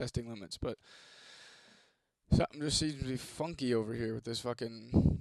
testing limits, but something just seems to be funky over here with this fucking.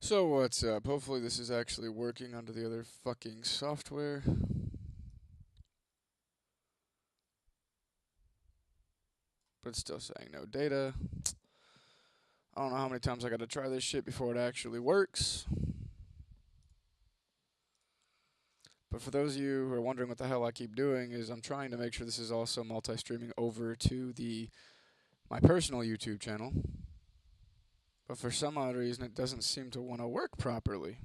So what's up? Hopefully this is actually working under the other fucking software. But it's still saying no data. I don't know how many times I gotta try this shit before it actually works. But for those of you who are wondering what the hell I keep doing is I'm trying to make sure this is also multi-streaming over to my personal YouTube channel. But for some odd reason it doesn't seem to want to work properly.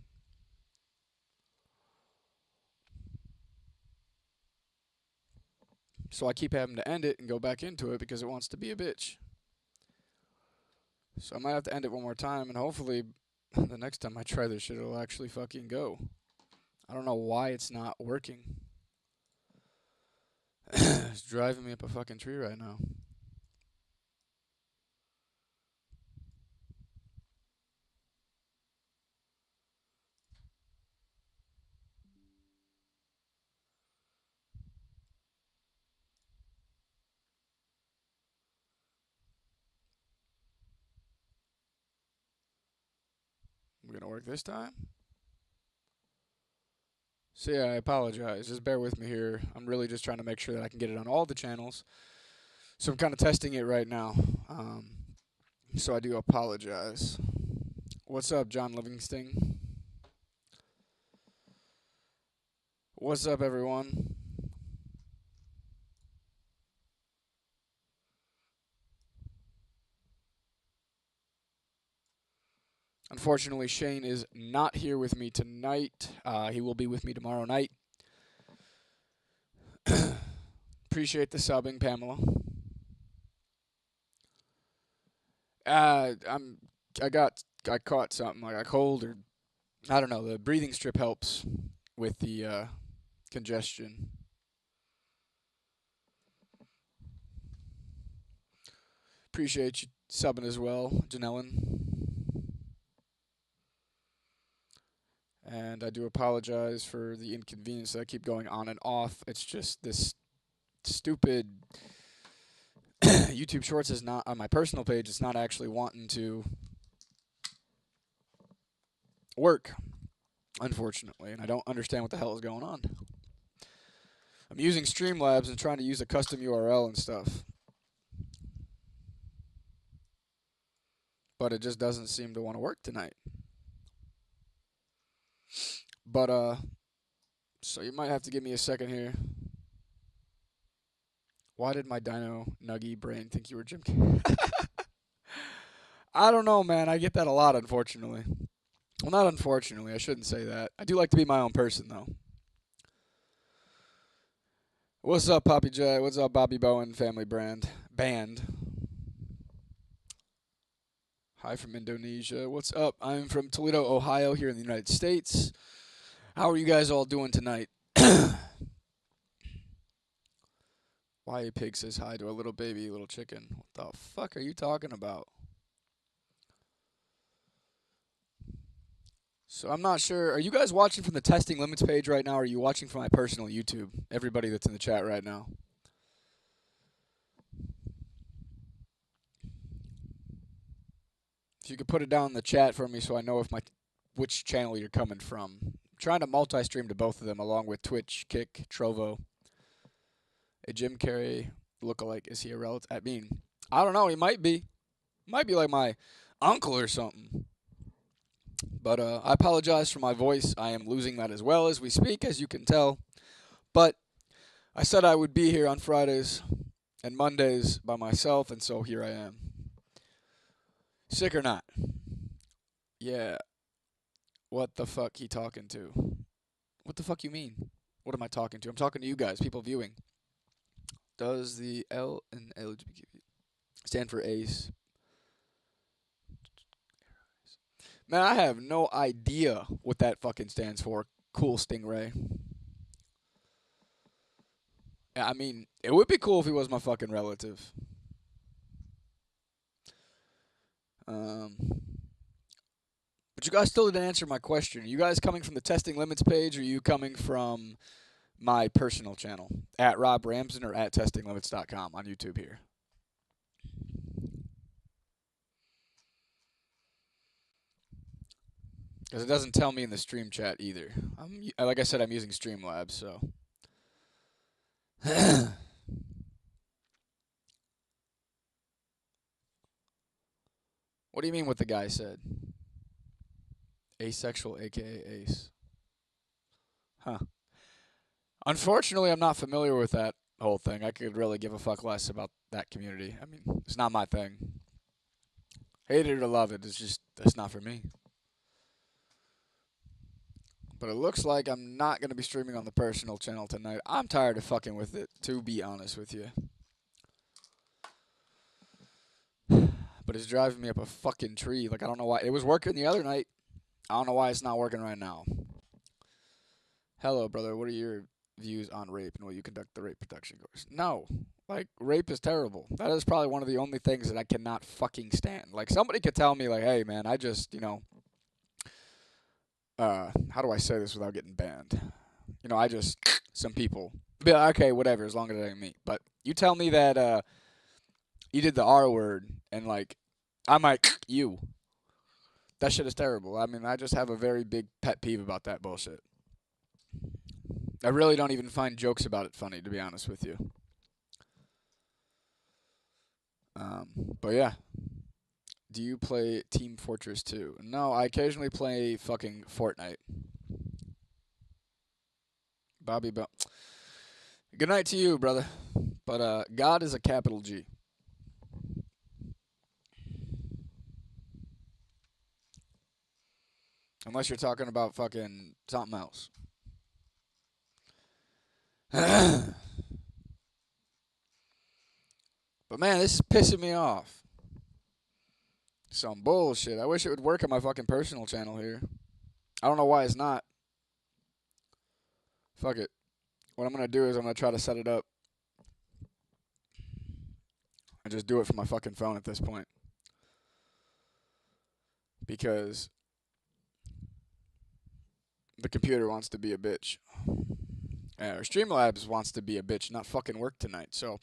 So I keep having to end it and go back into it because it wants to be a bitch. So I might have to end it one more time, and hopefully the next time I try this shit, it'll actually fucking go. I don't know why it's not working. It's driving me up a fucking tree right now. We're gonna work this time? So yeah, I apologize. Just bear with me here. I'm really just trying to make sure that I can get it on all the channels. So I'm kind of testing it right now. So I do apologize. What's up, John Livingston? What's up, everyone? Unfortunately, Shane is not here with me tonight. He will be with me tomorrow night. Appreciate the subbing, Pamela. I caught something like a cold or I don't know. The breathing strip helps with the congestion. Appreciate you subbing as well, Janellen. And I do apologize for the inconvenience that I keep going on and off. It's just this stupid YouTube Shorts is not on my personal page. It's not actually wanting to work, unfortunately, and I don't understand what the hell is going on. I'm using Streamlabs and trying to use a custom URL and stuff, but it just doesn't seem to want to work tonight. But so you might have to give me a second here. Why did my Dino Nuggy brain think you were Jim? I don't know, man. I get that a lot, unfortunately. Well, not unfortunately. I shouldn't say that. I do like to be my own person, though. What's up, Poppy J? What's up, Bobby Bowen Family Band? Hi from Indonesia. What's up? I'm from Toledo, Ohio, here in the United States. How are you guys all doing tonight? Why a pig says hi to a little baby, little chicken. What the fuck are you talking about? So I'm not sure. Are you guys watching from the testing limits page right now, or are you watching from my personal YouTube? Everybody that's in the chat right now. If you could put it down in the chat for me so I know which channel you're coming from. I'm trying to multi-stream to both of them along with Twitch, Kick, Trovo. A Jim Carrey lookalike. Is he a relative? I mean, I don't know. He might be. Might be like my uncle or something. But I apologize for my voice. I am losing that as well as we speak, as you can tell. But I said I would be here on Fridays and Mondays by myself, and so here I am. Sick or not? Yeah. What the fuck he talking to? What the fuck you mean? What am I talking to? I'm talking to you guys, people viewing. Does the L in LGBT stand for ace? Man, I have no idea what that fucking stands for. Cool Stingray. I mean, it would be cool if he was my fucking relative. Um, but you guys still didn't answer my question. Are you guys coming from the testing limits page, or are you coming from my personal channel at Robb Ramsden or at testinglimits.com on YouTube here? Because it doesn't tell me in the stream chat either. Like I said, I'm using Streamlabs, so. What do you mean what the guy said? Asexual, aka ace. Huh. Unfortunately, I'm not familiar with that whole thing. I could really give a fuck less about that community. I mean, it's not my thing. Hate it or love it, it's not for me. But it looks like I'm not going to be streaming on the personal channel tonight. I'm tired of fucking with it, to be honest with you. But it's driving me up a fucking tree. Like, I don't know why. It was working the other night. I don't know why it's not working right now. Hello, brother. What are your views on rape, and will you conduct the rape protection course? No. Like, rape is terrible. That is probably one of the only things that I cannot fucking stand. Like, somebody could tell me, like, hey, man, I just, how do I say this without getting banned? Some people. Be like, okay, whatever, as long as it ain't me. But you tell me that, you did the R word, and, like, I might, you. That shit is terrible. I mean, I just have a very big pet peeve about that bullshit. I really don't even find jokes about it funny, to be honest with you. But yeah. Do you play Team Fortress 2? No, I occasionally play fucking Fortnite. Bobby Bell. Good night to you, brother. But God is a capital G. Unless you're talking about fucking something else. But man, this is pissing me off. Some bullshit. I wish it would work on my fucking personal channel here. I don't know why it's not. Fuck it. What I'm gonna do is I'm gonna try to set it up. I just do it from my fucking phone at this point. Because the computer wants to be a bitch. Or Streamlabs wants to be a bitch, not fucking work tonight. So,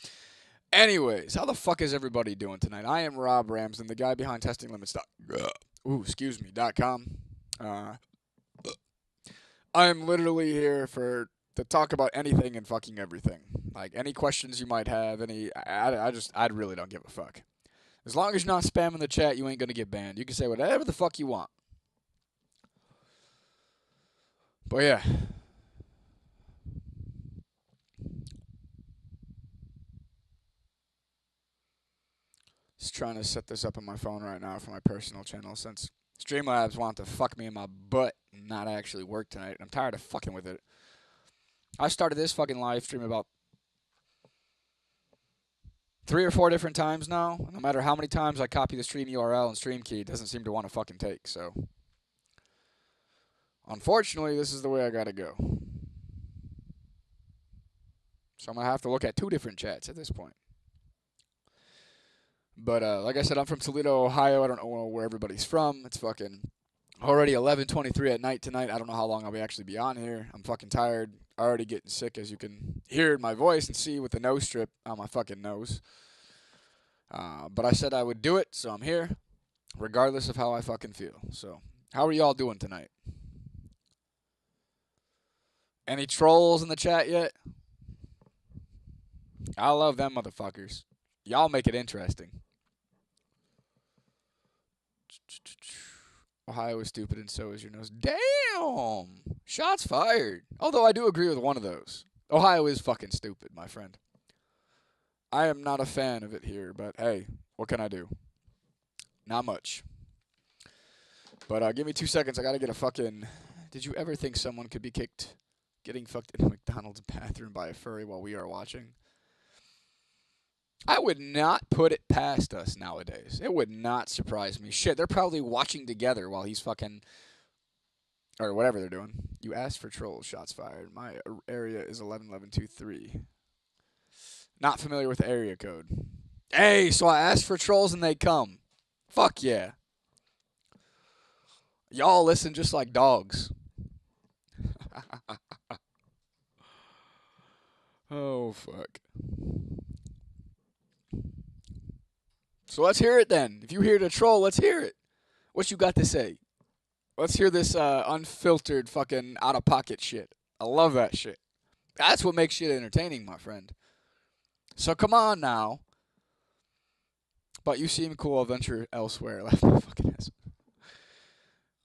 anyways, how the fuck is everybody doing tonight? I am Robb Ramsden, the guy behind testinglimits.com. I am literally here to talk about anything and fucking everything. Like, any questions you might have, I really don't give a fuck. As long as you're not spamming the chat, you ain't gonna get banned. You can say whatever the fuck you want. But yeah. Just trying to set this up on my phone right now for my personal channel since Streamlabs want to fuck me in my butt and not actually work tonight. I'm tired of fucking with it. I started this fucking live stream about 3 or 4 different times now. No matter how many times I copy the stream URL and stream key, it doesn't seem to want to fucking take. So, unfortunately, this is the way I gotta go. So I'm gonna have to look at 2 different chats at this point. But like I said, I'm from Toledo, Ohio. I don't know where everybody's from. It's fucking already 11:23 at night tonight. I don't know how long I'll actually be on here. I'm fucking tired. Already getting sick, as you can hear in my voice and see with the nose strip on my fucking nose. But I said I would do it, so I'm here, regardless of how I fucking feel. So, how are y'all doing tonight? Any trolls in the chat yet? I love them motherfuckers. Y'all make it interesting. Ohio is stupid and so is your nose. Damn! Shots fired. Although I do agree with one of those. Ohio is fucking stupid, my friend. I am not a fan of it here, but hey, what can I do? Not much. But give me 2 seconds. I gotta get a fucking... Did you ever think someone could be kicked getting fucked in a McDonald's bathroom by a furry while we are watching? I would not put it past us nowadays. It would not surprise me. Shit, they're probably watching together while he's fucking... Or whatever they're doing. You asked for trolls, shots fired. My area is 111123. Not familiar with the area code. Hey, so I asked for trolls and they come. Fuck yeah. Y'all listen just like dogs. Oh, fuck. So let's hear it then. If you hear the troll, let's hear it. What you got to say? Let's hear this unfiltered fucking out-of-pocket shit. I love that shit. That's what makes shit entertaining, my friend. So come on now. But you seem cool, I'll venture elsewhere. Laugh my fucking ass.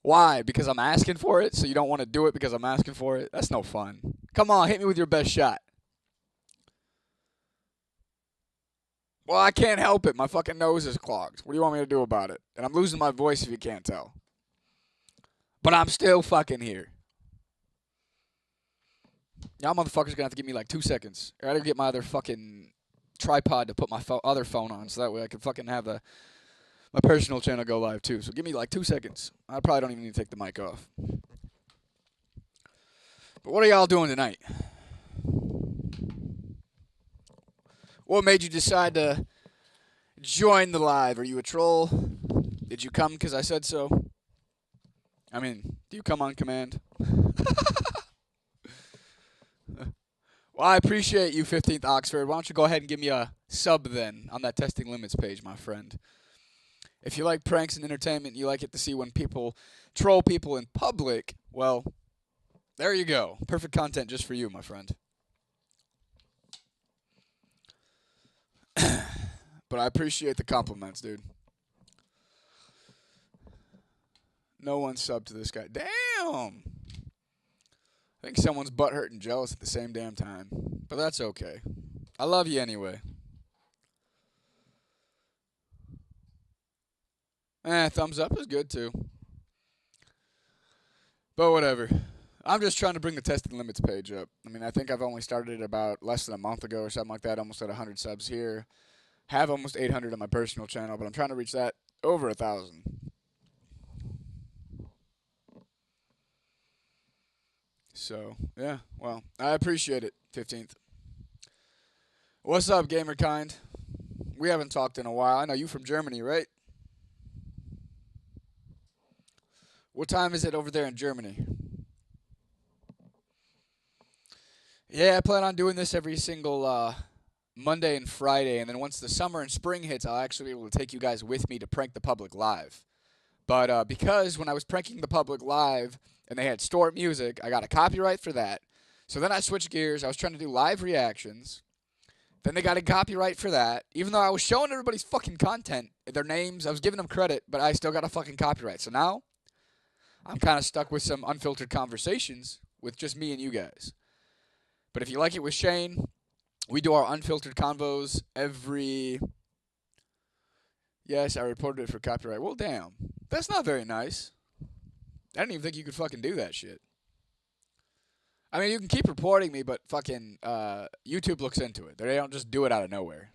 Why? Because I'm asking for it? So you don't want to do it because I'm asking for it? That's no fun. Come on, hit me with your best shot. Well, I can't help it. My fucking nose is clogged. What do you want me to do about it? And I'm losing my voice if you can't tell. But I'm still fucking here. Y'all motherfuckers gonna have to give me like 2 seconds. I gotta get my other fucking tripod to put my other phone on so that way I can fucking have my personal channel go live too. So give me like 2 seconds. I probably don't even need to take the mic off. But what are y'all doing tonight? What made you decide to join the live? Are you a troll? Did you come because I said so? I mean, do you come on command? Well, I appreciate you, 15th Oxford. Why don't you go ahead and give me a sub then on that testing limits page, my friend. If you like pranks and entertainment, you like it to see when people troll people in public, well, there you go. Perfect content just for you, my friend. But I appreciate the compliments, dude. No one subbed to this guy. Damn! I think someone's butthurt and jealous at the same damn time. But that's okay. I love you anyway. Thumbs up is good too. But whatever. I'm just trying to bring the testing limits page up. I mean, I think I've only started it about less than a month ago or something like that. Almost at 100 subs here. Have almost 800 on my personal channel, but I'm trying to reach that over 1,000. So, yeah, well, I appreciate it, 15th. What's up, gamerkind? We haven't talked in a while. I know you from Germany, right? What time is it over there in Germany? Yeah, I plan on doing this every single Monday and Friday, and then once the summer and spring hits, I'll actually be able to take you guys with me to prank the public live. But because when I was pranking the public live and they had stored music, I got a copyright for that. So then I switched gears. I was trying to do live reactions. Then they got a copyright for that. Even though I was showing everybody's fucking content, their names, I was giving them credit, but I still got a fucking copyright. So now I'm kind of stuck with some unfiltered conversations with just me and you guys. But if you like it with Shane, we do our unfiltered convos every... Yes, I reported it for copyright. Well, damn. That's not very nice. I didn't even think you could fucking do that shit. I mean, you can keep reporting me, but fucking YouTube looks into it. They don't just do it out of nowhere.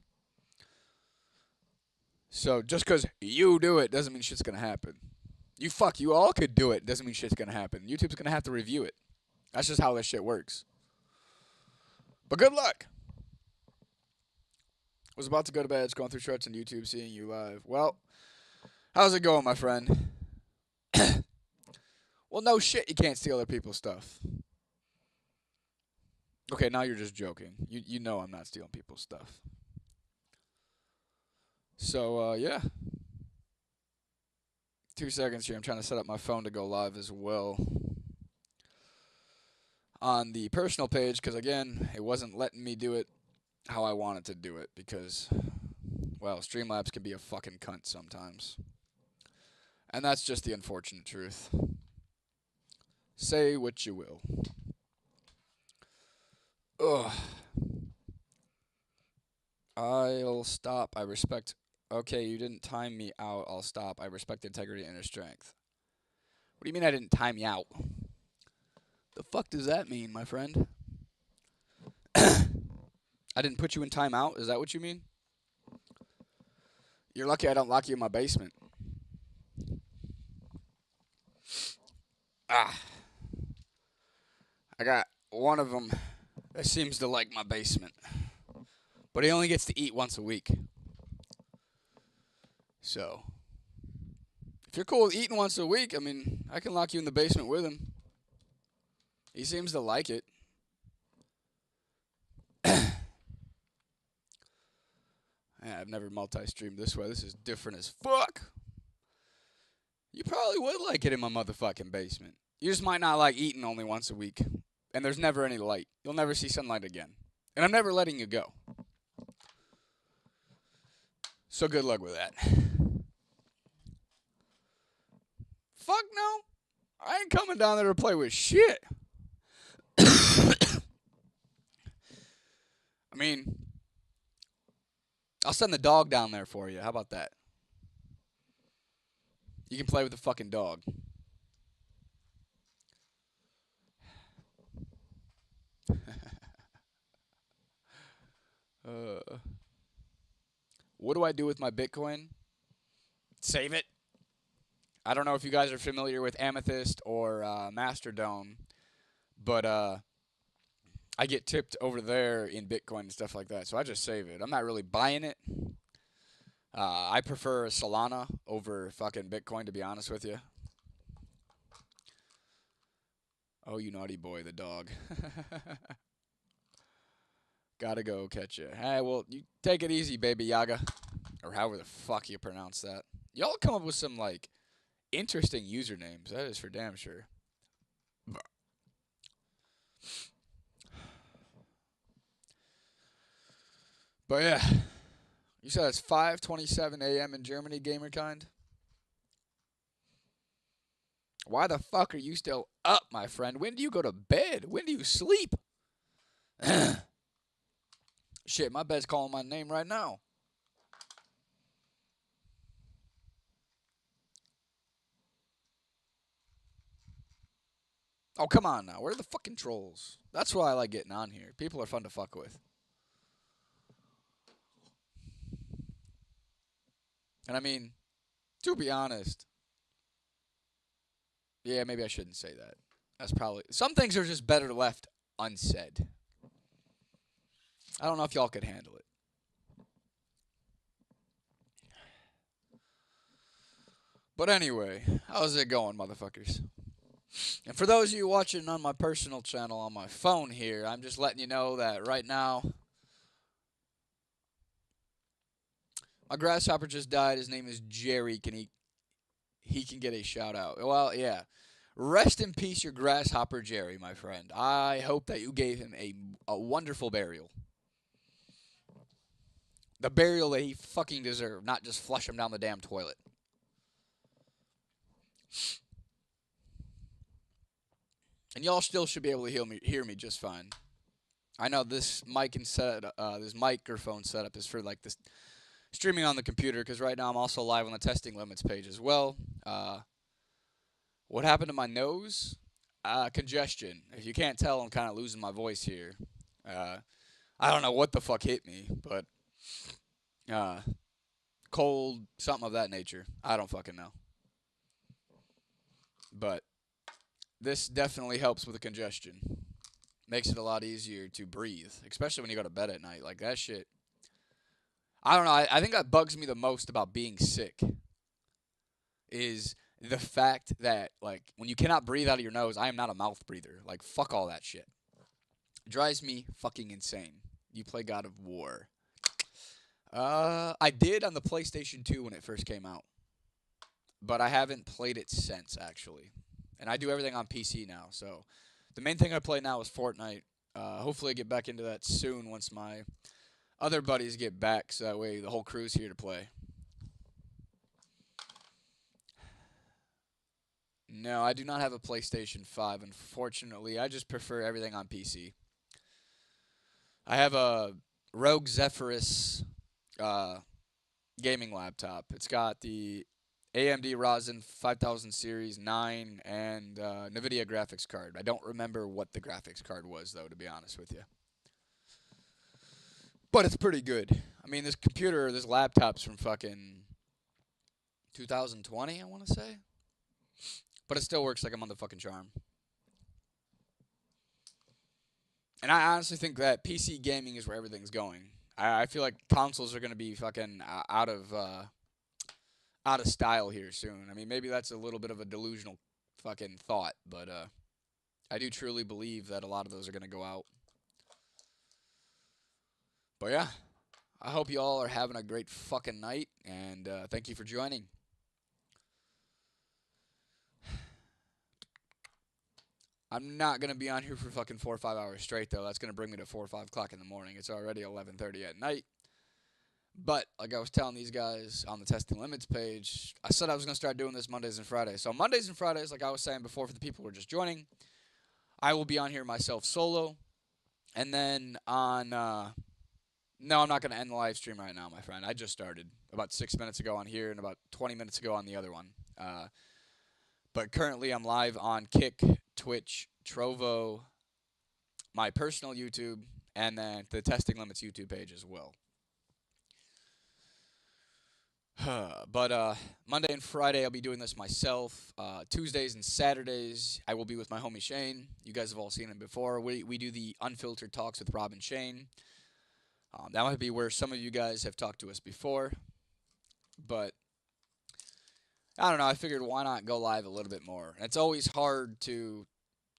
So just because you do it doesn't mean shit's going to happen. You all could do it doesn't mean shit's going to happen. YouTube's going to have to review it. That's just how this shit works. But good luck. Was about to go to bed, just going through shorts on YouTube, seeing you live. Well, how's it going, my friend? Well, no shit, you can't steal other people's stuff. Okay, now you're just joking. You know I'm not stealing people's stuff. So, yeah. 2 seconds here. I'm trying to set up my phone to go live as well on the personal page because, again, it wasn't letting me do it how I wanted to do it because, well, Streamlabs can be a fucking cunt sometimes. And that's just the unfortunate truth. Say what you will. Ugh. I'll stop. I respect. Okay, you didn't time me out. I'll stop. I respect integrity and inner strength. What do you mean I didn't time you out? The fuck does that mean, my friend? I didn't put you in timeout? Is that what you mean? You're lucky I don't lock you in my basement. Ah. I got one of them that seems to like my basement. But he only gets to eat once a week. So, if you're cool with eating once a week, I mean, I can lock you in the basement with him. He seems to like it. Yeah, I've never multi-streamed this way. This is different as fuck. You probably would like it in my motherfucking basement. You just might not like eating only once a week. And there's never any light. You'll never see sunlight again. And I'm never letting you go. So good luck with that. Fuck no. I ain't coming down there to play with shit. I mean, I'll send the dog down there for you. How about that? You can play with the fucking dog. What do I do with my Bitcoin? Save it. I don't know if you guys are familiar with Amethyst or Mastodon, but I get tipped over there in Bitcoin and stuff like that, so I just save it. I'm not really buying it. I prefer Solana over fucking Bitcoin, to be honest with you. Oh, you naughty boy, the dog. Gotta go catch you. Hey, well, you take it easy, baby Yaga. Or however the fuck you pronounce that. Y'all come up with some, like, interesting usernames. That is for damn sure. But yeah. You said it's 5:27 a.m. in Germany, gamerkind? Why the fuck are you still up, my friend? When do you go to bed? When do you sleep? Shit, my bed's calling my name right now. Oh, come on now. Where are the fucking trolls? That's why I like getting on here. People are fun to fuck with. And I mean, to be honest, yeah, maybe I shouldn't say that. That's probably... Some things are just better left unsaid. I don't know if y'all could handle it. But anyway, how's it going, motherfuckers? And for those of you watching on my personal channel on my phone here, I'm just letting you know that right now, my grasshopper just died. His name is Jerry. He can get a shout out. Well, yeah. Rest in peace, your grasshopper Jerry, my friend. I hope that you gave him a wonderful burial. The burial that he fucking deserved, not just flush him down the damn toilet. And y'all still should be able to hear me just fine. I know this this microphone setup is for like this streaming on the computer, because right now I'm also live on the testing limits page as well. What happened to my nose? Congestion. If you can't tell, I'm kind of losing my voice here. I don't know what the fuck hit me, but cold, something of that nature. I don't fucking know. But this definitely helps with the congestion. Makes it a lot easier to breathe, especially when you go to bed at night. Like, that shit. I don't know. I think that bugs me the most about being sick is the fact that, like, when you cannot breathe out of your nose, I am not a mouth breather. Like, fuck all that shit. It drives me fucking insane. You play God of War. I did on the PlayStation 2 when it first came out. But I haven't played it since, actually. And I do everything on PC now, so the main thing I play now is Fortnite. Hopefully I get back into that soon once my other buddies get back, so that way the whole crew's here to play. No, I do not have a PlayStation 5, unfortunately. I just prefer everything on PC. I have a Rogue Zephyrus uh, gaming laptop. It's got the AMD Ryzen 5000 Series 9 and NVIDIA graphics card. I don't remember what the graphics card was, though, to be honest with you. But it's pretty good. I mean, this laptop's from fucking 2020, I want to say. But it still works like a motherfucking charm. And I honestly think that PC gaming is where everything's going. I feel like consoles are going to be fucking out of style here soon. I mean, maybe that's a little bit of a delusional fucking thought, but I do truly believe that a lot of those are going to go out. But yeah, I hope you all are having a great fucking night, and thank you for joining. I'm not going to be on here for fucking 4 or 5 hours straight, though. That's going to bring me to 4 or 5 o'clock in the morning. It's already 11:30 at night. But, like I was telling these guys on the Testing Limits page, I said I was going to start doing this Mondays and Fridays. So Mondays and Fridays, like I was saying before for the people who are just joining, I will be on here myself solo. And then on... no, I'm not going to end the live stream right now, my friend. I just started about 6 minutes ago on here and about 20 minutes ago on the other one. But currently I'm live on Kick, Twitch, Trovo, my personal YouTube, and then the Testing Limits YouTube page as well. But Monday and Friday I'll be doing this myself. Tuesdays and Saturdays I will be with my homie Shane. You guys have all seen him before. We do the unfiltered talks with Robb and Shane. That might be where some of you guys have talked to us before. But I don't know. I figured why not go live a little bit more. And it's always hard to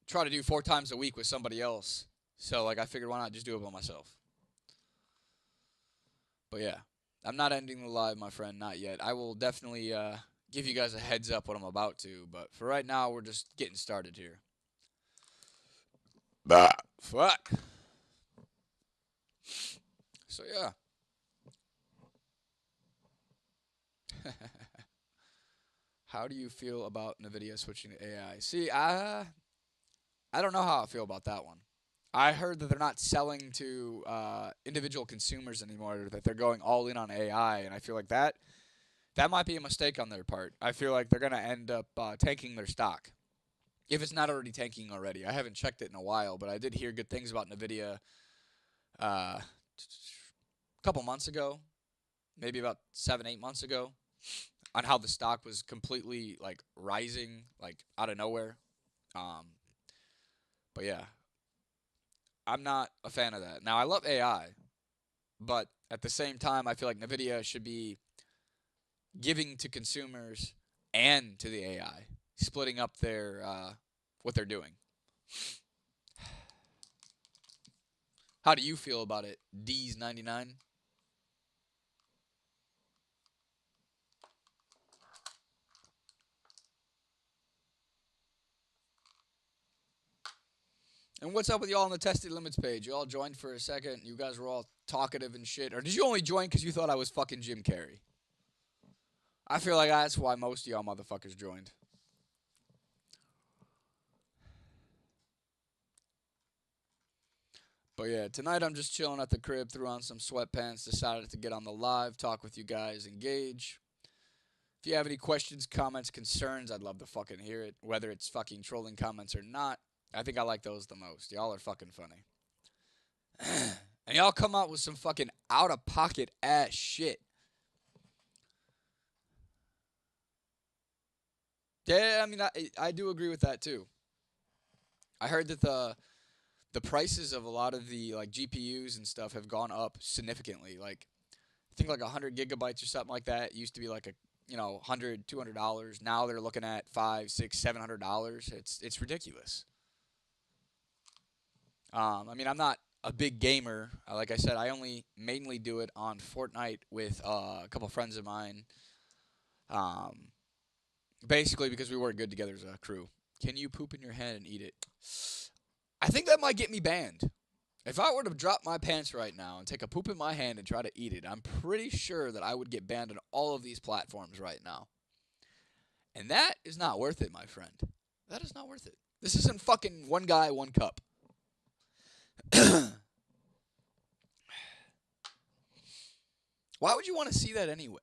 try to do 4 times a week with somebody else. So like I figured why not just do it by myself. But yeah. I'm not ending the live, my friend, not yet. I will definitely give you guys a heads up what I'm about to, but for right now, we're just getting started here. Bah. Fuck. So, yeah. How do you feel about NVIDIA switching to AI? See, I don't know how I feel about that one. I heard that they're not selling to individual consumers anymore, that they're going all in on AI, and I feel like that might be a mistake on their part. I feel like they're going to end up tanking their stock, if it's not already tanking already. I haven't checked it in a while, but I did hear good things about NVIDIA a couple months ago, maybe about 7, 8 months ago, on how the stock was completely like rising, like out of nowhere. But yeah. I'm not a fan of that. Now, I love AI, but at the same time, I feel like NVIDIA should be giving to consumers and to the AI, splitting up their what they're doing. How do you feel about it, D's 99? And what's up with y'all on the Tested Limits page? You all joined for a second. You guys were all talkative and shit. Or did you only join because you thought I was fucking Jim Carrey? I feel like that's why most of y'all motherfuckers joined. But yeah, tonight I'm just chilling at the crib, threw on some sweatpants, decided to get on the live, talk with you guys, engage. If you have any questions, comments, concerns, I'd love to fucking hear it. Whether it's fucking trolling comments or not, I think I like those the most. Y'all are fucking funny. And y'all come out with some fucking out-of-pocket ass shit. Yeah, I mean, I do agree with that too. I heard that the prices of a lot of the like GPUs and stuff have gone up significantly. Like I think like 100 gigabytes or something like that used to be like a $100, $200. Now they're looking at $500, $600, $700. It's ridiculous. I mean, I'm not a big gamer. Like I said, I only mainly do it on Fortnite with a couple friends of mine. Um, Basically because we work good together as a crew. Can you poop in your hand and eat it? I think that might get me banned. If I were to drop my pants right now and take a poop in my hand and try to eat it, I'm pretty sure that I would get banned on all of these platforms right now. And that is not worth it, my friend. That is not worth it. This isn't fucking one guy, one cup. Why would you want to see that anyway?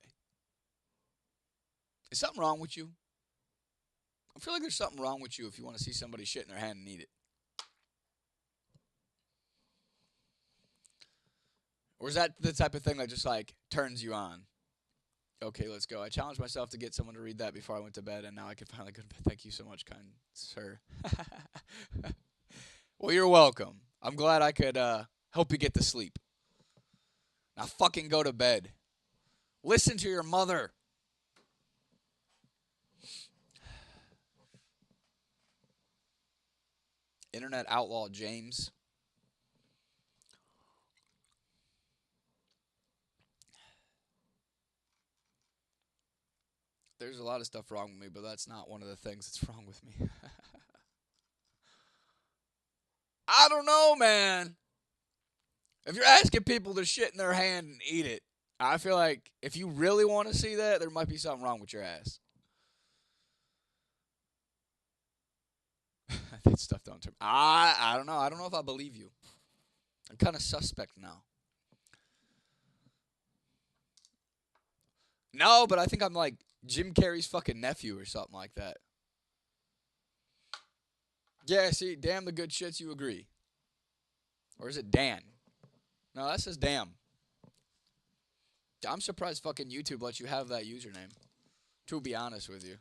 Is something wrong with you? I feel like there's something wrong with you if you want to see somebody shit in their hand and eat it. Or is that the type of thing that just like turns you on? Okay, let's go. I challenged myself to get someone to read that before I went to bed, and now I can finally go to bed. Thank you so much, kind sir. Well, you're welcome. I'm glad I could help you get to sleep. Now fucking go to bed. Listen to your mother. Internet outlaw James. There's a lot of stuff wrong with me, but that's not one of the things that's wrong with me. I don't know, man. If you're asking people to shit in their hand and eat it, I feel like if you really want to see that, there might be something wrong with your ass. That stuff don't turn. I don't know. I don't know if I believe you. I'm kind of suspect now. No, but I think I'm like Jim Carrey's fucking nephew or something like that. Yeah, see, damn the good shits, you agree. Or is it Dan? No, that says damn. I'm surprised fucking YouTube lets you have that username. To be honest with you.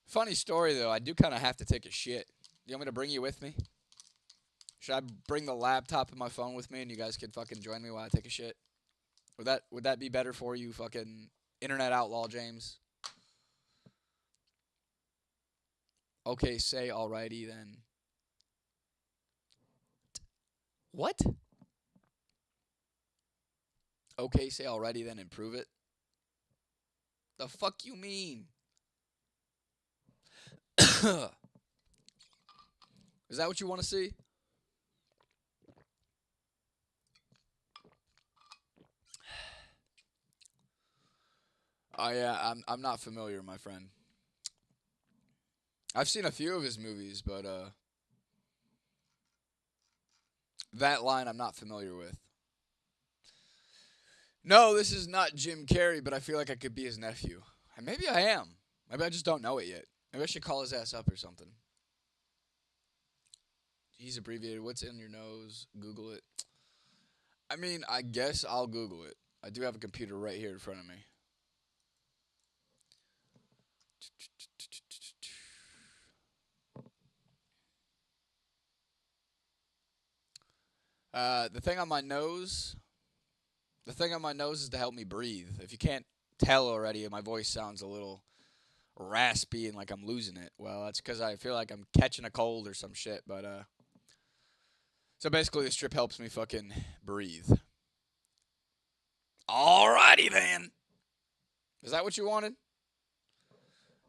Funny story, though. I do kind of have to take a shit. You want me to bring you with me? Should I bring the laptop and my phone with me and you guys can fucking join me while I take a shit? Would that be better for you, fucking internet outlaw James? Okay, say alrighty then. What? Okay, say alrighty then and prove it? The fuck you mean? Is that what you want to see? Oh yeah, I'm not familiar, my friend. I've seen a few of his movies, but that line I'm not familiar with. No, this is not Jim Carrey, but I feel like I could be his nephew. And maybe I am. Maybe I just don't know it yet. Maybe I should call his ass up or something. He's abbreviated. What's in your nose? Google it. I mean, I guess I'll Google it. I do have a computer right here in front of me. The thing on my nose. The thing on my nose is to help me breathe. If you can't tell already, my voice sounds a little raspy and like I'm losing it. Well, that's because I feel like I'm catching a cold or some shit. But so basically, the strip helps me fucking breathe. Alrighty then. Is that what you wanted?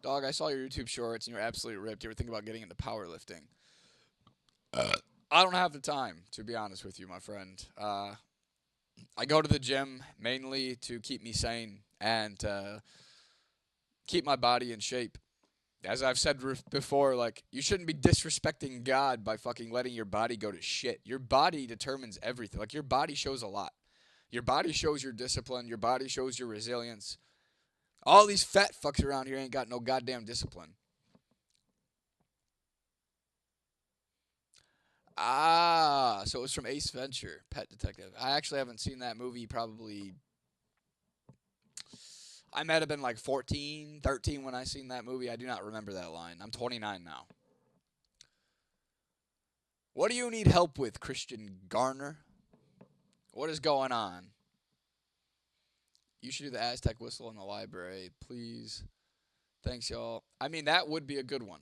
Dog, I saw your YouTube shorts and you're absolutely ripped. You ever think about getting into powerlifting? I don't have the time, to be honest with you, my friend. I go to the gym mainly to keep me sane and keep my body in shape. As I've said before, like, you shouldn't be disrespecting God by fucking letting your body go to shit. Your body determines everything. Like, your body shows a lot. Your body shows your discipline. Your body shows your resilience. All these fat fucks around here ain't got no goddamn discipline. Ah, so it was from Ace Venture, Pet Detective. I actually haven't seen that movie probably. I might have been like 14, 13 when I seen that movie. I do not remember that line. I'm 29 now. What do you need help with, Christian Garner? What is going on? You should do the Aztec whistle in the library, please. Thanks, y'all. I mean, that would be a good one.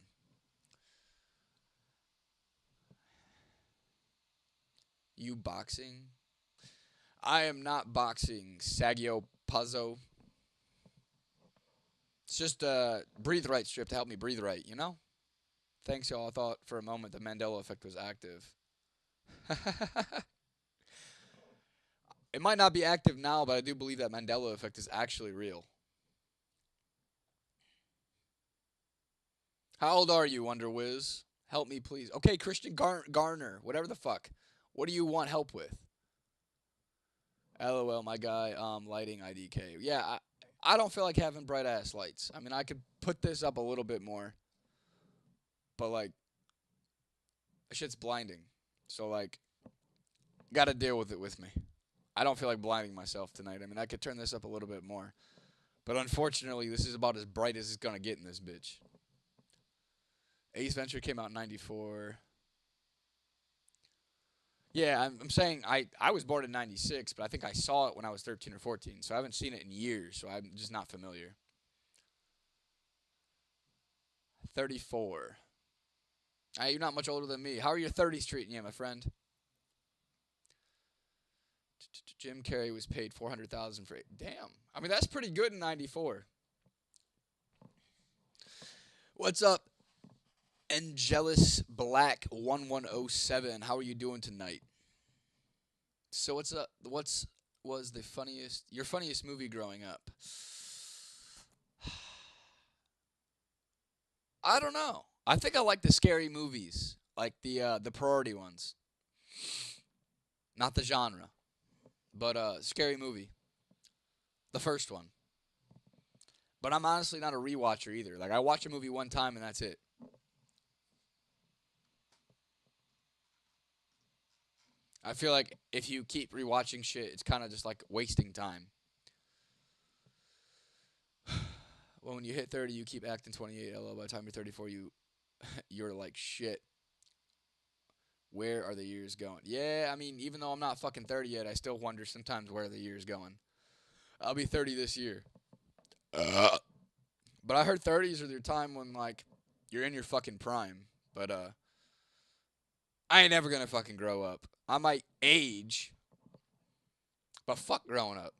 You boxing? I am not boxing, Saggio Puzzo. It's just a breathe right strip to help me breathe right, you know? Thanks, y'all. I thought for a moment the Mandela effect was active. It might not be active now, but I do believe that Mandela effect is actually real. How old are you, Wonder Wiz? Help me, please. Okay, Christian Garner, whatever the fuck. What do you want help with? LOL, my guy. Lighting IDK. Yeah, I don't feel like having bright ass lights. I mean, I could put this up a little bit more, but like, shit's blinding. So like, gotta deal with it with me. I don't feel like blinding myself tonight. I mean, I could turn this up a little bit more, but unfortunately, this is about as bright as it's gonna get in this bitch. Ace Venture came out in '94. Yeah, I'm saying I was born in '96, but I think I saw it when I was 13 or 14, so I haven't seen it in years, so I'm just not familiar. 34. You're not much older than me. How are your 30s treating you, my friend? Jim Carrey was paid $400,000 for it. Damn. I mean, that's pretty good in '94. What's up, Angelus Black 1107? How are you doing tonight? So what's up? What's was the funniest your funniest movie growing up? I don't know. I think I like the scary movies, like the priority ones, not the genre, but scary movie, the first one. But I'm honestly not a rewatcher either. Like I watch a movie one time and that's it. I feel like if you keep rewatching shit, it's kind of just like wasting time. Well, when you hit 30, you keep acting 28. LL. By the time you're 34, you're like shit. Where are the years going? Yeah, I mean, even though I'm not fucking 30 yet, I still wonder sometimes where the years going. I'll be 30 this year. But I heard 30s are the time when like you're in your fucking prime. But I ain't never gonna fucking grow up. I might age, but fuck growing up.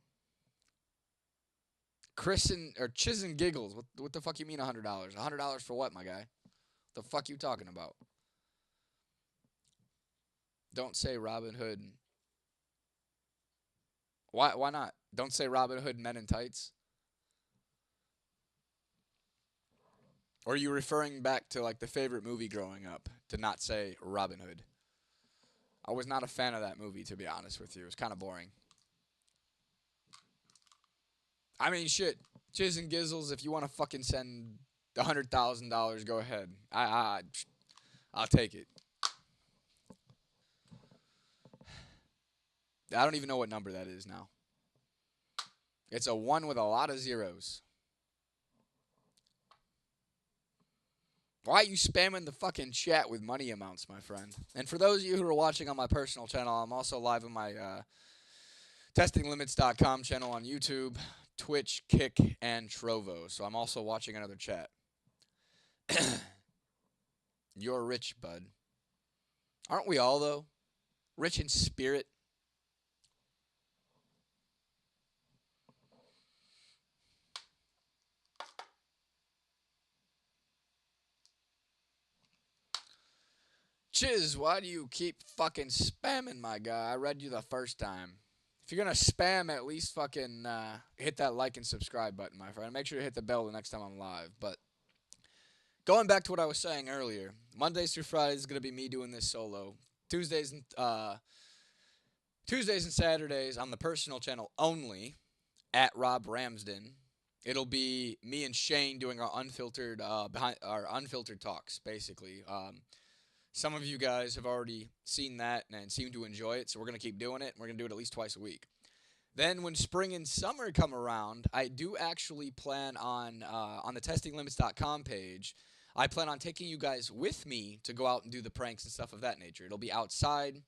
Chris and or Chiz and Giggles. What the fuck you mean $100? $100 for what, my guy? The fuck you talking about? Don't say Robin Hood. Why not? Don't say Robin Hood Men in Tights. Or are you referring back to like the favorite movie growing up to not say Robin Hood? I was not a fan of that movie, to be honest with you. It was kind of boring. I mean, shit. Chiz and Gizzles, if you want to fucking send $100,000, go ahead. I'll take it. I don't even know what number that is now. It's a 1 with a lot of zeros. Why are you spamming the fucking chat with money amounts, my friend? And for those of you who are watching on my personal channel, I'm also live on my testinglimits.com channel on YouTube, Twitch, Kick, and Trovo. So I'm also watching another chat. You're rich, bud. Aren't we all, though? Rich in spirit. Chiz, why do you keep fucking spamming, my guy? I read you the first time. If you're gonna spam, at least fucking hit that like and subscribe button, my friend. Make sure to hit the bell the next time I'm live. But going back to what I was saying earlier, Mondays through Fridays is gonna be me doing this solo. Tuesdays and Saturdays on the personal channel only at Robb Ramsden. It'll be me and Shane doing our unfiltered unfiltered talks, basically. Some of you guys have already seen that and seem to enjoy it, so we're going to keep doing it, and we're going to do it at least twice a week. Then when spring and summer come around, I do actually plan on the testinglimits.com page, I plan on taking you guys with me to go out and do the pranks and stuff of that nature. It'll be outside,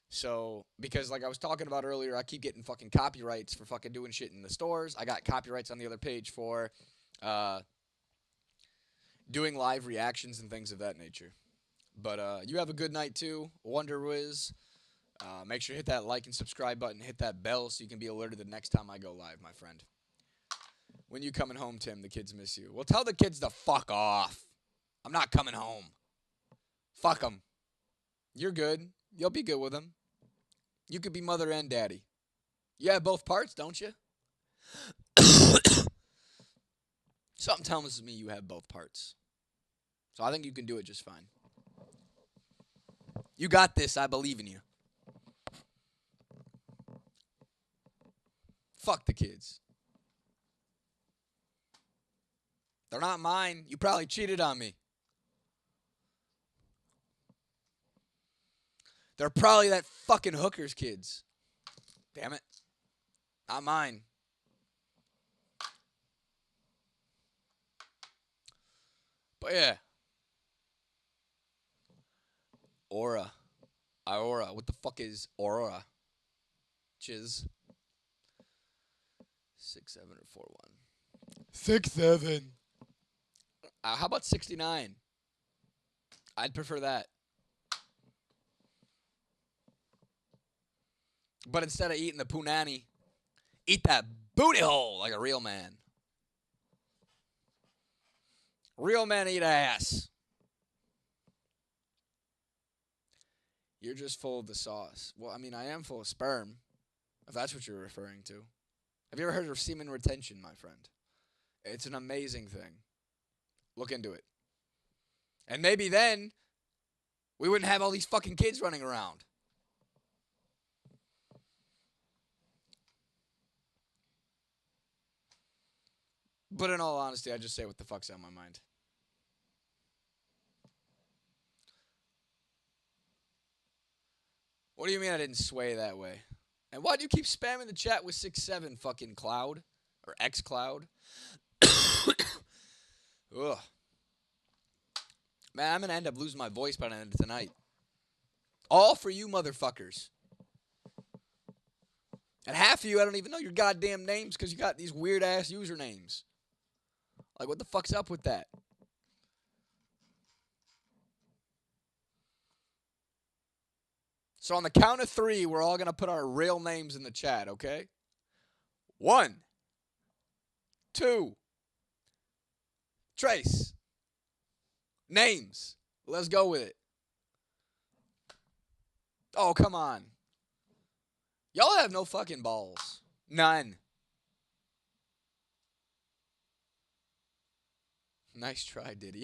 so, because like I was talking about earlier, I keep getting fucking copyrights for fucking doing shit in the stores. I got copyrights on the other page for doing live reactions and things of that nature. But you have a good night, too. Wonder Wiz. Make sure to hit that like and subscribe button. Hit that bell so you can be alerted the next time I go live, my friend. When you coming home, Tim? The kids miss you. Well, tell the kids to fuck off. I'm not coming home. Fuck them. You're good. You'll be good with them. You could be mother and daddy. You have both parts, don't you? Something tells me you have both parts. So I think you can do it just fine. You got this. I believe in you. Fuck the kids. They're not mine. You probably cheated on me. They're probably that fucking hooker's kids. Damn it. Not mine. But yeah. Aura. Aura. What the fuck is Aura? Chiz. 6, 7, or 4, 1. 6, 7. How about 69? I'd prefer that. But instead of eating the punani, eat that booty hole like a real man. Real men eat ass. You're just full of the sauce. Well, I mean, I am full of sperm, if that's what you're referring to. Have you ever heard of semen retention, my friend? It's an amazing thing. Look into it. And maybe then we wouldn't have all these fucking kids running around. But in all honesty, I just say what the fuck's on my mind. What do you mean I didn't sway that way? And why do you keep spamming the chat with 6-7 fucking cloud? Or X cloud? Ugh. Man, I'm going to end up losing my voice by the end of tonight. All for you motherfuckers. And half of you, I don't even know your goddamn names because you got these weird-ass usernames. Like, what the fuck's up with that? So on the count of 3, we're all going to put our real names in the chat, okay? 1, 2, Trace. Names. Let's go with it. Oh, come on. Y'all have no fucking balls. None. Nice try, Diddy.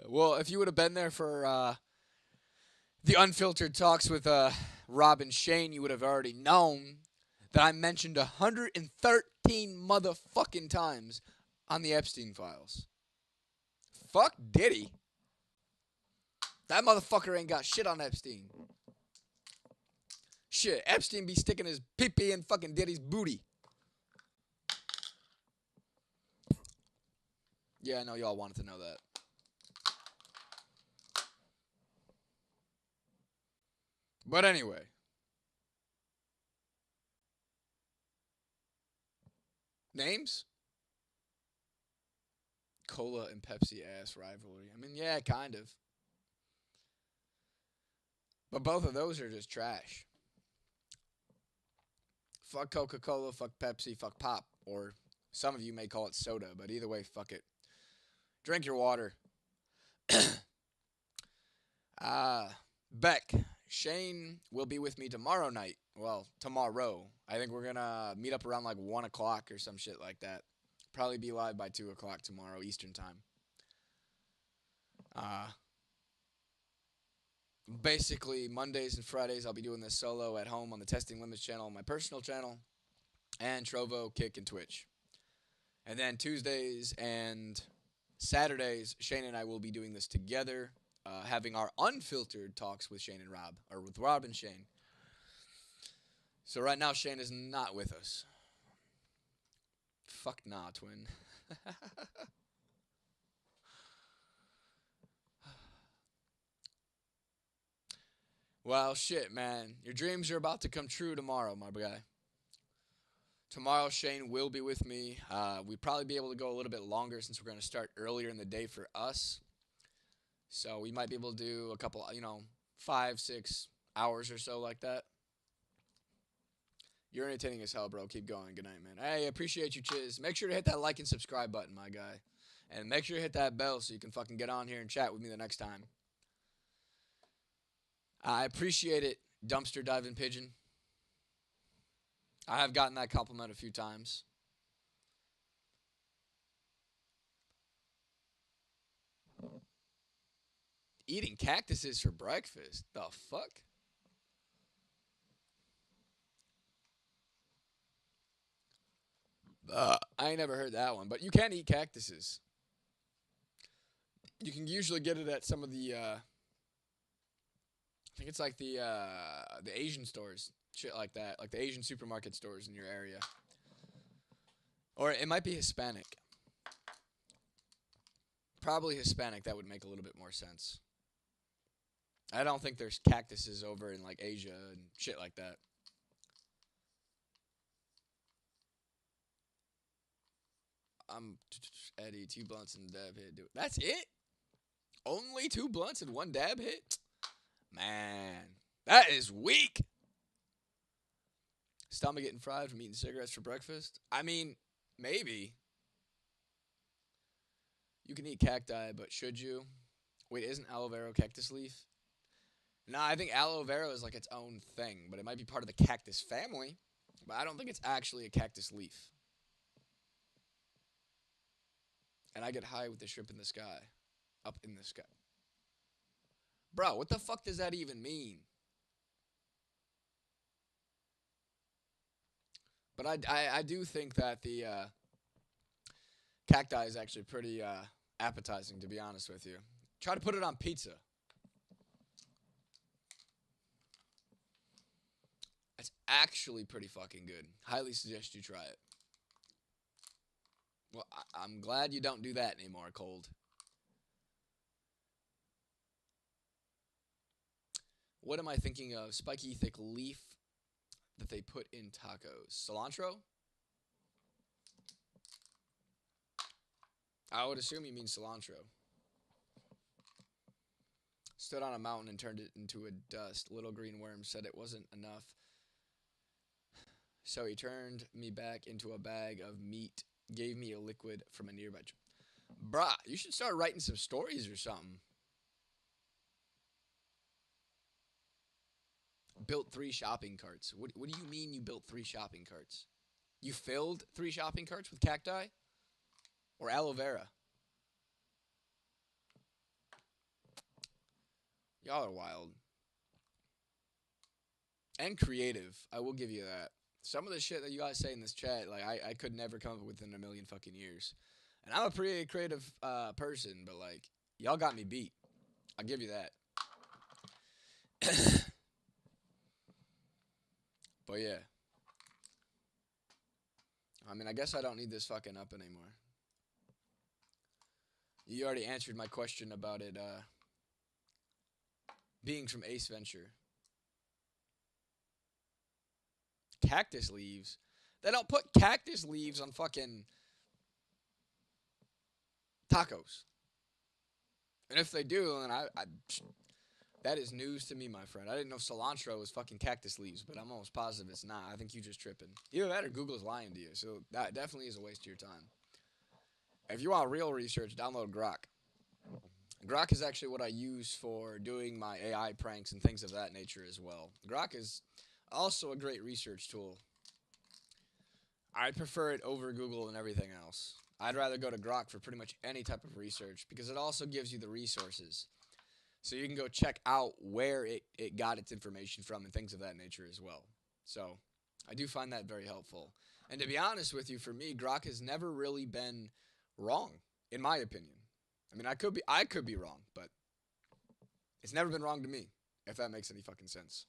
Well, if you would have been there for the unfiltered talks with Robb and Shane, you would have already known that I mentioned 113 motherfucking times on the Epstein files. Fuck Diddy. That motherfucker ain't got shit on Epstein. Shit, Epstein be sticking his pee-pee in fucking Diddy's booty. Yeah, I know y'all wanted to know that. But anyway. Names? Cola and Pepsi ass rivalry. I mean, yeah, kind of. But both of those are just trash. Fuck Coca-Cola, fuck Pepsi, fuck pop. Or some of you may call it soda, but either way, fuck it. Drink your water. Beck, Shane will be with me tomorrow night. Well, tomorrow. I think we're going to meet up around like 1 o'clock or some shit like that. Probably be live by 2 o'clock tomorrow, Eastern time. Basically, Mondays and Fridays, I'll be doing this solo at home on the Testing Limits channel, my personal channel, and Trovo, Kick, and Twitch. And then Tuesdays and Saturdays, Shane and I will be doing this together, having our unfiltered talks with Shane and Robb, or with Robb and Shane. So right now, Shane is not with us. Fuck nah, twin. Well, shit, man. Your dreams are about to come true tomorrow, my guy. Tomorrow, Shane will be with me. We'd probably be able to go a little bit longer since we're going to start earlier in the day for us. So we might be able to do a couple, 5, 6 hours or so like that. You're entertaining as hell, bro. Keep going. Good night, man. Hey, appreciate you, Chiz. Make sure to hit that like and subscribe button, my guy. And make sure to hit that bell so you can fucking get on here and chat with me the next time. I appreciate it, Dumpster Diving Pigeon. I have gotten that compliment a few times. Eating cactuses for breakfast? The fuck? I ain't never heard that one, but you can eat cactuses. You can usually get it at some of the I think it's like the Asian stores, shit like that, like the Asian supermarket stores in your area, or it might be Hispanic. Probably Hispanic. That would make a little bit more sense. I don't think there's cactuses over in like Asia and shit like that. I'm Eddie, 2 blunts and a dab hit. Dude. That's it? Only 2 blunts and 1 dab hit? Man, that is weak. Stomach getting fried from eating cigarettes for breakfast? I mean, maybe. You can eat cacti, but should you? Wait, isn't aloe vera cactus leaf? Nah, I think aloe vera is like its own thing, but it might be part of the cactus family. But I don't think it's actually a cactus leaf. And I get high with the shrimp in the sky. Up in the sky. Bro, what the fuck does that even mean? But I do think that the cacti is actually pretty appetizing, to be honest with you. Try to put it on pizza. It's actually pretty fucking good. Highly suggest you try it. Well, I'm glad you don't do that anymore, Cold. What am I thinking of? Spiky thick leaf that they put in tacos. Cilantro? I would assume you mean cilantro. Stood on a mountain and turned it into a dust. Little green worm said it wasn't enough. So he turned me back into a bag of meat. Gave me a liquid from a nearby. Bruh, you should start writing some stories or something. Built 3 shopping carts. What do you mean you built 3 shopping carts? You filled 3 shopping carts with cacti? Or aloe vera? Y'all are wild. And creative. I will give you that. Some of the shit that you guys say in this chat, like, I could never come up with in a million fucking years. And I'm a pretty creative person, but, like, y'all got me beat. I'll give you that. But, yeah. I mean, I guess I don't need this fucking up anymore. You already answered my question about it being from Ace Venture. Cactus leaves? They don't put cactus leaves on fucking tacos. And if they do, then that is news to me, my friend. I didn't know cilantro was fucking cactus leaves, but I'm almost positive it's not. I think you just tripping. Either that or Google's lying to you. So that definitely is a waste of your time. If you want real research, download Grok. Grok is actually what I use for doing my AI pranks and things of that nature as well. Grok is also a great research tool. I prefer it over Google and everything else. I'd rather go to Grok for pretty much any type of research because it also gives you the resources. So you can go check out where it got its information from and things of that nature as well. So I do find that very helpful. And to be honest with you, for me, Grok has never really been wrong, in my opinion. I mean, I could be wrong, but it's never been wrong to me, if that makes any fucking sense.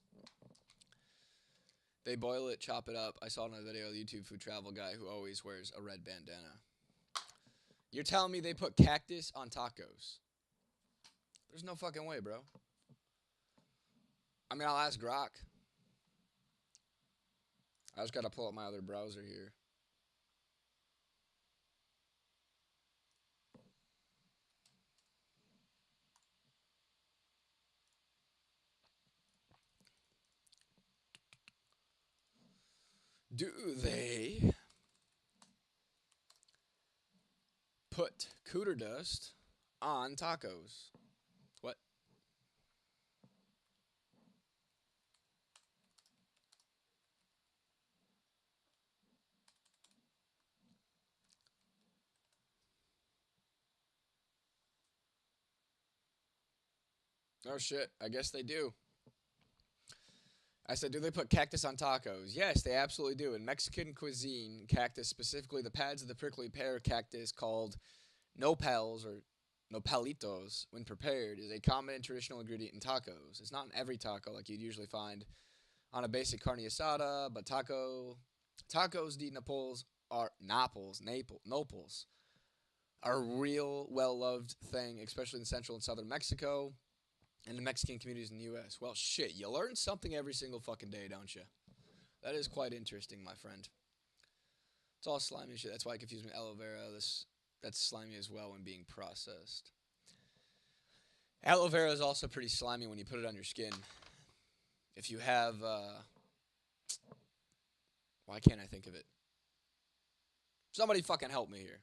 They boil it, chop it up. I saw in a video of the YouTube food travel guy who always wears a red bandana. You're telling me they put cactus on tacos? There's no fucking way, bro. I mean, I'll ask Grok. I just gotta pull up my other browser here. Do they put cooter dust on tacos? What? Oh shit, I guess they do. I said, do they put cactus on tacos? Yes, they absolutely do. In Mexican cuisine, cactus, specifically the pads of the prickly pear cactus called nopals or nopalitos, when prepared, is a common and traditional ingredient in tacos. It's not in every taco like you'd usually find on a basic carne asada, but tacos de Naples are Naples are a real well loved thing, especially in central and southern Mexico and the Mexican communities in the U.S. Well, shit, you learn something every single fucking day, don't you? That is quite interesting, my friend. It's all slimy shit. That's why I confuse me. Aloe vera. That's slimy as well when being processed. Aloe vera is also pretty slimy when you put it on your skin. If you have, why can't I think of it? Somebody fucking help me here.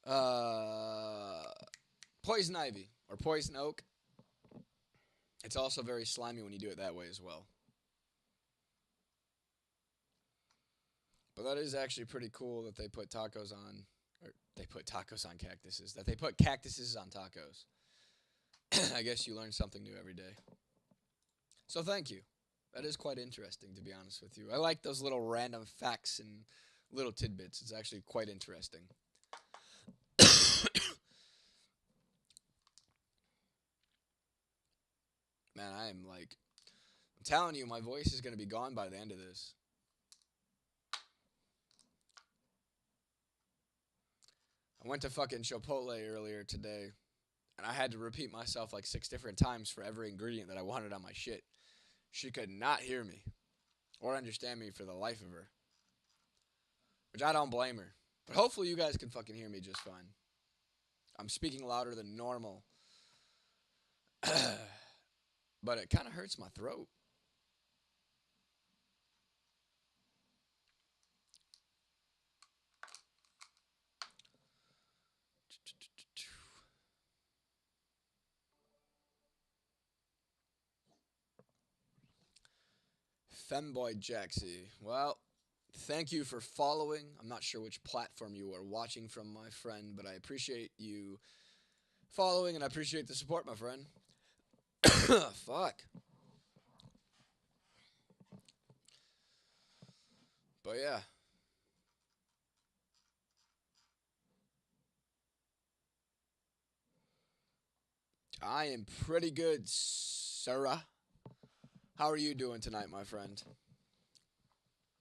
Uh, Poison ivy or poison oak. It's also very slimy when you do it that way as well. But that is actually pretty cool that they put tacos on, or they put tacos on cactuses. That they put cactuses on tacos. I guess you learn something new every day. So thank you. That is quite interesting, to be honest with you. I like those little random facts and little tidbits. It's actually quite interesting. Man, I'm telling you, my voice is going to be gone by the end of this. I went to fucking Chipotle earlier today, and I had to repeat myself like 6 different times for every ingredient that I wanted on my shit. She could not hear me or understand me for the life of her, which I don't blame her. But hopefully you guys can fucking hear me just fine. I'm speaking louder than normal, but it kind of hurts my throat. Femboy Jaxie. Well, thank you for following. I'm not sure which platform you are watching from, my friend, but I appreciate you following and I appreciate the support, my friend. Fuck. But yeah. I am pretty good, Sarah. How are you doing tonight, my friend?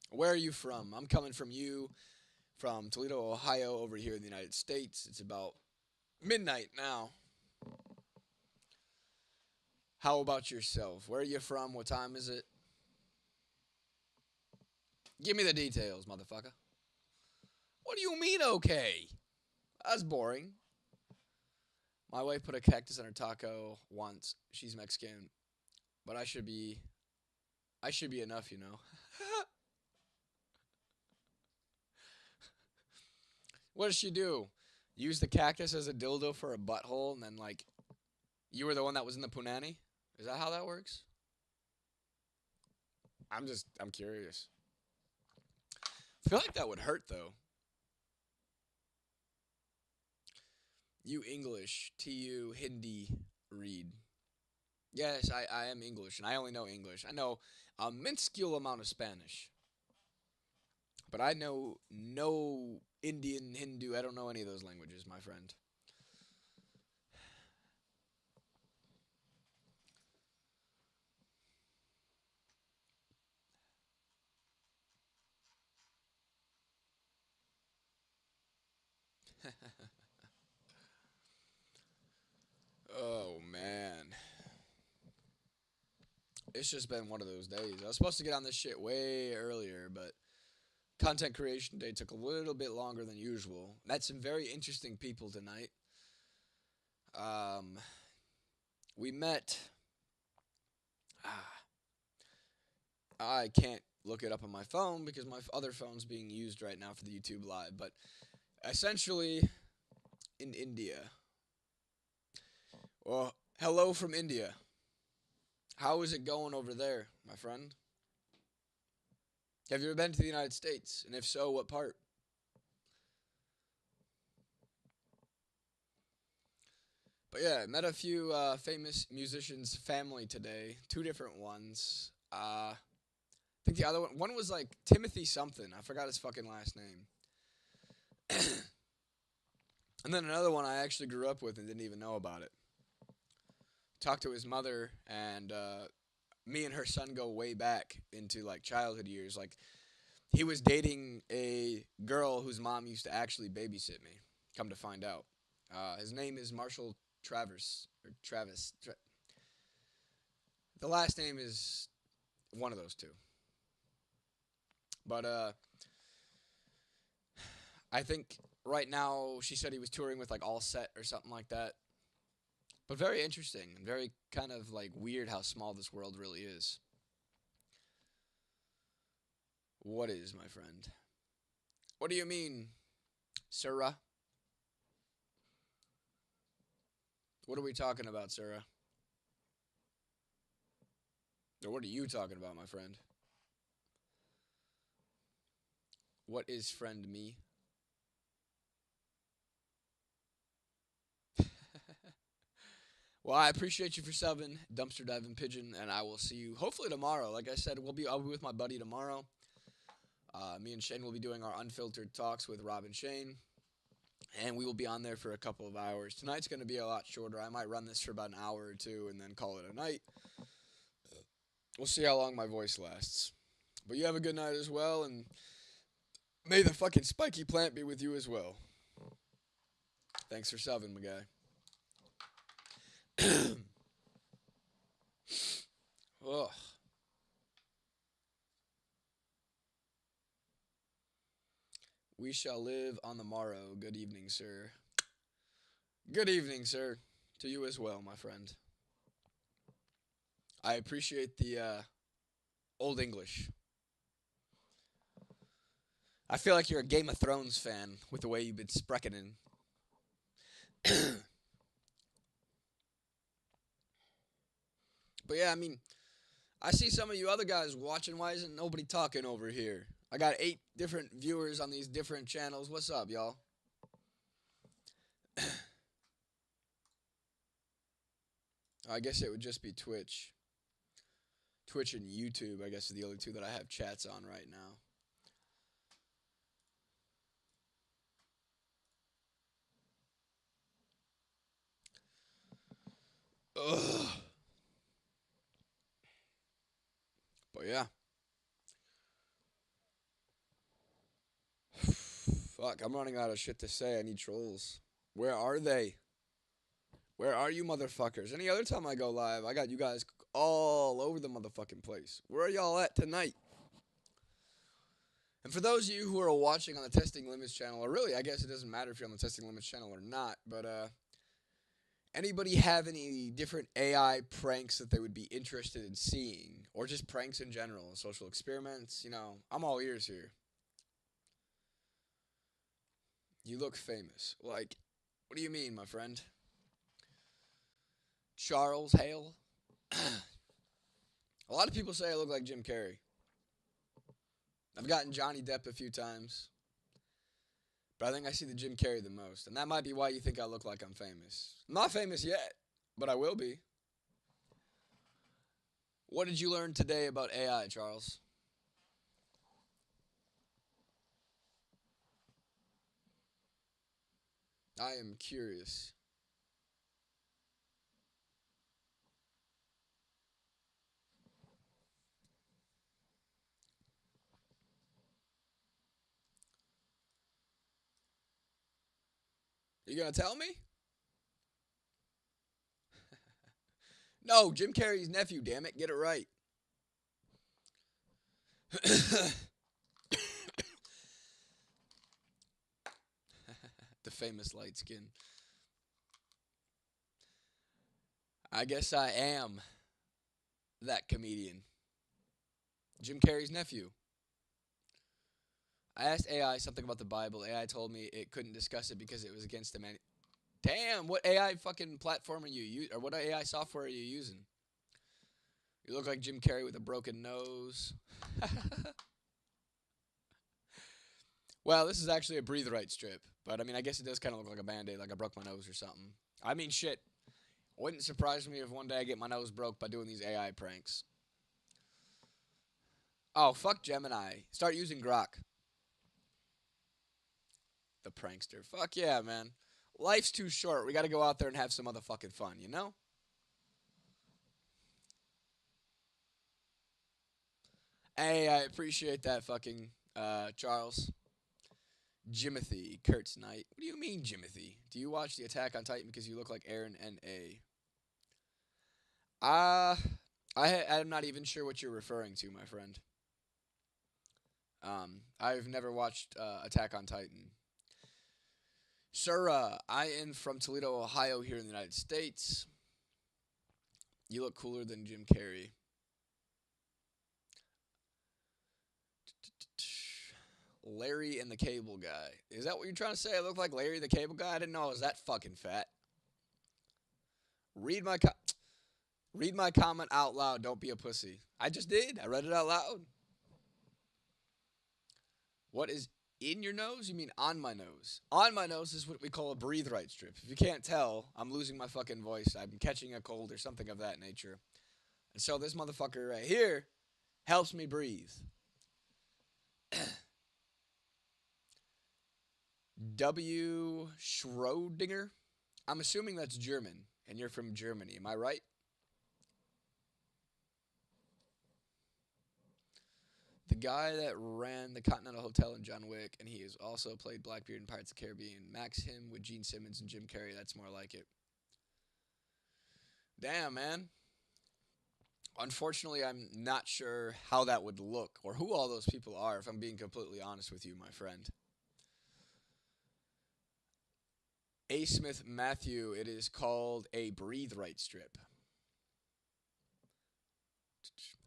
Where are you from? I'm coming from you from Toledo, Ohio, over here in the United States. It's about midnight now. How about yourself? Where are you from? What time is it? Give me the details, motherfucker. What do you mean, okay? That's boring. My wife put a cactus on her taco once. She's Mexican, but I should be enough, you know. What does she do? Use the cactus as a dildo for a butthole, and then like you were the one that was in the punani? Is that how that works? I'm curious. I feel like that would hurt though. You English, TU Hindi read. Yes, I am English, and I only know English. I know a minuscule amount of Spanish, but I know no Indian, Hindu. I don't know any of those languages, my friend. Oh man, it's just been one of those days. I was supposed to get on this shit way earlier, but content creation day took a little bit longer than usual. Met some very interesting people tonight. Um, we met. Ah, I can't look it up on my phone because my other phone's being used right now for the YouTube live. But essentially, in India. Well, hello from India. How is it going over there, my friend? Have you ever been to the United States? And if so, what part? But yeah, met a few famous musicians' family today. Two different ones. I think the other one was like Timothy something. I forgot his fucking last name. And then another one I actually grew up with and didn't even know about it. Talked to his mother, and me and her son go way back into like childhood years. Like he was dating a girl whose mom used to actually babysit me. Come to find out, his name is Marshall Travers or Travis. The last name is one of those two. But I think right now she said he was touring with like All Set or something like that. But very interesting and very kind of like weird how small this world really is. What is, my friend? What do you mean, Sarah? What are we talking about, Sarah? Or what are you talking about, my friend? What is friend me? Well, I appreciate you for subbing, Dumpster Diving Pigeon, and I will see you hopefully tomorrow. Like I said, I'll be with my buddy tomorrow. Me and Shane will be doing our unfiltered talks with Rob and Shane, and we will be on there for a couple of hours. Tonight's going to be a lot shorter. I might run this for about an hour or two and then call it a night. We'll see how long my voice lasts. But you have a good night as well, and may the fucking spiky plant be with you as well. Thanks for subbing, my guy. Ugh. We shall live on the morrow. Good evening, sir. Good evening, sir. To you as well, my friend. I appreciate the Old English. I feel like you're a Game of Thrones fan with the way you've been spreckening. But yeah, I mean, I see some of you other guys watching. Why isn't nobody talking over here? I got 8 different viewers on these different channels. What's up, y'all? I guess it would just be Twitch. Twitch and YouTube, I guess, are the only two that I have chats on right now. Ugh. But yeah. Fuck, I'm running out of shit to say. I need trolls. Where are they? Where are you motherfuckers? Any other time I go live, I got you guys all over the motherfucking place. Where are y'all at tonight? And for those of you who are watching on the Testing Limits channel, or really, I guess it doesn't matter if you're on the Testing Limits channel or not, but anybody have any different AI pranks that they would be interested in seeing? Or just pranks in general, social experiments? You know, I'm all ears here. You look famous. Like, what do you mean, my friend? Charles Hale? A lot of people say I look like Jim Carrey. I've gotten Johnny Depp a few times. But I think I see the Jim Carrey the most. And that might be why you think I look like I'm famous. I'm not famous yet, but I will be. What did you learn today about AI, Charles? I am curious. You gonna tell me? No, Jim Carrey's nephew, damn it. Get it right. The famous light skin. I guess I am that comedian. Jim Carrey's nephew. I asked AI something about the Bible. AI told me it couldn't discuss it because it was against the man. Damn, what AI fucking platform are you using? Or what AI software are you using? You look like Jim Carrey with a broken nose. Well, this is actually a breathe right strip. But I mean, I guess it does kind of look like a band aid, like I broke my nose or something. I mean, shit. Wouldn't surprise me if one day I get my nose broke by doing these AI pranks. Oh, fuck Gemini. Start using Grok. The prankster. Fuck yeah, man. Life's too short. We gotta go out there and have some motherfucking fun, you know? Hey, I appreciate that fucking Charles. Jimothy, Kurt's Knight. What do you mean, Jimothy? Do you watch the Attack on Titan because you look like Aaron N.A.? Uh, I'm not even sure what you're referring to, my friend. I've never watched Attack on Titan. Sir, I am from Toledo, Ohio, here in the United States. You look cooler than Jim Carrey. Larry and the Cable Guy. Is that what you're trying to say? I look like Larry the Cable Guy? I didn't know I was that fucking fat. Read my read my comment out loud. Don't be a pussy. I just did. I read it out loud. What is in your nose? You mean on my nose? On my nose is what we call a breathe right strip. If you can't tell, I'm losing my fucking voice. I'm catching a cold or something of that nature. And so this motherfucker right here helps me breathe. W. Schrodinger? I'm assuming that's German, and you're from Germany. Am I right? The guy that ran the Continental Hotel in John Wick, and he has also played Blackbeard in Pirates of the Caribbean. Max him with Gene Simmons and Jim Carrey. That's more like it. Damn, man. Unfortunately, I'm not sure how that would look or who all those people are, if I'm being completely honest with you, my friend. A. Smith Matthew, it is called a breathe right strip.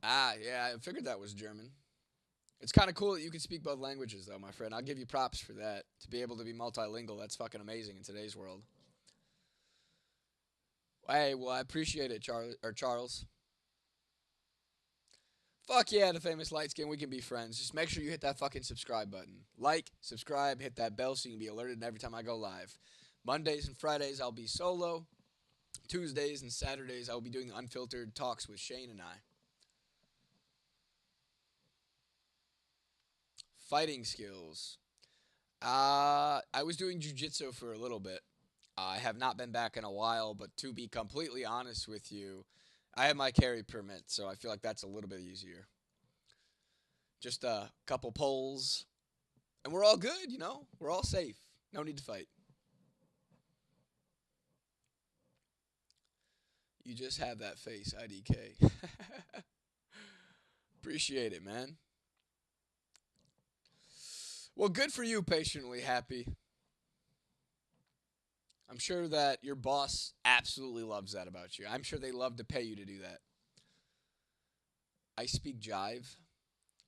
Ah, yeah, I figured that was German. It's kind of cool that you can speak both languages, though, my friend. I'll give you props for that. To be able to be multilingual, that's fucking amazing in today's world. Hey, well, I appreciate it, Charles. Fuck yeah, the famous light skin. We can be friends. Just make sure you hit that fucking subscribe button. Like, subscribe, hit that bell so you can be alerted every time I go live. Mondays and Fridays, I'll be solo. Tuesdays and Saturdays, I'll be doing the unfiltered talks with Shane and I. Fighting skills. I was doing jujitsu for a little bit. I have not been back in a while, but to be completely honest with you, I have my carry permit, so I feel like that's a little bit easier. Just a couple pulls, and we're all good, you know? We're all safe. No need to fight. You just have that face, IDK. Appreciate it, man. Well, good for you, patiently happy. I'm sure that your boss absolutely loves that about you. I'm sure they love to pay you to do that. I speak jive.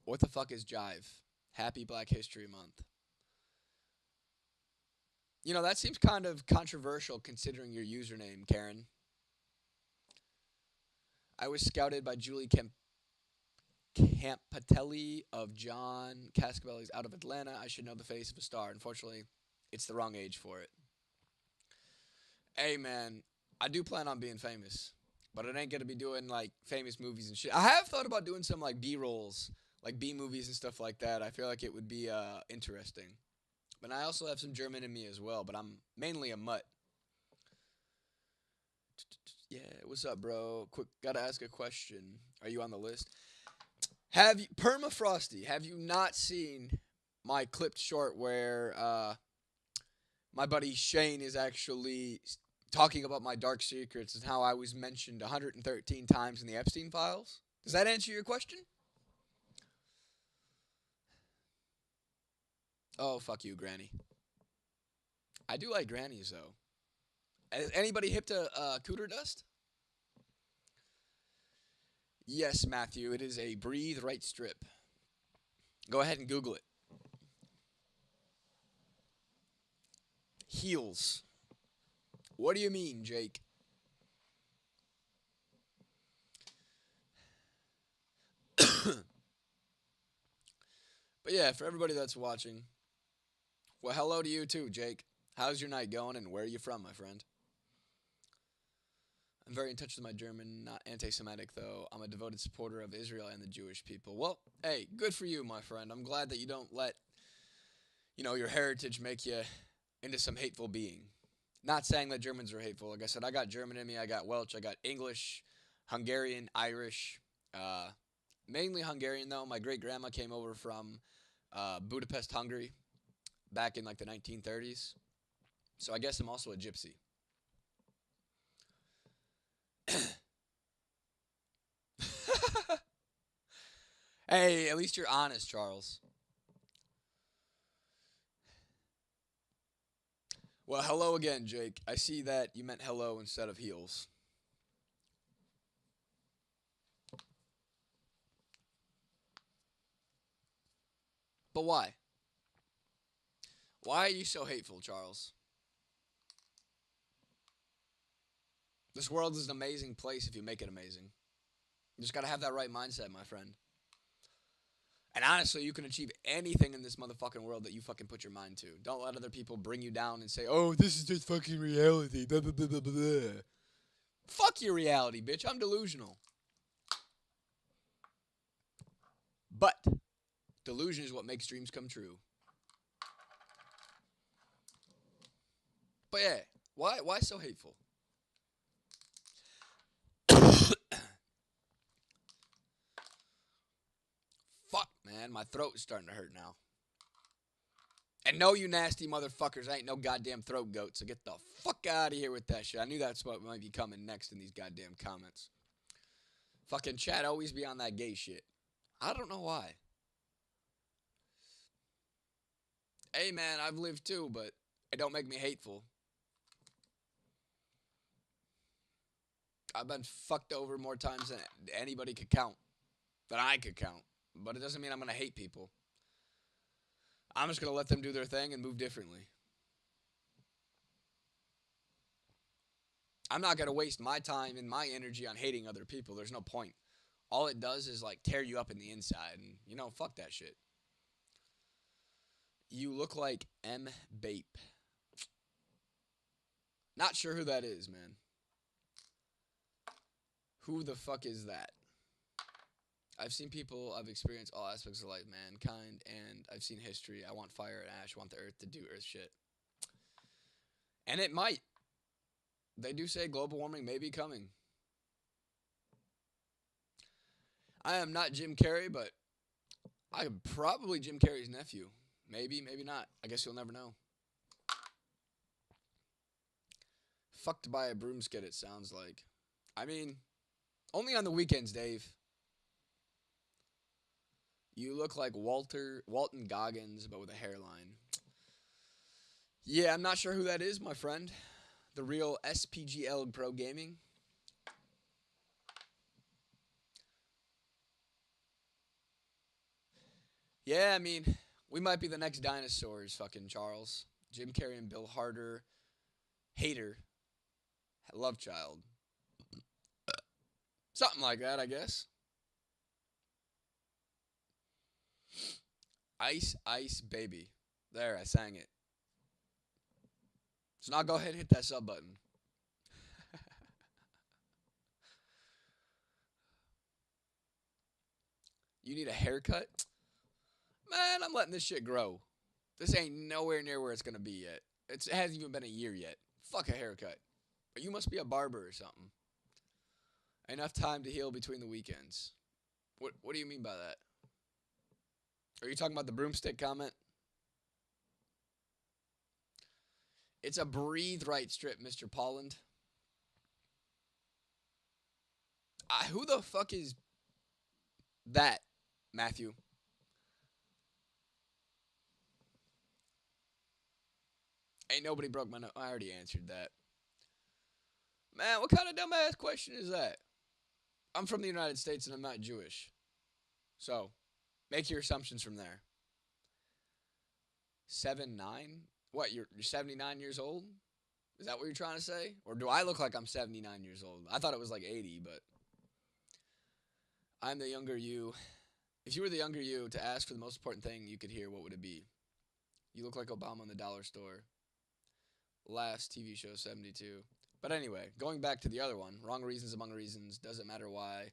What the fuck is jive? Happy Black History Month. You know, that seems kind of controversial considering your username, Karen. I was scouted by Julie Campatelli of John Cascabelli's out of Atlanta. I should know the face of a star. Unfortunately, it's the wrong age for it. Hey, man, I do plan on being famous, but it ain't gonna be doing like famous movies and shit. I have thought about doing some like B rolls, like B movies and stuff like that. I feel like it would be interesting. But I also have some German in me as well, but I'm mainly a mutt. Yeah, what's up, bro? Quick, gotta ask a question. Are you on the list? Have you, Permafrosty? Have you not seen my clipped short where my buddy Shane is actually talking about my dark secrets and how I was mentioned 113 times in the Epstein files? Does that answer your question? Oh, fuck you, Granny. I do like grannies, though. Is anybody hip to cooter dust? Yes, Matthew. It is a breathe right strip. Go ahead and Google it. Heels. What do you mean, Jake? But yeah, for everybody that's watching, well, hello to you too, Jake. How's your night going and where are you from, my friend? I'm very in touch with my German, not anti-Semitic though. I'm a devoted supporter of Israel and the Jewish people. Well, hey, good for you, my friend. I'm glad that you don't let, your heritage make you into some hateful being. Not saying that Germans are hateful. Like I said, I got German in me. I got Welsh. I got English, Hungarian, Irish. Uh, Mainly Hungarian though. My great grandma came over from Budapest, Hungary, back in like the 1930s. So I guess I'm also a gypsy. Hey, at least you're honest, Charles. Well, hello again, Jake. I see that you meant hello instead of heels. But why? Why are you so hateful, Charles? This world is an amazing place if you make it amazing. You just gotta have that right mindset, my friend. And honestly, you can achieve anything in this motherfucking world that you fucking put your mind to. Don't let other people bring you down and say, oh, this is just fucking reality. Blah, blah, blah, blah, blah. Fuck your reality, bitch. I'm delusional. But delusion is what makes dreams come true. But yeah, why so hateful? Fuck, man. My throat is starting to hurt now. And no, you nasty motherfuckers, I ain't no goddamn throat goat, so get the fuck out of here with that shit. I knew that's what might be coming next in these goddamn comments. Fucking chat always be on that gay shit. I don't know why. Hey man, I've lived too, but it don't make me hateful. I've been fucked over more times than anybody could count. Than I could count. But it doesn't mean I'm gonna hate people. I'm just gonna let them do their thing and move differently. I'm not gonna waste my time and my energy on hating other people. There's no point. All it does is like tear you up in the inside, and fuck that shit. You look like M. Bape. Not sure who that is, man. Who the fuck is that? I've seen people, I've experienced all aspects of life, mankind, and I've seen history. I want fire and ash, I want the earth to do earth shit. And it might. They do say global warming may be coming. I am not Jim Carrey, but I am probably Jim Carrey's nephew. Maybe, maybe not. I guess you'll never know. Fucked by a broomstick, it sounds like. I mean, only on the weekends, Dave. You look like Walton Goggins, but with a hairline. Yeah, I'm not sure who that is, my friend. The real SPGL Pro Gaming. Yeah, I mean, we might be the next dinosaurs, fucking Charles. Jim Carrey and Bill Harder. Hater. Love child. Something like that, I guess. Ice, ice, baby. There, I sang it. So now go ahead and hit that sub button. You need a haircut? Man, I'm letting this shit grow. This ain't nowhere near where it's gonna be yet. It hasn't even been a year yet. Fuck a haircut. You must be a barber or something. Enough time to heal between the weekends. What do you mean by that? Are you talking about the broomstick comment? It's a breathe right strip, Mr. Polland. Who the fuck is that, Matthew? Ain't nobody broke my nose. I already answered that. Man, what kind of dumbass question is that? I'm from the United States and I'm not Jewish. So, make your assumptions from there. 7'9"? What, you're 79 years old? Is that what you're trying to say? Or do I look like I'm 79 years old? I thought it was like 80, but I'm the younger you. If you were the younger you to ask for the most important thing you could hear, what would it be? You look like Obama in the dollar store. Last TV show 72. But anyway, going back to the other one, wrong reasons among reasons, doesn't matter why.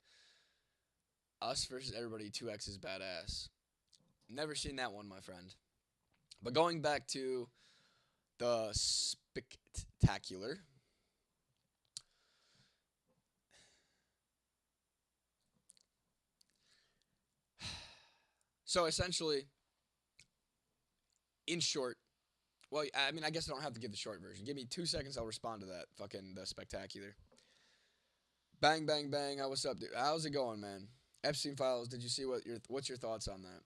Us versus everybody, 2X is badass. Never seen that one, my friend. But going back to the spectacular. So essentially, in short, well, I mean, I guess I don't have to give the short version. Give me 2 seconds, I'll respond to that. Fucking the spectacular. Bang, bang, bang. What's up, dude? How's it going, man? Epstein files. Did you see what's your thoughts on that?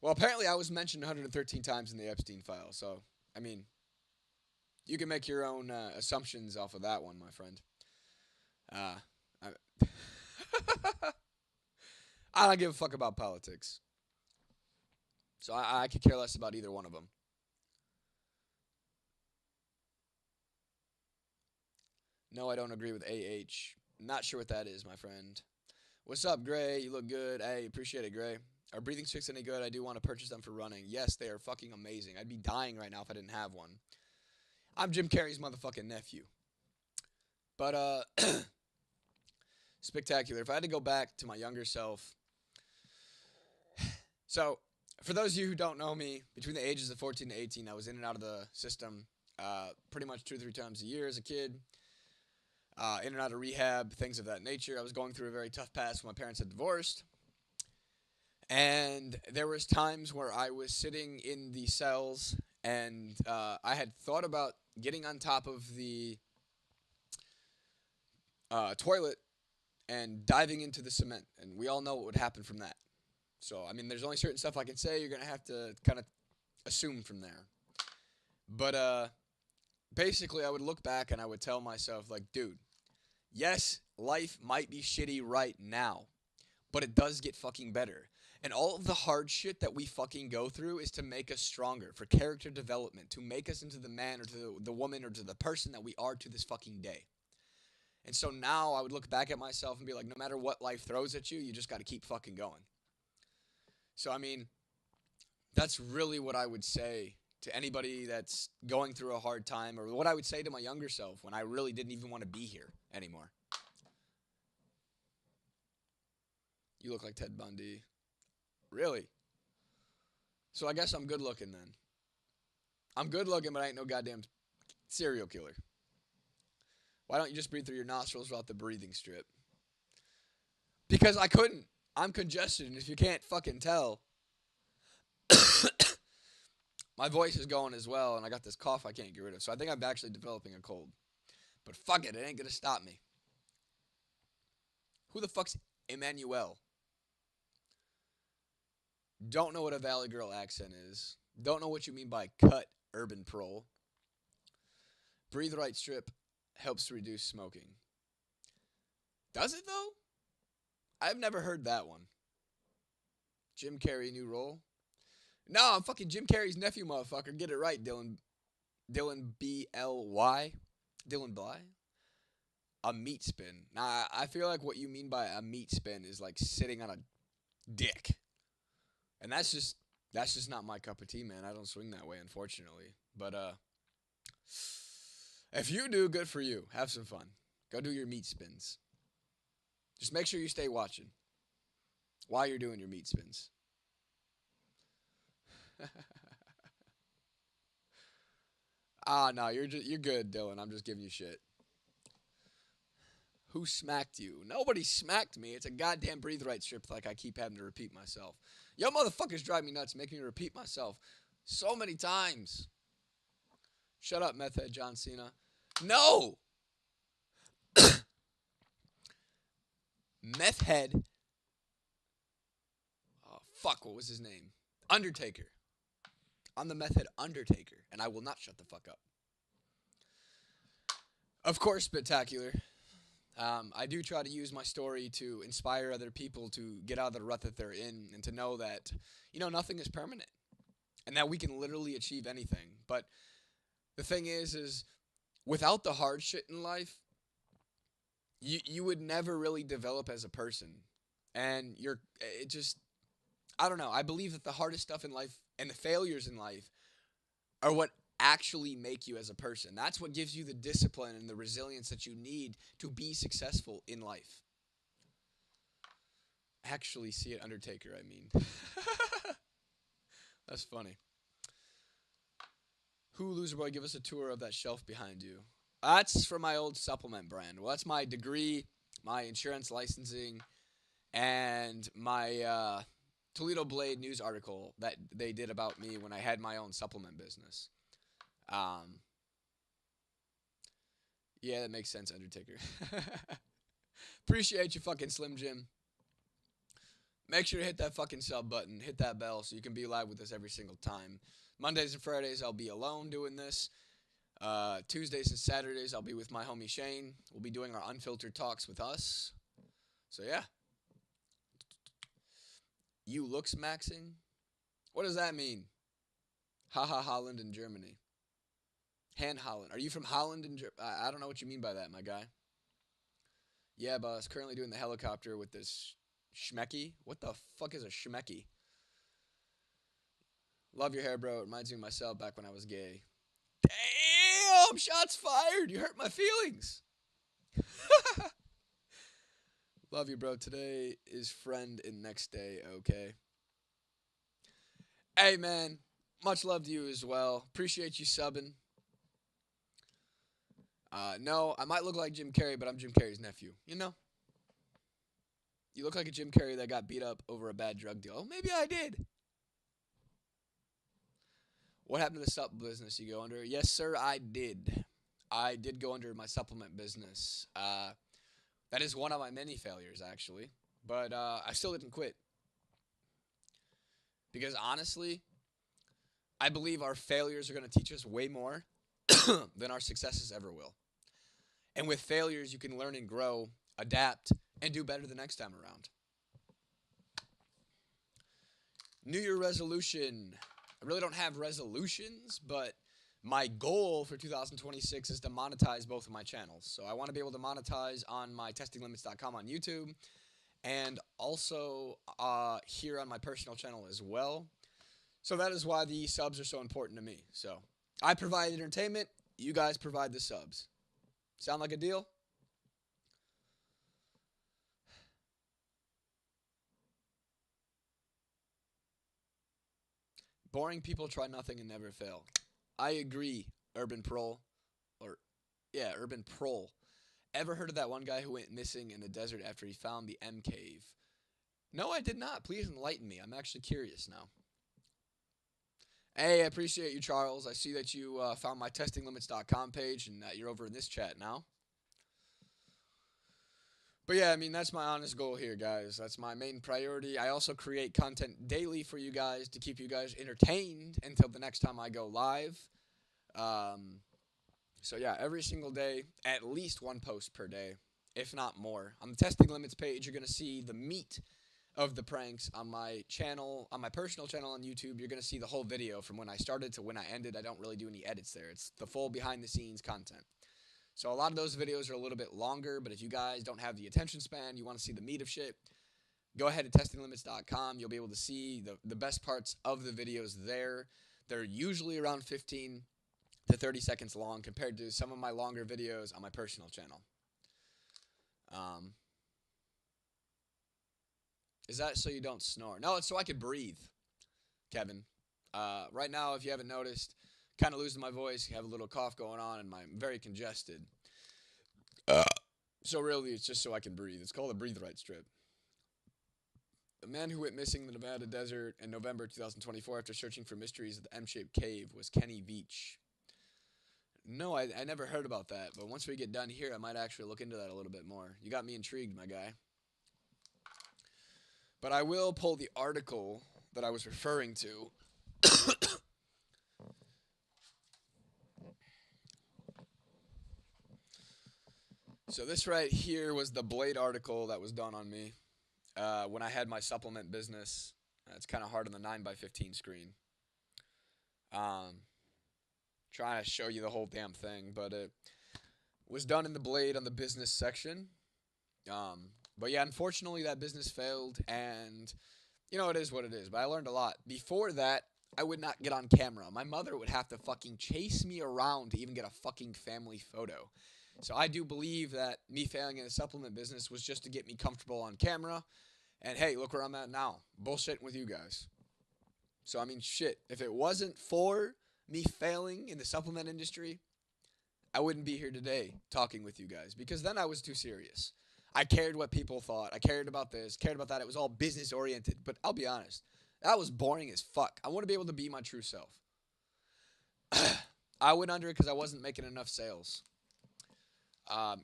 Well, apparently I was mentioned 113 times in the Epstein file. So, I mean, you can make your own assumptions off of that one, my friend. Uh, I, I don't give a fuck about politics. So I could care less about either one of them. No, I don't agree with AH. Not sure what that is, my friend. What's up, Gray? You look good. Hey, appreciate it, Gray. Are breathing sticks any good? I do want to purchase them for running. Yes, they are fucking amazing. I'd be dying right now if I didn't have one. I'm Jim Carrey's motherfucking nephew. But, spectacular. If I had to go back to my younger self. So, for those of you who don't know me, between the ages of 14 to 18, I was in and out of the system pretty much 2 or 3 times a year as a kid. In and out of rehab, things of that nature. I was going through a very tough past when my parents had divorced. And there was times where I was sitting in the cells and I had thought about getting on top of the toilet and diving into the cement. And we all know what would happen from that. So, I mean, there's only certain stuff I can say. You're going to have to kind of assume from there. But basically, I would look back and I would tell myself, like, dude, yes, life might be shitty right now, but it does get fucking better. And all of the hard shit that we fucking go through is to make us stronger, for character development, to make us into the man or to the woman or to the person that we are to this fucking day. And so now I would look back at myself and be like, no matter what life throws at you, you just got to keep fucking going. So, I mean, that's really what I would say to anybody that's going through a hard time, or what I would say to my younger self when I really didn't even want to be here anymore. You look like Ted Bundy. Really? So I guess I'm good looking then. I'm good looking, but I ain't no goddamn serial killer. Why don't you just breathe through your nostrils without the breathing strip? Because I couldn't. I'm congested, and if you can't fucking tell, my voice is going as well, and I got this cough I can't get rid of. So I think I'm actually developing a cold. But fuck it, it ain't gonna stop me. Who the fuck's Emmanuel? Don't know what a Valley Girl accent is. Don't know what you mean by cut urban prole. Breathe right strip helps to reduce smoking. Does it though? I've never heard that one. Jim Carrey new role? No, I'm fucking Jim Carrey's nephew, motherfucker. Get it right, Dylan. Dylan B-L-Y? Dylan Bly? A meat spin. Nah, I feel like what you mean by a meat spin is like sitting on a dick. And that's just not my cup of tea, man. I don't swing that way, unfortunately. But if you do, good for you. Have some fun. Go do your meat spins. Just make sure you stay watching while you're doing your meat spins. No, you're good, Dylan. I'm just giving you shit. Who smacked you? Nobody smacked me. It's a goddamn breathe right strip like I keep having to repeat myself. Yo, motherfuckers drive me nuts, making me repeat myself so many times. Shut up, meth head John Cena. No! Meth head. Oh, fuck, what was his name? Undertaker. I'm the meth head Undertaker, and I will not shut the fuck up. Of course, spectacular. I do try to use my story to inspire other people to get out of the rut that they're in and to know that, nothing is permanent and that we can literally achieve anything. But the thing is without the hard shit in life, you would never really develop as a person. And I don't know. I believe that the hardest stuff in life and the failures in life are what actually make you as a person. That's what gives you the discipline and the resilience that you need to be successful in life. Actually see it, Undertaker, I mean. That's funny. Who, loser boy, give us a tour of that shelf behind you? That's for my old supplement brand. Well, that's my degree, my insurance licensing, and my Toledo Blade news article that they did about me when I had my own supplement business. Um, yeah, that makes sense, Undertaker. Appreciate you, fucking Slim Jim. Make sure to hit that fucking sub button, hit that bell so you can be live with us every single time. Mondays and Fridays, I'll be alone doing this. Tuesdays and Saturdays, I'll be with my homie Shane. We'll be doing our unfiltered talks with us. So, yeah. You looks maxing? What does that mean? Haha, Holland and Germany. Han Holland. Are you from Holland and Germany? I don't know what you mean by that, my guy. Yeah, boss. Currently doing the helicopter with this schmecky. What the fuck is a schmecky? Love your hair, bro. It reminds me of myself back when I was gay. Damn! Shots fired! You hurt my feelings! Love you, bro. Today is friend and next day, okay? Hey, man. Much love to you as well. Appreciate you subbing. No, I might look like Jim Carrey, but I'm Jim Carrey's nephew. You know? You look like a Jim Carrey that got beat up over a bad drug deal. Oh, maybe I did. What happened to the sup business you go under? Yes, sir, I did. I did go under my supplement business. That is one of my many failures, actually. But I still didn't quit. Because honestly, I believe our failures are going to teach us way more than our successes ever will. And with failures, you can learn and grow, adapt, and do better the next time around. New Year resolution. I really don't have resolutions, but my goal for 2026 is to monetize both of my channels. So I want to be able to monetize on my testinglimits.com on YouTube and also here on my personal channel as well. So that is why the subs are so important to me. So I provide entertainment. You guys provide the subs. Sound like a deal? Boring people try nothing and never fail. I agree, Urban Prol. Urban Prol. Ever heard of that one guy who went missing in the desert after he found the M cave? No, I did not. Please enlighten me. I'm actually curious now. Hey, I appreciate you, Charles. I see that you found my testinglimits.com page and that you're over in this chat now. But yeah, I mean, that's my honest goal here, guys. That's my main priority. I also create content daily for you guys to keep you guys entertained until the next time I go live. So yeah, every single day, at least one post per day, if not more. On the Testing Limits page, you're going to see the meat of the pranks. On my channel, on my personal channel on YouTube, you're going to see the whole video from when I started to when I ended. I don't really do any edits there. It's the full behind-the-scenes content. So a lot of those videos are a little bit longer, but if you guys don't have the attention span, you want to see the meat of shit, go ahead to testinglimits.com. You'll be able to see the best parts of the videos there. They're usually around 15 to 30 seconds long compared to some of my longer videos on my personal channel. Is that so you don't snore? No, it's so I can breathe, Kevin. Right now, if you haven't noticed, kind of losing my voice, have a little cough going on, and I'm very congested. So really, it's just so I can breathe. It's called a breathe right strip. The man who went missing in the Nevada desert in November 2024 after searching for mysteries of the M-shaped cave was Kenny Veach. No, I never heard about that, but once we get done here, I might actually look into that a little bit more. You got me intrigued, my guy. But I will pull the article that I was referring to. So this right here was the Blade article that was done on me when I had my supplement business. It's kind of hard on the 9x15 screen. Trying to show you the whole damn thing, but it was done in the Blade on the business section. But yeah, unfortunately that business failed, and you know, it is what it is. But I learned a lot. Before that, I would not get on camera. My mother would have to fucking chase me around to even get a fucking family photo. So I do believe that me failing in the supplement business was just to get me comfortable on camera. And hey, look where I'm at now. Bullshitting with you guys. So I mean, shit. If it wasn't for me failing in the supplement industry, I wouldn't be here today talking with you guys because then I was too serious. I cared what people thought. I cared about this, cared about that. It was all business oriented. But I'll be honest, that was boring as fuck. I want to be able to be my true self. I went under it because I wasn't making enough sales.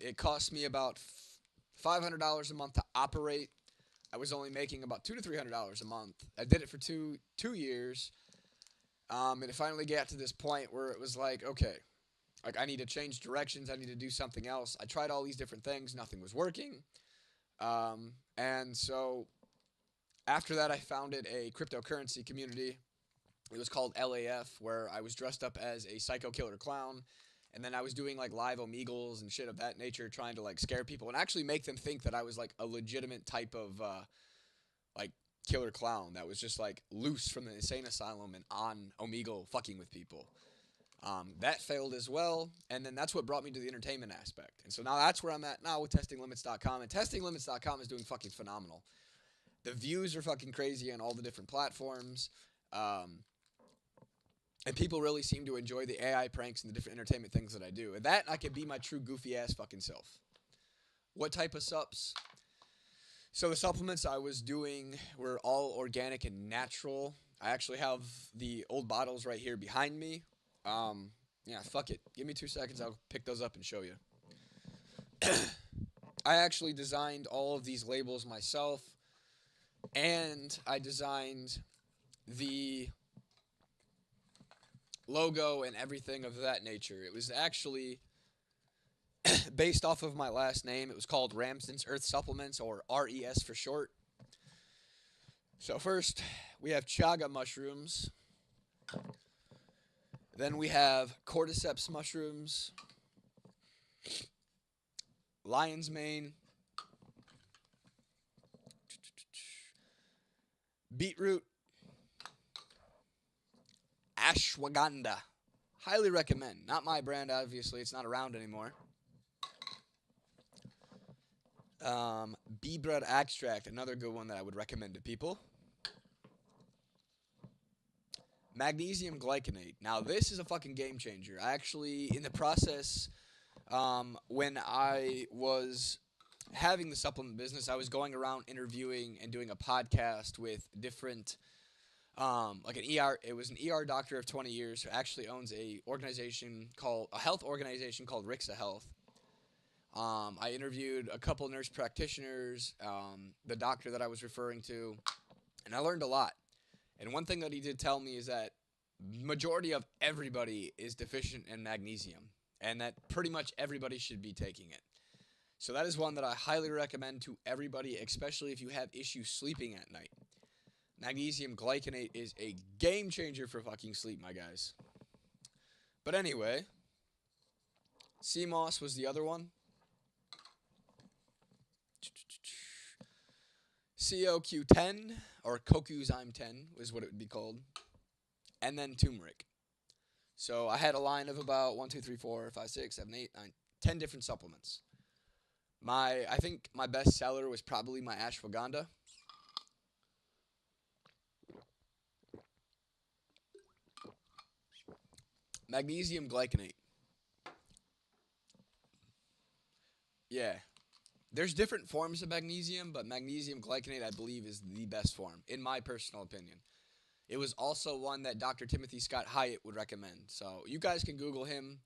It cost me about $500 a month to operate. I was only making about $200 to $300 a month. I did it for two years, and it finally got to this point where it was like, okay, like I need to change directions. I need to do something else. I tried all these different things. Nothing was working. And so after that, I founded a cryptocurrency community. It was called LAF, where I was dressed up as a psycho killer clown. And then I was doing like live omegles and shit of that nature, trying to like scare people and actually make them think that I was like a legitimate type of like killer clown that was just like loose from the insane asylum and on omegle fucking with people. That failed as well, and then that's what brought me to the entertainment aspect. And so now that's where I'm at now with testinglimits.com, and testinglimits.com is doing fucking phenomenal. The views are fucking crazy on all the different platforms. And people really seem to enjoy the AI pranks and the different entertainment things that I do. And that I can be my true goofy ass fucking self. What type of sups? So the supplements I was doing were all organic and natural. I actually have the old bottles right here behind me. Yeah, fuck it. Give me 2 seconds. I'll pick those up and show you. I actually designed all of these labels myself. And I designed the logo and everything of that nature. It was actually based off of my last name. It was called Ramsden's Earth Supplements, or RES for short. So first, we have chaga mushrooms. Then we have cordyceps mushrooms, lion's mane, beetroot, ashwagandha. Highly recommend. Not my brand, obviously. It's not around anymore. Bee bread extract, another good one that I would recommend to people. Magnesium glycinate. Now, this is a fucking game changer. I actually, in the process, when I was having the supplement business, I was going around interviewing and doing a podcast with different, like an ER. It was an ER doctor of 20 years who actually owns a health organization called Rixa Health. I interviewed a couple nurse practitioners, the doctor that I was referring to, and I learned a lot. And one thing that he did tell me is that majority of everybody is deficient in magnesium, and that pretty much everybody should be taking it. So that is one that I highly recommend to everybody, especially if you have issues sleeping at night. Magnesium glycinate is a game changer for fucking sleep, my guys. But anyway, sea moss was the other one. COQ10, or Cocuzyme 10 is what it would be called. And then turmeric. So I had a line of about 1, 2, 3, 4, 5, 6, 7, 8, 9, 10 different supplements. I think my best seller was probably my ashwagandha. Magnesium glycinate. Yeah. There's different forms of magnesium, but magnesium glycinate, I believe, is the best form, in my personal opinion. It was also one that Dr. Timothy Scott Hyatt would recommend. So you guys can Google him.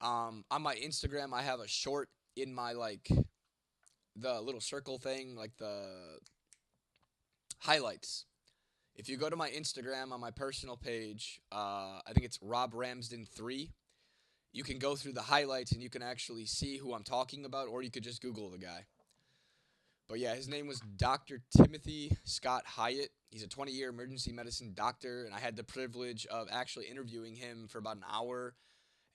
On my Instagram, I have a short in my, like, the little circle thing, like the highlights. If you go to my Instagram on my personal page, I think it's Robb Ramsden 3. You can go through the highlights and you can actually see who I'm talking about, or you could just Google the guy. But yeah, his name was Dr. Timothy Scott Hyatt. He's a 20-year emergency medicine doctor, and I had the privilege of actually interviewing him for about an hour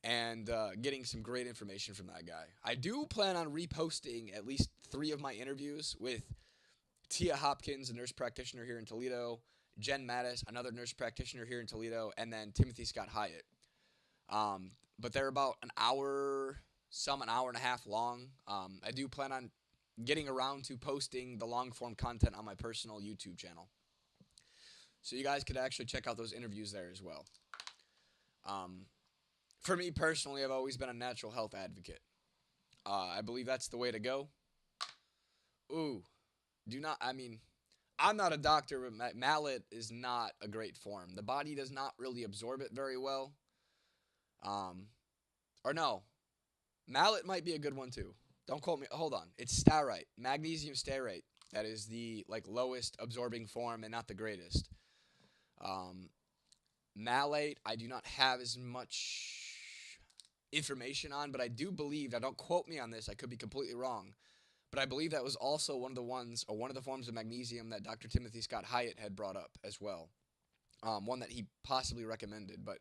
and getting some great information from that guy. I do plan on reposting at least 3 of my interviews with Tia Hopkins, a nurse practitioner here in Toledo, Jen Mattis, another nurse practitioner here in Toledo, and then Timothy Scott Hyatt. But they're about an hour, some an hour and a half long. I do plan on getting around to posting the long form content on my personal YouTube channel. So you guys could actually check out those interviews there as well. Um, for me personally, I've always been a natural health advocate. I believe that's the way to go. Ooh, do not, I mean, I'm not a doctor, but mallet is not a great form. The body does not really absorb it very well. Um, or no, mallet might be a good one too. Don't quote me. Hold on. It's stearate, magnesium stearate. That is the like lowest absorbing form and not the greatest. Um, malate, I do not have as much information on, but I do believe. Now, don't quote me on this. I could be completely wrong, but I believe that was also one of the ones or one of the forms of magnesium that Dr. Timothy Scott Hyatt had brought up as well. One that he possibly recommended, but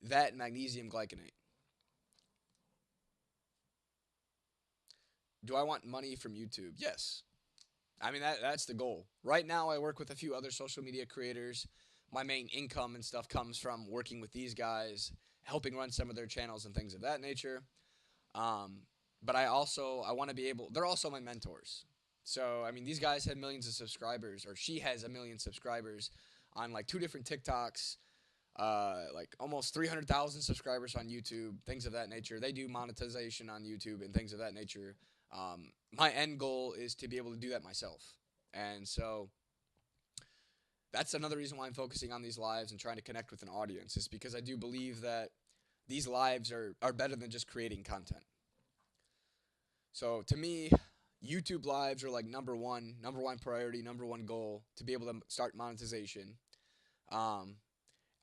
that magnesium glycinate. Do I want money from YouTube? Yes. I mean that's the goal. Right now I work with a few other social media creators. My main income and stuff comes from working with these guys, helping run some of their channels and things of that nature. Um, but I want to be able. They're also my mentors. So I mean, these guys have millions of subscribers, or she has a million subscribers on like two different TikToks, like almost 300,000 subscribers on YouTube, things of that nature. They do monetization on YouTube and things of that nature. My end goal is to be able to do that myself, and so that's another reason why I'm focusing on these lives and trying to connect with an audience is because I do believe that these lives are better than just creating content. So to me, YouTube lives are like number one priority, number one goal to be able to start monetization. Um,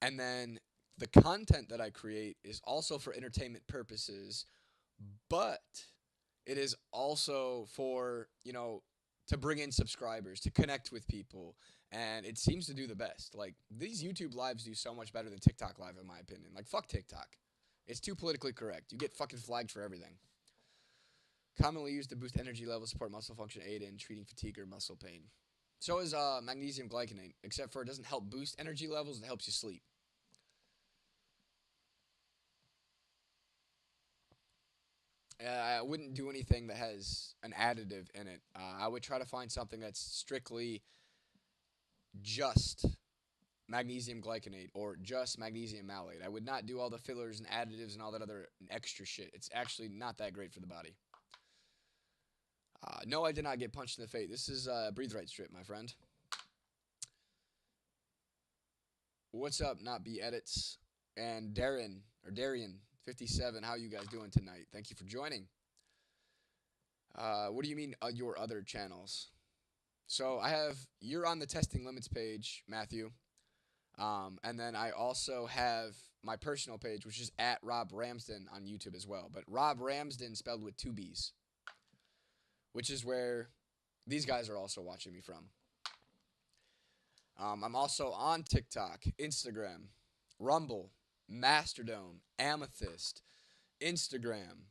and then the content that I create is also for entertainment purposes, but it is also for, to bring in subscribers, to connect with people, and it seems to do the best. Like these YouTube lives do so much better than TikTok live in my opinion. Like fuck TikTok. It's too politically correct. You get fucking flagged for everything. Commonly used to boost energy levels, support muscle function, aid in treating fatigue or muscle pain. So is magnesium glycinate, except for it doesn't help boost energy levels, it helps you sleep. I wouldn't do anything that has an additive in it. I would try to find something that's strictly just magnesium glycinate or just magnesium malate. I would not do all the fillers and additives and all that other extra shit. It's actually not that great for the body. No, I did not get punched in the face. This is a breathe right strip, my friend. What's up, not be edits and Darian 57. How you guys doing tonight? Thank you for joining. What do you mean your other channels? So I have you're on the testing limits page, Matthew. And then I also have my personal page, which is at Robb Ramsden on YouTube as well. But Robb Ramsden spelled with two B's, which is where these guys are also watching me from. I'm also on TikTok, Instagram, Rumble, Mastodon, Amethyst, Instagram,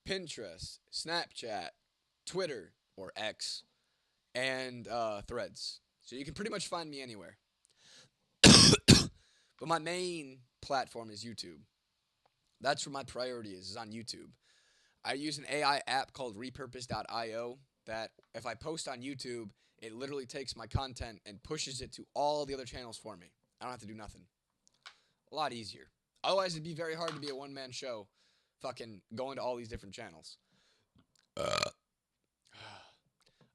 Pinterest, Snapchat, Twitter, or X, and Threads. So you can pretty much find me anywhere. But my main platform is YouTube. That's where my priority is on YouTube. I use an AI app called repurpose.io that if I post on YouTube, it literally takes my content and pushes it to all the other channels for me. I don't have to do nothing. A lot easier. Otherwise, it'd be very hard to be a one-man show fucking going to all these different channels.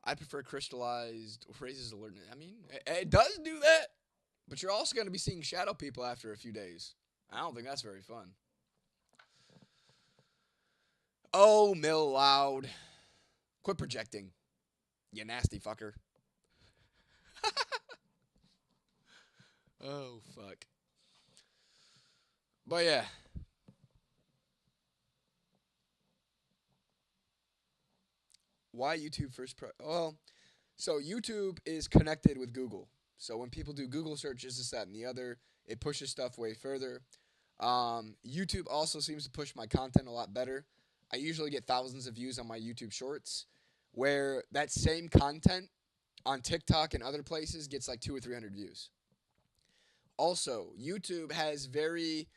I prefer crystallized raises alertness. I mean, it does do that, but you're also going to be seeing shadow people after a few days. I don't think that's very fun. Oh, Mill Loud. Quit projecting, you nasty fucker. Oh, fuck. But yeah. Why YouTube first? Well, so YouTube is connected with Google. So when people do Google searches, this, that, and the other, it pushes stuff way further. YouTube also seems to push my content a lot better. I usually get thousands of views on my YouTube Shorts, where that same content on TikTok and other places gets like 2 or 300 views. Also, YouTube has very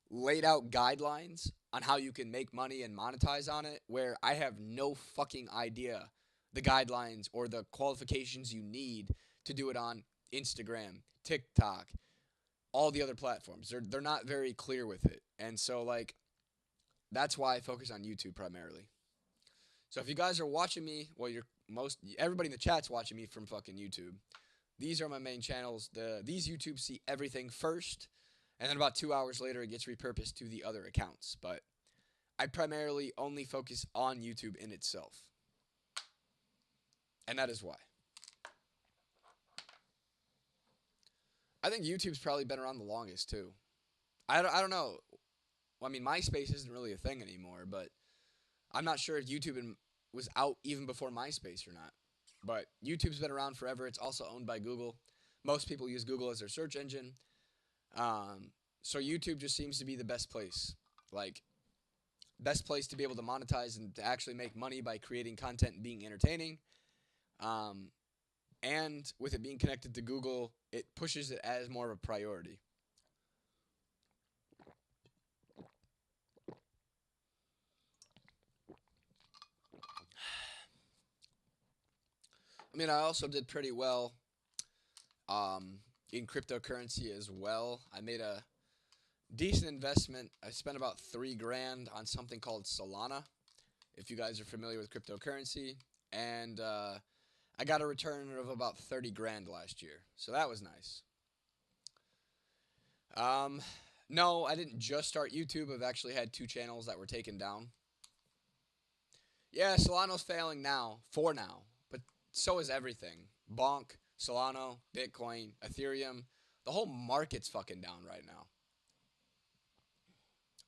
laid out guidelines on how you can make money and monetize on it, where I have no fucking idea the guidelines or the qualifications you need to do it on Instagram, TikTok, all the other platforms. They're not very clear with it. And so like that's why I focus on YouTube primarily. So if you guys are watching me, well you're most everybody in the chat's watching me from fucking YouTube. These are my main channels. These YouTube see everything first, and then about 2 hours later it gets repurposed to the other accounts. But I primarily only focus on YouTube in itself. And that is why. I think YouTube's probably been around the longest too. I don't know. Well, I mean, MySpace isn't really a thing anymore, but I'm not sure if YouTube was out even before MySpace or not. But YouTube's been around forever. It's also owned by Google. Most people use Google as their search engine. So YouTube just seems to be the best place. Like, best place to be able to monetize and to actually make money by creating content and being entertaining. And with it being connected to Google, it pushes it as more of a priority. I mean, I also did pretty well in cryptocurrency as well. I made a decent investment. I spent about $3 grand on something called Solana, if you guys are familiar with cryptocurrency. And I got a return of about 30 grand last year. So that was nice. No, I didn't just start YouTube. I've actually had 2 channels that were taken down. Yeah, Solano's failing now, for now. But so is everything. Bonk, Solano, Bitcoin, Ethereum. The whole market's fucking down right now.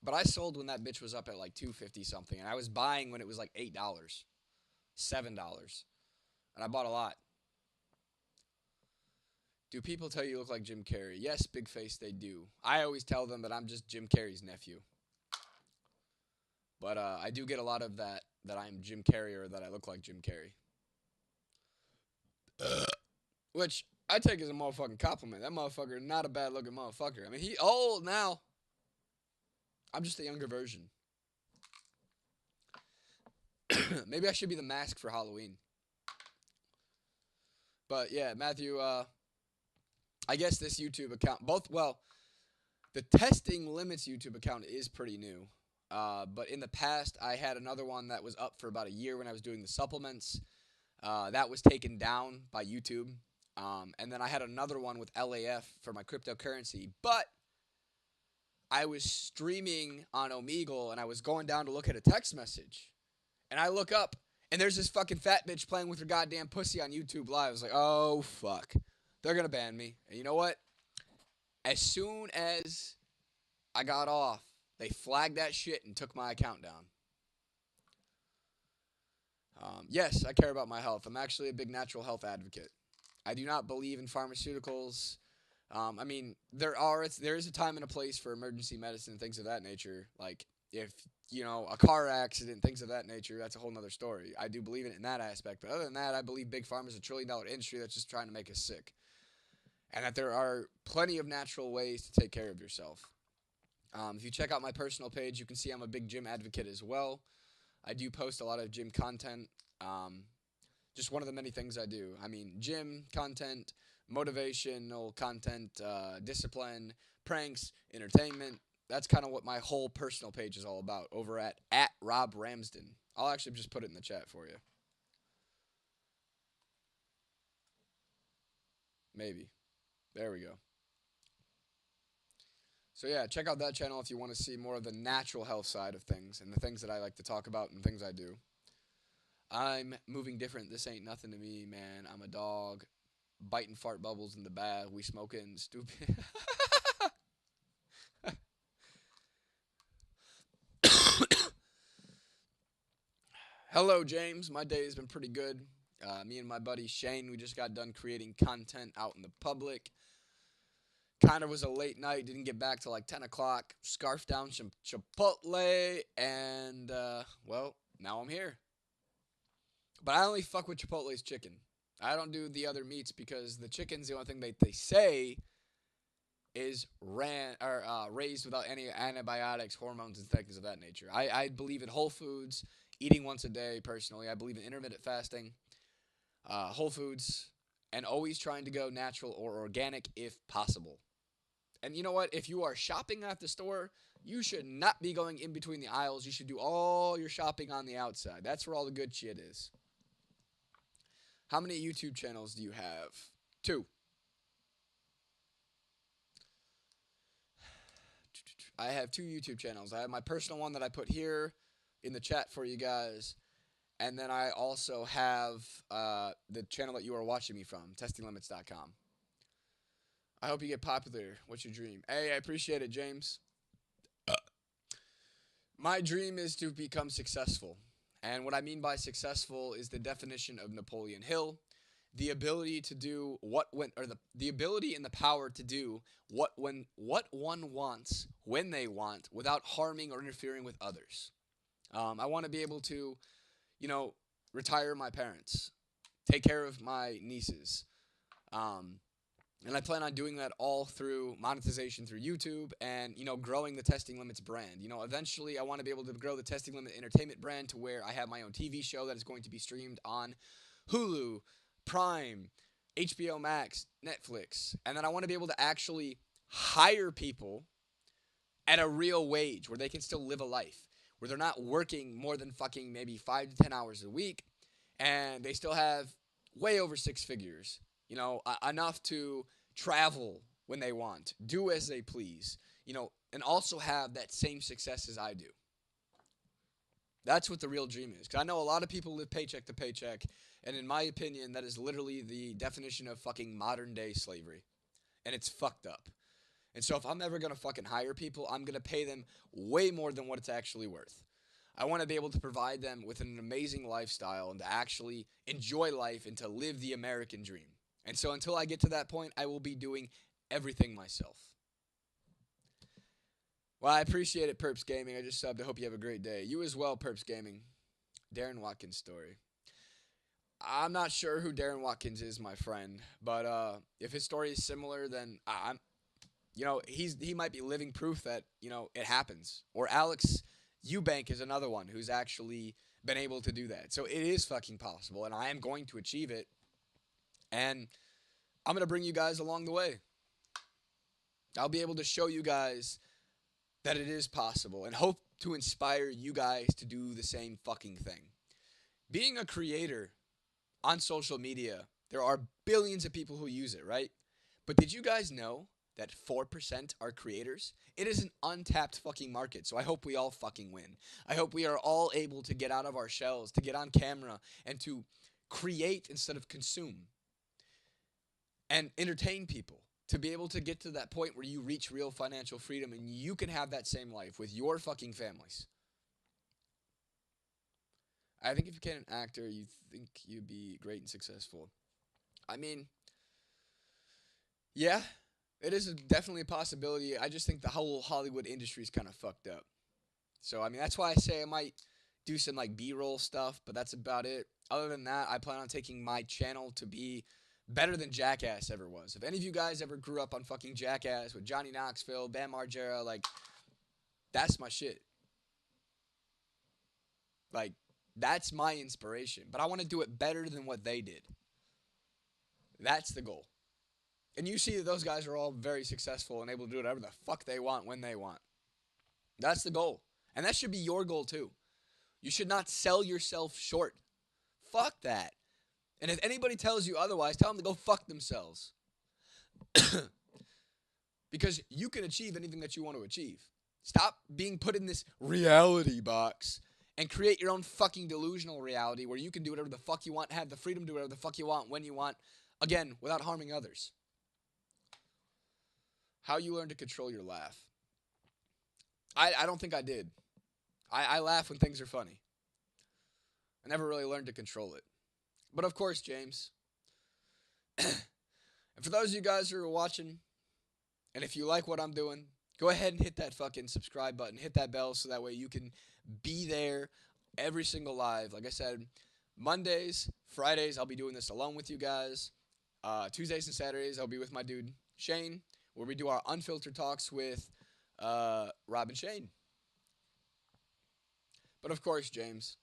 But I sold when that bitch was up at like 250 something, and I was buying when it was like $8, $7, and I bought a lot. Do people tell you look like Jim Carrey? Yes, big face, they do. I always tell them that I'm just Jim Carrey's nephew. But I do get a lot of that I'm Jim Carrey or that I look like Jim Carrey. Which I take as a motherfucking compliment. That motherfucker not a bad looking motherfucker. I mean, he old now. I'm just a younger version. Maybe I should be the mask for Halloween. But yeah, Matthew, I guess this YouTube account, the testing limits YouTube account is pretty new. But in the past, I had another one that was up for about a year when I was doing the supplements. That was taken down by YouTube. And then I had another one with LAF for my cryptocurrency. But I was streaming on Omegle, and I was going down to look at a text message. And I look up, and there's this fucking fat bitch playing with her goddamn pussy on YouTube Live. I was like, oh, fuck. They're going to ban me. And you know what? As soon as I got off, they flagged that shit and took my account down. Yes, I care about my health. I'm actually a big natural health advocate. I do not believe in pharmaceuticals. I mean, there is a time and a place for emergency medicine and things of that nature. Like, if, a car accident, things of that nature, that's a whole nother story. I do believe in it in that aspect. But other than that, I believe Big Pharma is a $1 trillion industry that's just trying to make us sick. And that there are plenty of natural ways to take care of yourself. If you check out my personal page, you can see I'm a big gym advocate as well. I do post a lot of gym content. Just one of the many things I do. I mean, gym content, motivational content, discipline, pranks, entertainment. That's kind of what my whole personal page is all about over at Robb Ramsden. I'll actually just put it in the chat for you. Maybe. There we go. So yeah, check out that channel if you want to see more of the natural health side of things and the things that I like to talk about and things I do. I'm moving different. This ain't nothing to me, man. I'm a dog. Biting fart bubbles in the bath. We smoking stupid. Hello, James. My day has been pretty good. Me and my buddy Shane, we just got done creating content out in the public. Kind of was a late night. Didn't get back till like 10 o'clock. Scarfed down some Chipotle. And, well, now I'm here. But I only fuck with Chipotle's chicken. I don't do the other meats because the chicken's the only thing they say is raised without any antibiotics, hormones, and things of that nature. I believe in whole foods, eating once a day personally. I believe in intermittent fasting, whole foods, and always trying to go natural or organic if possible. And you know what? If you are shopping at the store, you should not be going in between the aisles. You should do all your shopping on the outside. That's where all the good shit is. How many YouTube channels do you have? Two. I have two YouTube channels. I have my personal one that I put here in the chat for you guys. And then I also have the channel that you are watching me from, testinglimits.com. I hope you get popular. What's your dream? Hey, I appreciate it, James. My dream is to become successful. And what I mean by successful is the definition of Napoleon Hill, the ability to do the ability and the power to do what one wants when they want without harming or interfering with others. I want to be able to, you know, retire my parents, take care of my nieces, um, and I plan on doing that all through monetization through YouTube and, growing the Testing Limits brand. Eventually I want to be able to grow the Testing Limit Entertainment brand to where I have my own TV show that is going to be streamed on Hulu, Prime, HBO Max, Netflix. And then I want to be able to actually hire people at a real wage where they can still live a life, where they're not working more than fucking maybe 5 to 10 hours a week and they still have way over six figures, enough to travel when they want, do as they please, and also have that same success as I do. That's what the real dream is. Because I know a lot of people live paycheck to paycheck, and in my opinion, that is literally the definition of fucking modern day slavery. And it's fucked up. And so if I'm ever going to fucking hire people, I'm going to pay them way more than what it's actually worth. I want to be able to provide them with an amazing lifestyle and to actually enjoy life and to live the American dream. And so until I get to that point, I will be doing everything myself. Well, I appreciate it, Perps Gaming. I just subbed. I hope you have a great day. You as well, Perps Gaming. Darren Watkins story. I'm not sure who Darren Watkins is, my friend, but if his story is similar, then I'm, he might be living proof that it happens. Or Alex Eubank is another one who's actually been able to do that. So it is fucking possible, and I am going to achieve it. And I'm going to bring you guys along the way. I'll be able to show you guys that it is possible and hope to inspire you guys to do the same fucking thing. Being a creator on social media, there are billions of people who use it, right? But did you guys know that 4% are creators? It is an untapped fucking market, so I hope we all fucking win. I hope we are all able to get out of our shells, to get on camera, and to create instead of consume. And entertain people, to be able to get to that point where you reach real financial freedom and you can have that same life with your fucking families. I think if you became an actor, you think you'd be great and successful. I mean, yeah, it is definitely a possibility. I just think the whole Hollywood industry is kind of fucked up. So, I mean, that's why I say I might do some, like, B-roll stuff, but that's about it. Other than that, I plan on taking my channel to be better than Jackass ever was. If any of you guys ever grew up on fucking Jackass with Johnny Knoxville, Bam Margera, like, that's my shit. Like, that's my inspiration. But I want to do it better than what they did. That's the goal. And you see that those guys are all very successful and able to do whatever the fuck they want when they want. That's the goal. And that should be your goal too. You should not sell yourself short. Fuck that. And if anybody tells you otherwise, tell them to go fuck themselves. Because you can achieve anything that you want to achieve. Stop being put in this reality box and create your own fucking delusional reality where you can do whatever the fuck you want, have the freedom to do whatever the fuck you want, when you want, again, without harming others. How you learn to control your laugh. I don't think I did. I laugh when things are funny. I never really learned to control it. But of course, James. And for those of you guys who are watching, and if you like what I'm doing, go ahead and hit that fucking subscribe button. Hit that bell so that way you can be there every single live. Like I said, Mondays, Fridays, I'll be doing this alone with you guys. Tuesdays and Saturdays, I'll be with my dude Shane, where we do our unfiltered talks with Rob and Shane. But of course, James,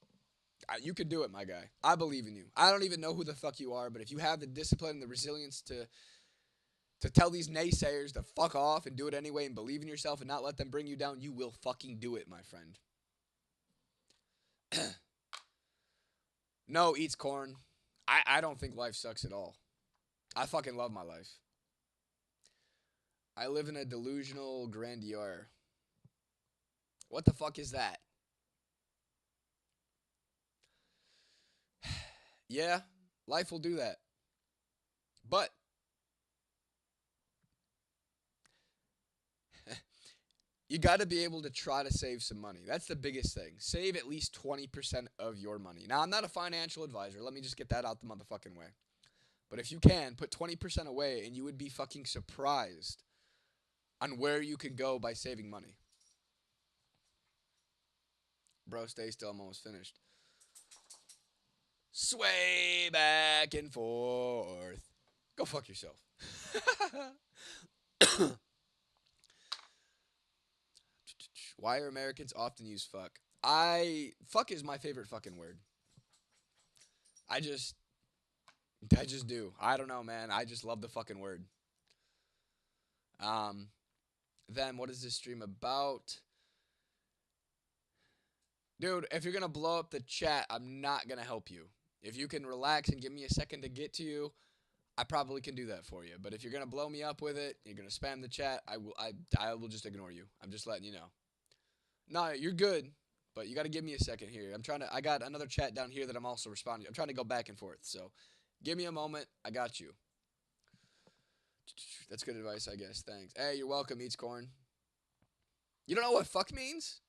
you can do it, my guy. I believe in you. I don't even know who the fuck you are, but if you have the discipline and the resilience to tell these naysayers to fuck off and do it anyway and believe in yourself and not let them bring you down, you will fucking do it, my friend. No, eats corn. I don't think life sucks at all. I fucking love my life. I live in a delusional grandeur. What the fuck is that? Yeah, life will do that. But you got to be able to try to save some money. That's the biggest thing. Save at least 20% of your money. Now, I'm not a financial advisor. Let me just get that out the motherfucking way. But if you can, put 20% away and you would be fucking surprised on where you can go by saving money. Bro, stay still. I'm almost finished. Sway back and forth. Go fuck yourself. Why are Americans often use fuck? Fuck is my favorite fucking word. I just I just do. I don't know, man. I just love the fucking word. Um then what is this stream about? Dude, if you're gonna blow up the chat, I'm not gonna help you. If you can relax and give me a second to get to you, I probably can do that for you. But if you're gonna blow me up with it, you're gonna spam the chat, I will just ignore you. I'm just letting you know. No, you're good, but you gotta give me a second here. I got another chat down here that I'm also responding to. I'm trying to go back and forth, so give me a moment. I got you. That's good advice, I guess. Thanks. Hey, you're welcome, Eats Corn. You don't know what fuck means?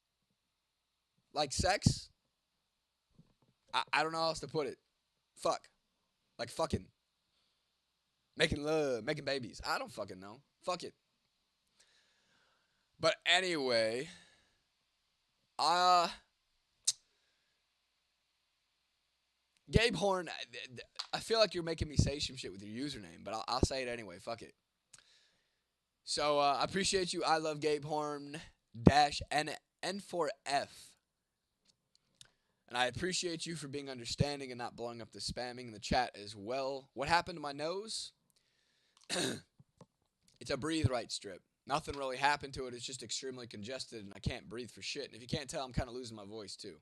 Like sex? I don't know how else to put it. Fuck. Like fucking. Making love, making babies. I don't fucking know. Fuck it. But anyway, uh Gabe Horn, I feel like you're making me say some shit with your username, but I'll say it anyway. Fuck it. So I appreciate you. I love Gabe Horn dash N4F. And I appreciate you for being understanding and not blowing up the spamming in the chat as well. What happened to my nose? It's a breathe right strip. Nothing really happened to it. It's just extremely congested and I can't breathe for shit. And if you can't tell, I'm kind of losing my voice too.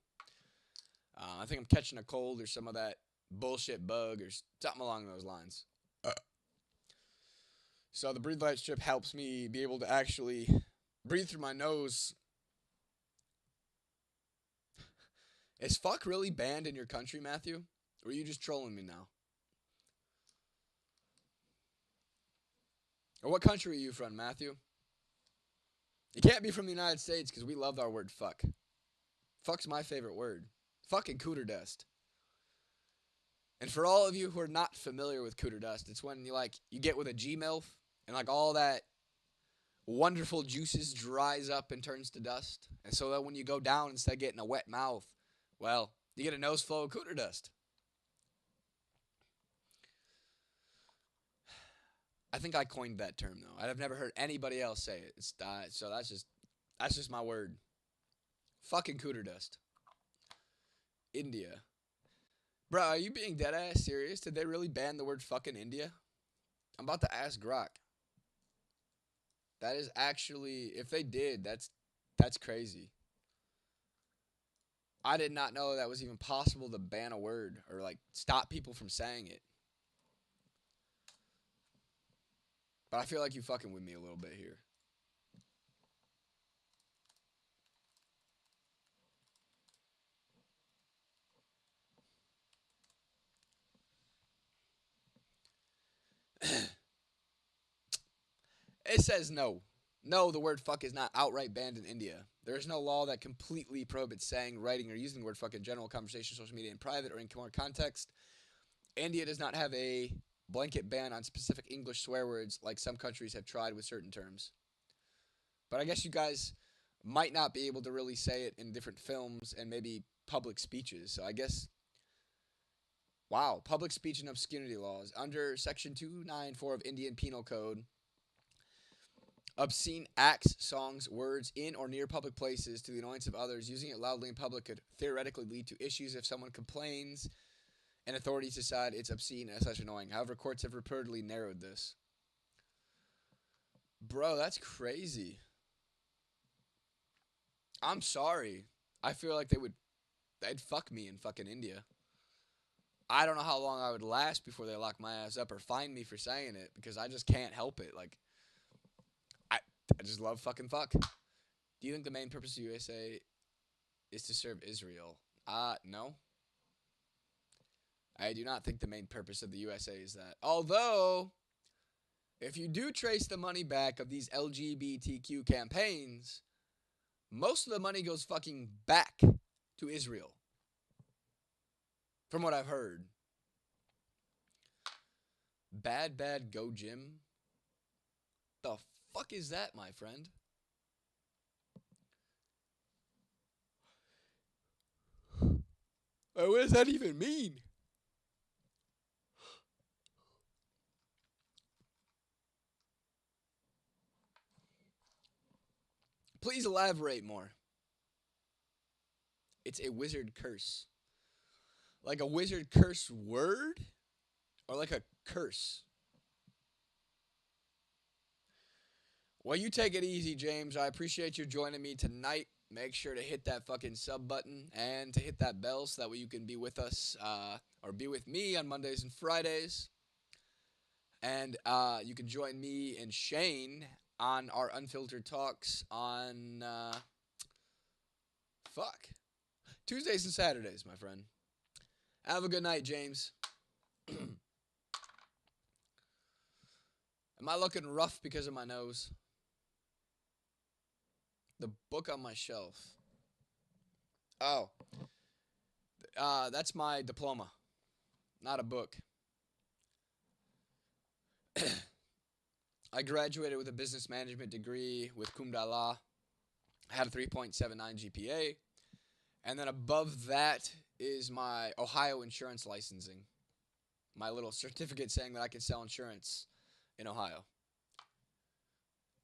I think I'm catching a cold or some of that bullshit bug or something along those lines. So the breathe light strip helps me be able to actually breathe through my nose. Is fuck really banned in your country, Matthew? Or are you just trolling me now? Or what country are you from, Matthew? You can't be from the United States because we love our word fuck. Fuck's my favorite word. Fucking cooter dust. And for all of you who are not familiar with cooter dust, it's when you get with a G-MILF and all that wonderful juices dries up and turns to dust. And so that when you go down, instead of getting a wet mouth, well, you get a nose full of cooter dust. I think I coined that term though. I've never heard anybody else say it. So that's just my word. Fucking cooter dust. India. Bro, are you being dead ass serious? Did they really ban the word fucking India? I'm about to ask Grok. That is actually, if they did, that's crazy. I did not know that was even possible to ban a word or stop people from saying it. But I feel like you fucking with me a little bit here. It says no. No, the word fuck is not outright banned in India. There is no law that completely prohibits saying, writing, or using the word fuck in general conversation, social media, in private, or in more context. India does not have a blanket ban on specific English swear words like some countries have tried with certain terms. But I guess you guys might not be able to really say it in different films and maybe public speeches. So I guess Wow. Public speech and obscenity laws. Under Section 294 of Indian Penal Code, obscene acts, songs, words in or near public places to the annoyance of others, using it loudly in public could theoretically lead to issues if someone complains and authorities decide it's obscene and such annoying. However, courts have repeatedly narrowed this. Bro, that's crazy. I'm sorry. I feel like they'd fuck me in fucking India. I don't know how long I would last before they lock my ass up or fine me for saying it because I just can't help it. Like, I, I just love fucking fuck. Do you think the main purpose of the USA is to serve Israel? No. I do not think the main purpose of the USA is that. Although, if you do trace the money back of these LGBTQ campaigns, most of the money goes fucking back to Israel. From what I've heard. Bad go Jim? The fuck is that, my friend? What does that even mean? Please elaborate more. It's a wizard curse. Like a wizard curse word? Or like a curse? Well, you take it easy, James. I appreciate you joining me tonight. Make sure to hit that fucking sub button and to hit that bell so that way you can be with us or be with me on Mondays and Fridays. And you can join me and Shane on our Unfiltered Talks on, Tuesdays and Saturdays, my friend. Have a good night, James. Am I looking rough because of my nose? The book on my shelf. Oh. That's my diploma. Not a book. I graduated with a business management degree with cum laude. I had a 3.79 GPA. And then above that is my Ohio insurance licensing. My little certificate saying that I can sell insurance in Ohio.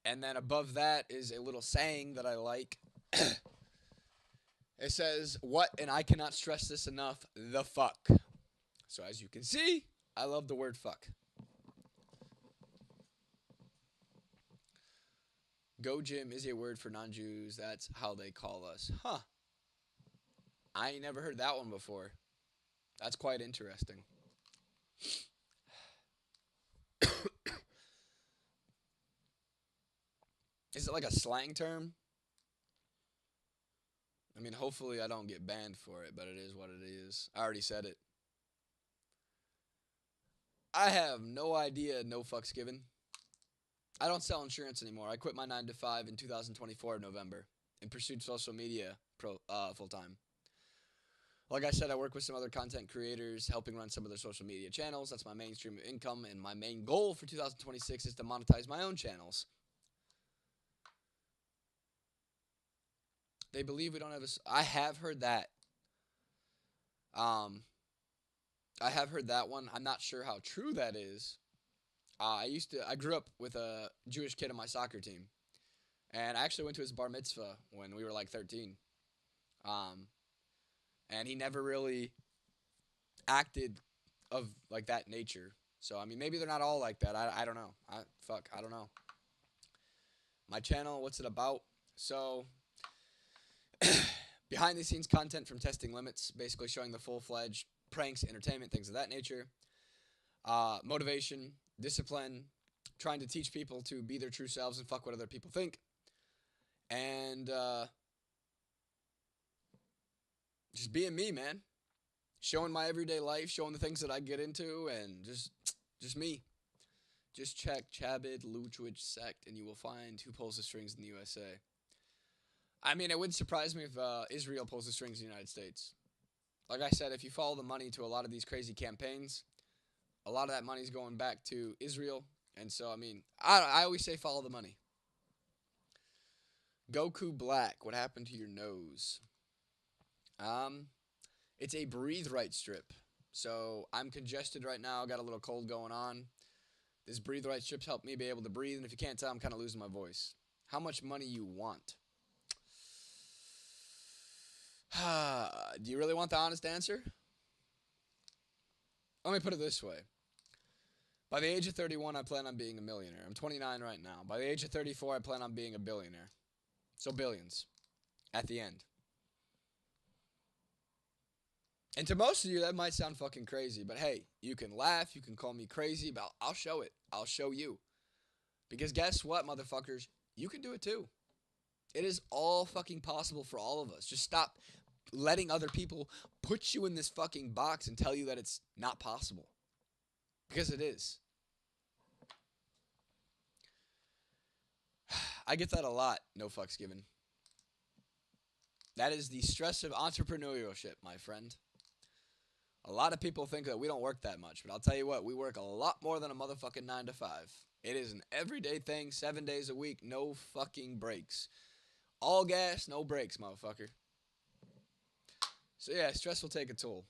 And then above that is a little saying that I like. It says, what, and I cannot stress this enough, the fuck. So as you can see, I love the word fuck. Go Jim is a word for non-Jews. That's how they call us. Huh. I ain't never heard that one before. That's quite interesting. Is it like a slang term? I mean, hopefully I don't get banned for it, but it is what it is. I already said it. I have no idea, no fucks given. I don't sell insurance anymore. I quit my 9 to 5 in 2024 in November and pursued social media full time. Like I said, I work with some other content creators, helping run some of their social media channels. That's my main stream of income, and my main goal for 2026 is to monetize my own channels. They believe we don't have a. I have heard that. I have heard that one. I'm not sure how true that is. I grew up with a Jewish kid on my soccer team, and I actually went to his bar mitzvah when we were like 13. And he never really acted of like that nature. So I mean, maybe they're not all like that. I don't know. I don't know. My channel, what's it about? So behind the scenes content from Testing Limits, basically showing the full-fledged pranks, entertainment, things of that nature. Motivation, discipline, trying to teach people to be their true selves and fuck what other people think. And just being me, man. Showing my everyday life, showing the things that I get into, and just me. Just check Chabad Luchwich Sect, and you will find who pulls the strings in the USA. I mean, it wouldn't surprise me if Israel pulls the strings in the United States. Like I said, if you follow the money to a lot of these crazy campaigns, a lot of that money's going back to Israel. And so, I mean, I always say follow the money. Goku Black, what happened to your nose? It's a breathe right strip. So I'm congested right now. Got a little cold going on. This Breathe Right strips help me be able to breathe. And if you can't tell, I'm kind of losing my voice. How much money you want? Do you really want the honest answer? Let me put it this way. By the age of 31, I plan on being a millionaire. I'm 29 right now. By the age of 34, I plan on being a billionaire. So billions at the end. And to most of you, that might sound fucking crazy. But hey, you can laugh. You can call me crazy. But I'll show it. I'll show you. Because guess what, motherfuckers? You can do it too. It is all fucking possible for all of us. Just stop letting other people put you in this fucking box and tell you that it's not possible. Because it is. I get that a lot, no fucks given. That is the stress of entrepreneurship, my friend. A lot of people think that we don't work that much, but I'll tell you what, we work a lot more than a motherfucking 9 to 5. It is an everyday thing, 7 days a week, no fucking breaks. All gas, no brakes, motherfucker. So yeah, stress will take a toll.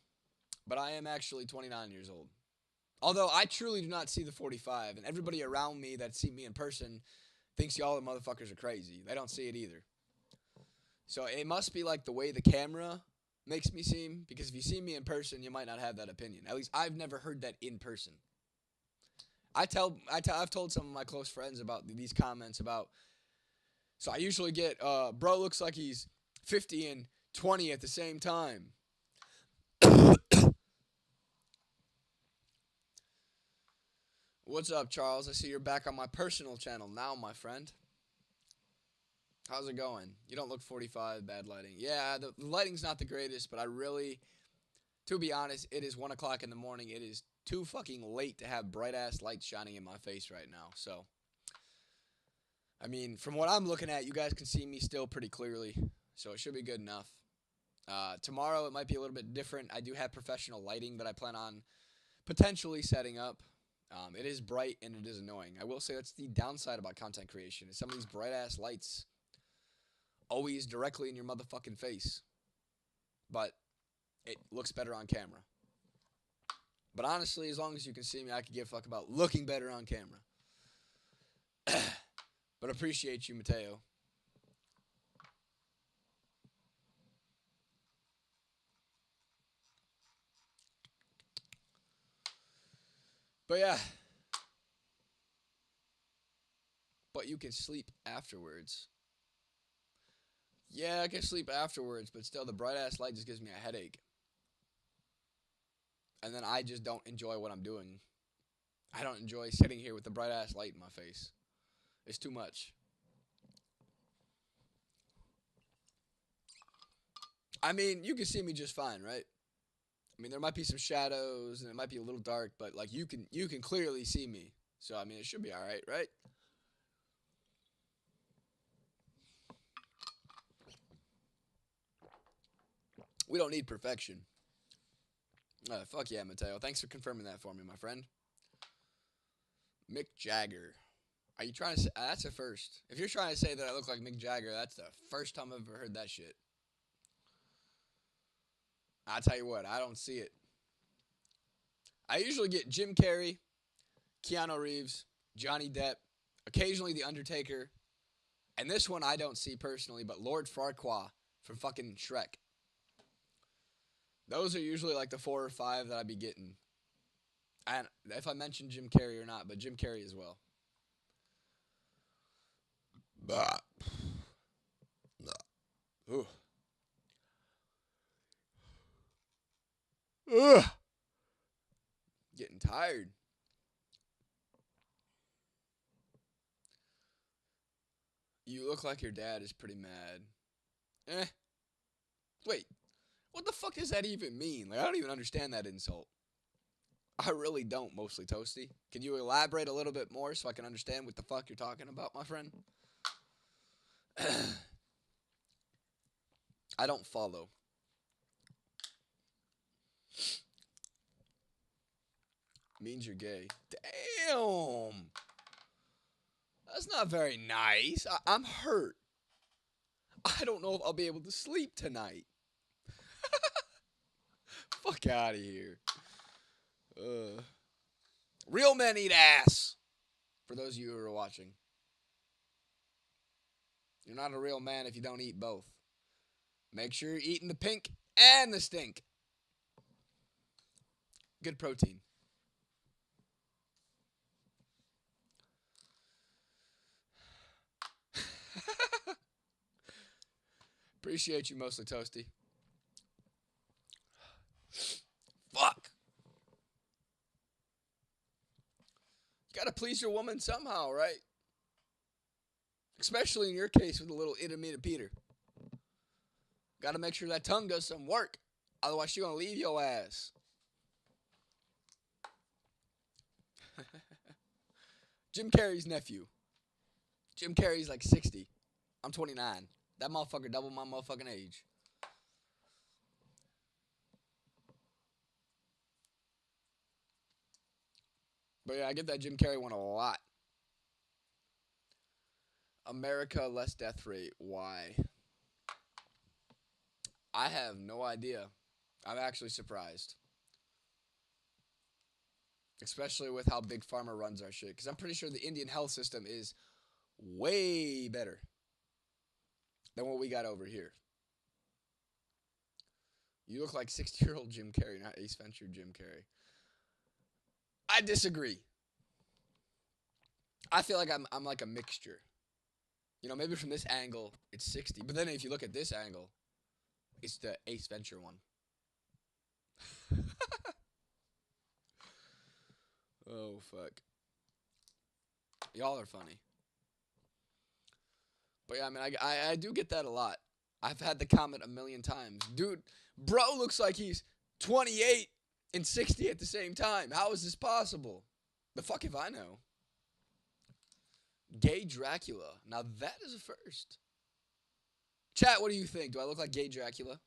But I am actually 29 years old. Although I truly do not see the 45, and everybody around me that see me in person thinks y'all motherfuckers are crazy. They don't see it either. So it must be like the way the camera makes me seem, because if you see me in person, you might not have that opinion. At least I've never heard that in person. I've told some of my close friends about these comments about. So I usually get, bro looks like he's 50 and 20 at the same time. What's up, Charles? I see you're back on my personal channel now, my friend. How's it going? You don't look 45, bad lighting. Yeah, the lighting's not the greatest, but I really, to be honest, it is 1 o'clock in the morning. It is too fucking late to have bright-ass lights shining in my face right now. So, I mean, from what I'm looking at, you guys can see me still pretty clearly. So it should be good enough. Tomorrow, it might be a little bit different. I do have professional lighting that I plan on potentially setting up. It is bright and it is annoying. I will say that's the downside about content creation. Is some of these bright-ass lights always directly in your motherfucking face. But it looks better on camera. But honestly, as long as you can see me, I could give a fuck about looking better on camera. But appreciate you, Mateo. But yeah. But you can sleep afterwards. Yeah, I can sleep afterwards, but still, the bright-ass light just gives me a headache. And then I just don't enjoy what I'm doing. I don't enjoy sitting here with the bright-ass light in my face. It's too much. I mean, you can see me just fine, right? I mean, there might be some shadows, and it might be a little dark, but, like, you can clearly see me. So, I mean, it should be alright, right? We don't need perfection. Fuck yeah, Mateo. Thanks for confirming that for me, my friend. Mick Jagger. Are you trying to say... that's a first. If you're trying to say that I look like Mick Jagger, that's the first time I've ever heard that shit. I'll tell you what, I don't see it. I usually get Jim Carrey, Keanu Reeves, Johnny Depp, occasionally The Undertaker, and this one I don't see personally, but Lord Farquaad from fucking Shrek. Those are usually like the 4 or 5 that I be getting. And if I mention Jim Carrey or not, but Jim Carrey as well. Bah. Ooh. Ugh. Getting tired. You look like your dad is pretty mad. Wait. What the fuck does that even mean? Like, I don't even understand that insult. I really don't, mostly Toasty. Can you elaborate a little bit more so I can understand what the fuck you're talking about, my friend? I don't follow. Means you're gay. Damn! That's not very nice. I'm hurt. I don't know if I'll be able to sleep tonight. Fuck out of here. Uh, real men eat ass. For those of you who are watching, you're not a real man if you don't eat both. Make sure you're eating the pink and the stink. Good protein. Appreciate you mostly, Toasty. Fuck. You gotta please your woman somehow, right? Especially in your case with a little intermittent Peter. Gotta make sure that tongue does some work. Otherwise, she's gonna leave your ass. Jim Carrey's nephew. Jim Carrey's like 60. I'm 29. That motherfucker doubled my motherfucking age. But yeah, I get that Jim Carrey one a lot. America, less death rate. Why? I have no idea. I'm actually surprised. Especially with how Big Pharma runs our shit. Because I'm pretty sure the Indian health system is way better than what we got over here. You look like 60-year-old Jim Carrey, not Ace Venture Jim Carrey. I disagree. I feel like I'm like a mixture. You know, maybe from this angle, it's 60. But then if you look at this angle, it's the Ace Venture one. Oh, fuck. Y'all are funny. But yeah, I mean, I do get that a lot. I've had the comment a million times. Dude, bro looks like he's 28 and 60 at the same time. How is this possible? The fuck if I know. Gay Dracula. Now that is a first. Chat, what do you think? Do I look like gay Dracula?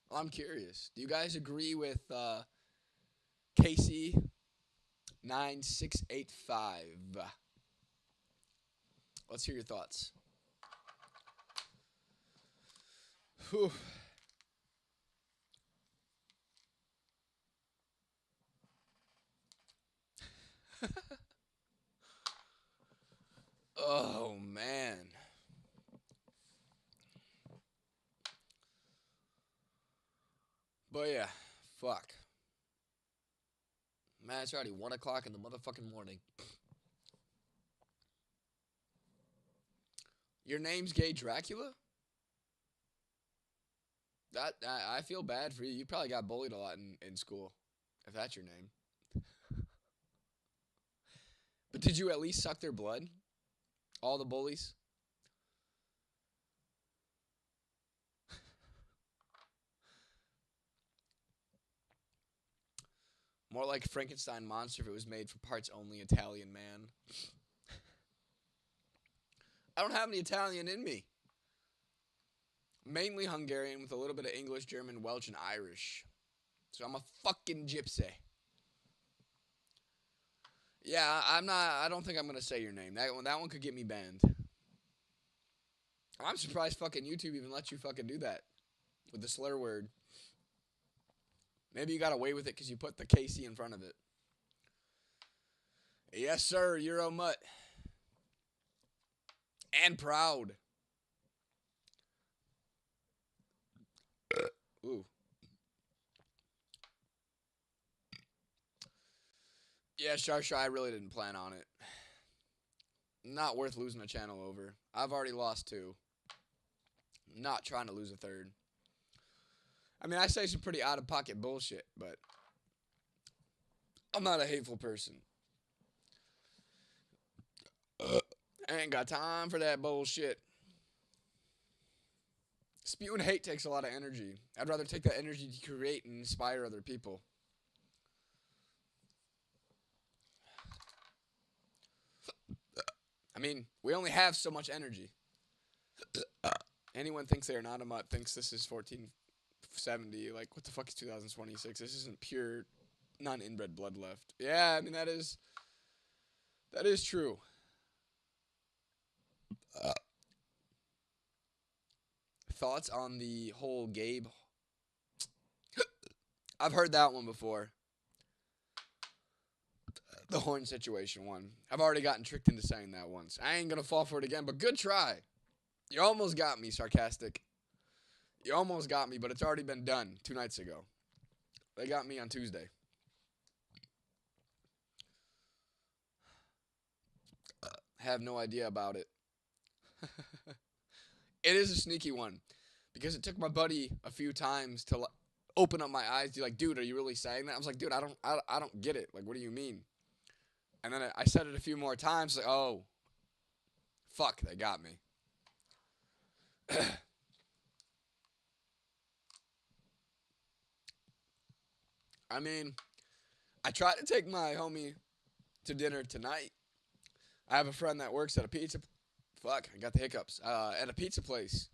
Well, I'm curious. Do you guys agree with Casey 9685? Let's hear your thoughts. Whew. Oh, man. But yeah, fuck. Man, it's already 1 o'clock in the motherfucking morning. Your name's Gay Dracula? That I feel bad for you. You probably got bullied a lot in school, if that's your name. But did you at least suck their blood? All the bullies? More like Frankenstein monster if it was made for parts only Italian man. I don't have any Italian in me. Mainly Hungarian with a little bit of English, German, Welsh, and Irish. So I'm a fucking gypsy. Yeah, I don't think I'm gonna say your name. That one could get me banned. I'm surprised fucking YouTube even lets you fucking do that with the slur word. Maybe you got away with it because you put the KC in front of it. Yes, sir, Euro Mutt. And proud. Ooh. Yeah, Sharsha, I really didn't plan on it. Not worth losing a channel over. I've already lost 2. Not trying to lose a 3rd. I mean, I say some pretty out-of-pocket bullshit, but I'm not a hateful person. I ain't got time for that bullshit. Spewing hate takes a lot of energy. I'd rather take that energy to create and inspire other people. I mean, we only have so much energy. Anyone thinks they are not a mutt thinks this is 1470. Like, what the fuck is 2026? This isn't pure non-inbred blood left. Yeah, I mean, that is true. Thoughts on the whole Gabe? I've heard that one before. The horn situation one. I've already gotten tricked into saying that once. I ain't gonna fall for it again, but good try. You almost got me, sarcastic. You almost got me, but it's already been done 2 nights ago. They got me on Tuesday. Have no idea about it. It is a sneaky one because it took my buddy a few times to open up my eyes. He's like, dude, are you really saying that? I was like, dude, I don't get it. Like, what do you mean? And then I said it a few more times. Like, oh, fuck, they got me. I mean, I tried to take my homie to dinner tonight. I have a friend that works at a pizza. Fuck, I got the hiccups. At a pizza place,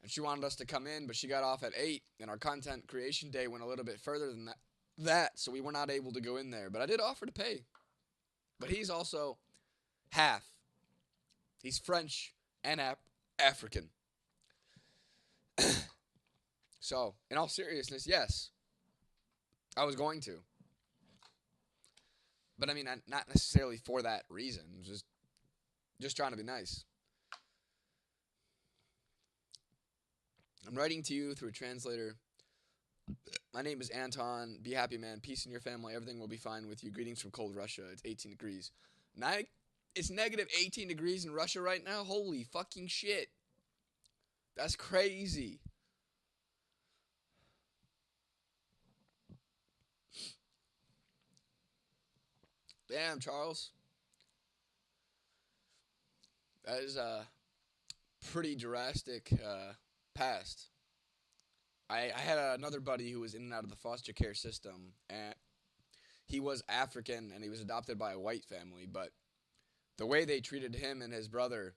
and she wanted us to come in, but she got off at 8, and our content creation day went a little bit further than that, so we were not able to go in there. But I did offer to pay. But he's also half. He's French and African. So, in all seriousness, yes, I was going to. But I mean, not necessarily for that reason. Just trying to be nice. I'm writing to you through a translator. My name is Anton. Be happy, man. Peace in your family. Everything will be fine with you. Greetings from cold Russia. It's 18 degrees. It's negative 18 degrees in Russia right now. Holy fucking shit. That's crazy. Damn, Charles. That is a pretty drastic past. I had another buddy who was in and out of the foster care system, and he was African, and he was adopted by a white family, but the way they treated him and his brother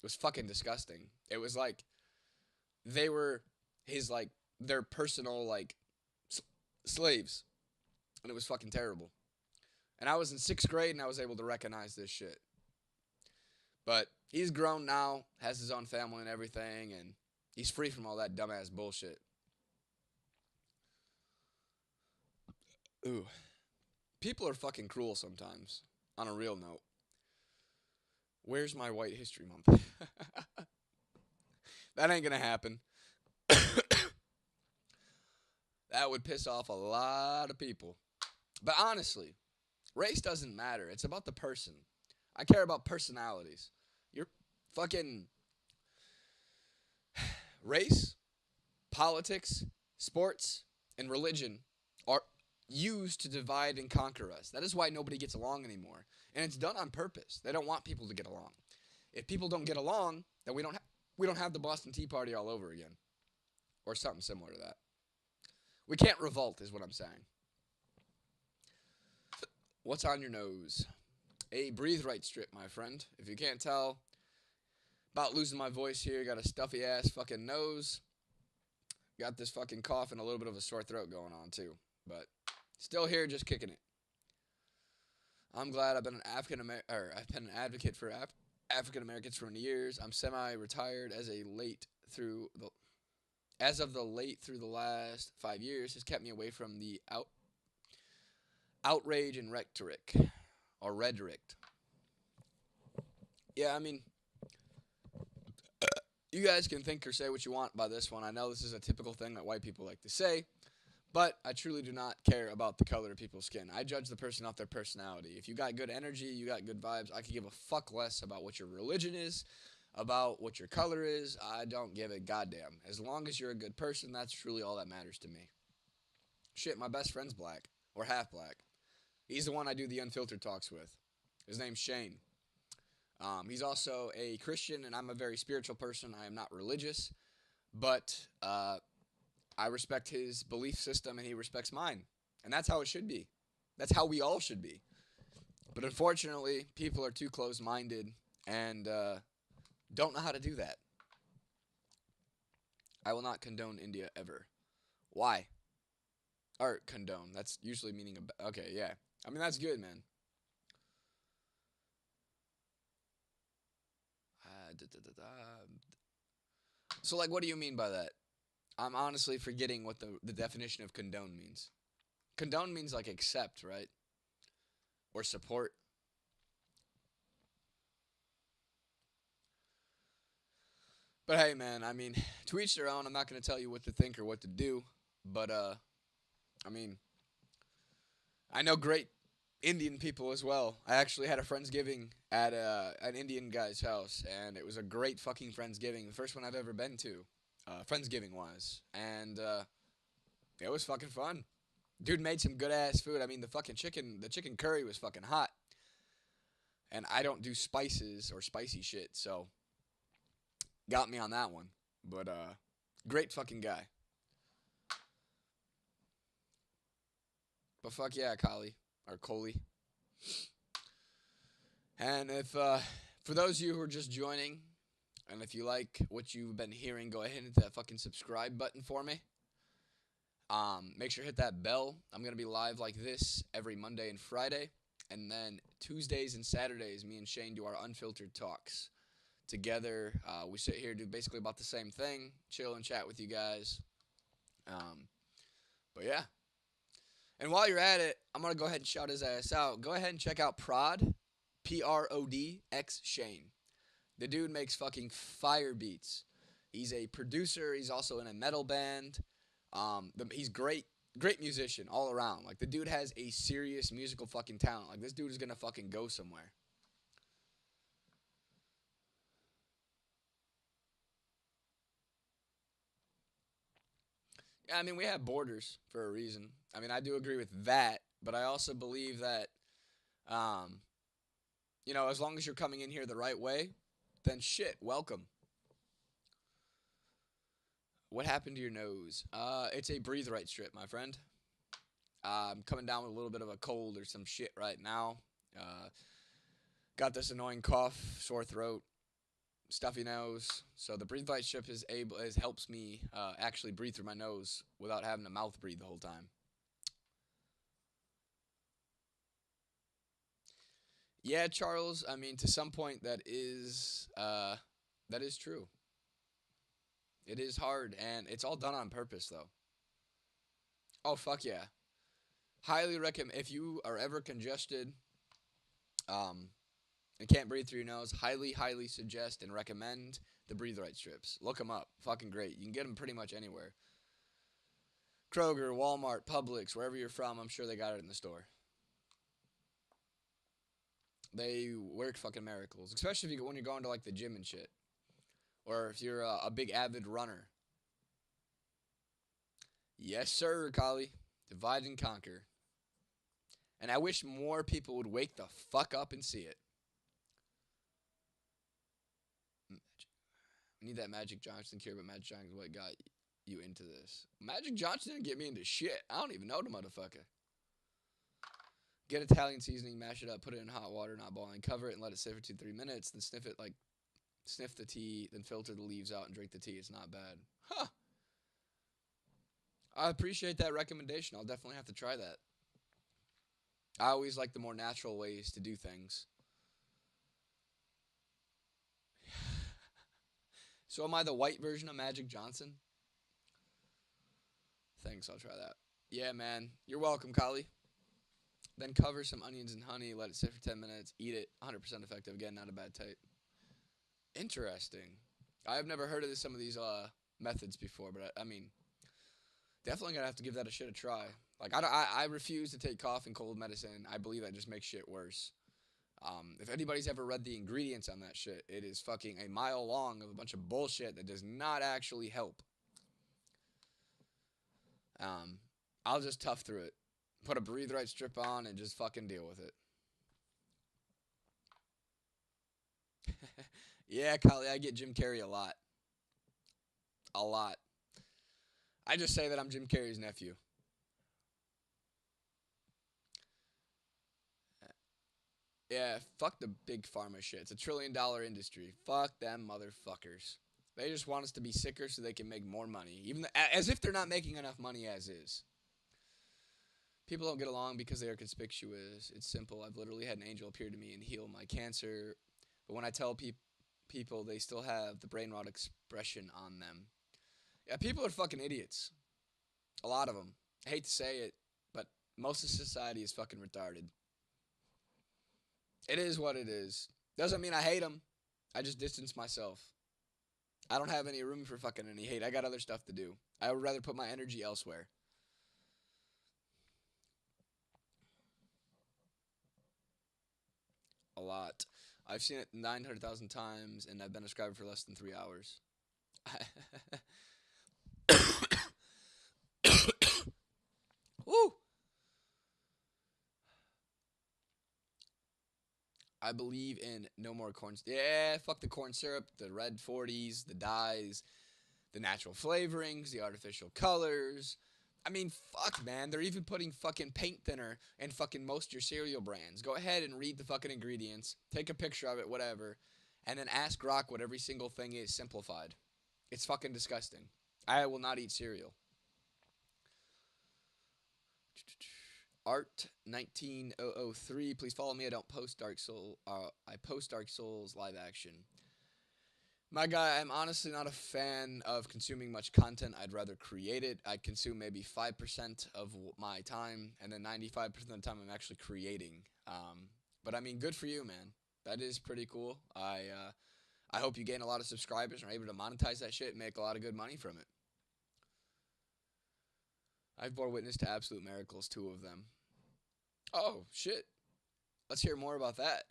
was fucking disgusting. It was like they were his, like, their personal, like, slaves, and it was fucking terrible. And I was in 6th grade, and I was able to recognize this shit. But he's grown now, has his own family and everything, and he's free from all that dumbass bullshit. Ooh. People are fucking cruel sometimes, on a real note. Where's my White History Month? That ain't gonna happen. That would piss off a lot of people. But honestly, race doesn't matter. It's about the person. I care about personalities. Your fucking race, politics, sports, and religion are used to divide and conquer us. That is why nobody gets along anymore. And it's done on purpose. They don't want people to get along. If people don't get along, then we don't have the Boston Tea Party all over again. Or something similar to that. We can't revolt, is what I'm saying. What's on your nose? A breathe right strip, my friend. If you can't tell, about losing my voice here. Got a stuffy ass fucking nose. Got this fucking cough and a little bit of a sore throat going on too. But still here, just kicking it. I'm glad I've been I've been an advocate for African Americans for many years. I'm semi-retired as of the late through the last 5 years has kept me away from the outrage and rhetoric, or rhetoric. Yeah, I mean, you guys can think or say what you want by this one. I know this is a typical thing that white people like to say, but I truly do not care about the color of people's skin. I judge the person off their personality. If you got good energy, you got good vibes, I could give a fuck less about what your religion is, about what your color is. I don't give a goddamn. As long as you're a good person, that's truly all that matters to me. Shit, my best friend's black, or half black. He's the one I do the unfiltered talks with. His name's Shane. He's also a Christian, and I'm a very spiritual person. I am not religious, but I respect his belief system, and he respects mine. And that's how it should be. That's how we all should be. But unfortunately, people are too close-minded and don't know how to do that. I will not condone India ever. Why? Or condone. That's usually meaning okay, yeah. I mean, that's good, man. So, like, what do you mean by that? I'm honestly forgetting what the definition of condone means. Condone means, like, accept, right? or support. But hey, man, I mean, to each their own. I'm not going to tell you what to think or what to do. But, I mean, I know great Indian people as well. I actually had a Friendsgiving at an Indian guy's house, and it was a great fucking Friendsgiving. The first one I've ever been to, Friendsgiving wise. And it was fucking fun. Dude made some good ass food. I mean, the chicken curry was fucking hot. And I don't do spices or spicy shit, so got me on that one. But great fucking guy. But fuck yeah, Kali or Coley. And if for those of you who are just joining, and if you like what you've been hearing, go ahead and hit that fucking subscribe button for me. Make sure to hit that bell. I'm gonna be live like this every Monday and Friday, and then Tuesdays and Saturdays, me and Shane do our unfiltered talks together. We sit here do basically about the same thing, chill and chat with you guys. But yeah. And while you're at it, I'm gonna go ahead and shout his ass out. Go ahead and check out Prod, PROD X Shane. The dude makes fucking fire beats. He's a producer. He's also in a metal band. He's great musician all around. Like the dude has a serious musical fucking talent. Like this dude is gonna fucking go somewhere. Yeah, I mean we have borders for a reason. I mean I do agree with that, but I also believe that, um, as long as you're coming in here the right way, then shit, welcome. What happened to your nose? It's a breathe right strip, my friend. I'm coming down with a little bit of a cold or some shit right now. Uh, got this annoying cough, sore throat, stuffy nose. So the breathe right strip is helps me actually breathe through my nose without having to mouth breathe the whole time. Yeah, Charles. I mean, to some point that is true. It is hard, and it's all done on purpose, though. Oh fuck yeah! Highly recommend if you are ever congested, um, and can't breathe through your nose. Highly suggest and recommend the breathe right strips. Look them up. Fucking great. You can get them pretty much anywhere. Kroger, Walmart, Publix, wherever you're from, I'm sure they got it in the store. They work fucking miracles, especially when you're going to like the gym and shit, or if you're a big avid runner. Yes, sir, Kali. Divide and conquer. And I wish more people would wake the fuck up and see it. I need that Magic Johnson cure, but Magic Johnson what got you into this. Magic Johnson didn't get me into shit. I don't even know the motherfucker. Get Italian seasoning, mash it up, put it in hot water, not boiling, cover it, and let it sit for 2-3 minutes. Then sniff the tea, then filter the leaves out and drink the tea. It's not bad. Huh. I appreciate that recommendation. I'll definitely have to try that. I always like the more natural ways to do things. So am I the white version of Magic Johnson? Thanks, I'll try that. Yeah, man. You're welcome, Kali. Then cover some onions in honey, let it sit for 10 minutes, eat it. 100% effective. Again, not a bad type. Interesting. I've never heard of some of these methods before, but I mean, definitely gonna have to give that a shit a try. Like I refuse to take cough and cold medicine. I believe that just makes shit worse. If anybody's ever read the ingredients on that shit, it is fucking a mile long of a bunch of bullshit that does not actually help. Um, I'll just tough through it. Put a breathe right strip on and just fucking deal with it. Yeah, Kali, I get Jim Carrey a lot. A lot. I just say that I'm Jim Carrey's nephew. Yeah, fuck the big pharma shit. It's $1 trillion industry. Fuck them motherfuckers. They just want us to be sicker so they can make more money, as if they're not making enough money as is. People don't get along because they are conspicuous. It's simple. I've literally had an angel appear to me and heal my cancer, but when I tell people, they still have the brain rot expression on them. Yeah, people are fucking idiots. A lot of them. I hate to say it, but most of society is fucking retarded. It is what it is. Doesn't mean I hate them. I just distance myself. I don't have any room for fucking any hate. I got other stuff to do. I would rather put my energy elsewhere. A lot. I've seen it 900,000 times, and I've been a subscriber for less than 3 hours. Woo! I believe in no more corn. Yeah, fuck the corn syrup, the red 40s, the dyes, the natural flavorings, the artificial colors. I mean, fuck, man. They're even putting fucking paint thinner in fucking most of your cereal brands. Go ahead and read the fucking ingredients, take a picture of it, whatever, and then ask Grok what every single thing is simplified. It's fucking disgusting. I will not eat cereal. Art 19003. Please follow me. I don't post Dark Soul. I post Dark Souls live action. My guy, I'm honestly not a fan of consuming much content. I'd rather create it. I consume maybe 5% of my time, and then 95% of the time I'm actually creating. But I mean, good for you, man. That is pretty cool. I hope you gain a lot of subscribers and are able to monetize that shit and make a lot of good money from it. I've bore witness to absolute miracles, 2 of them. Oh, shit. Let's hear more about that.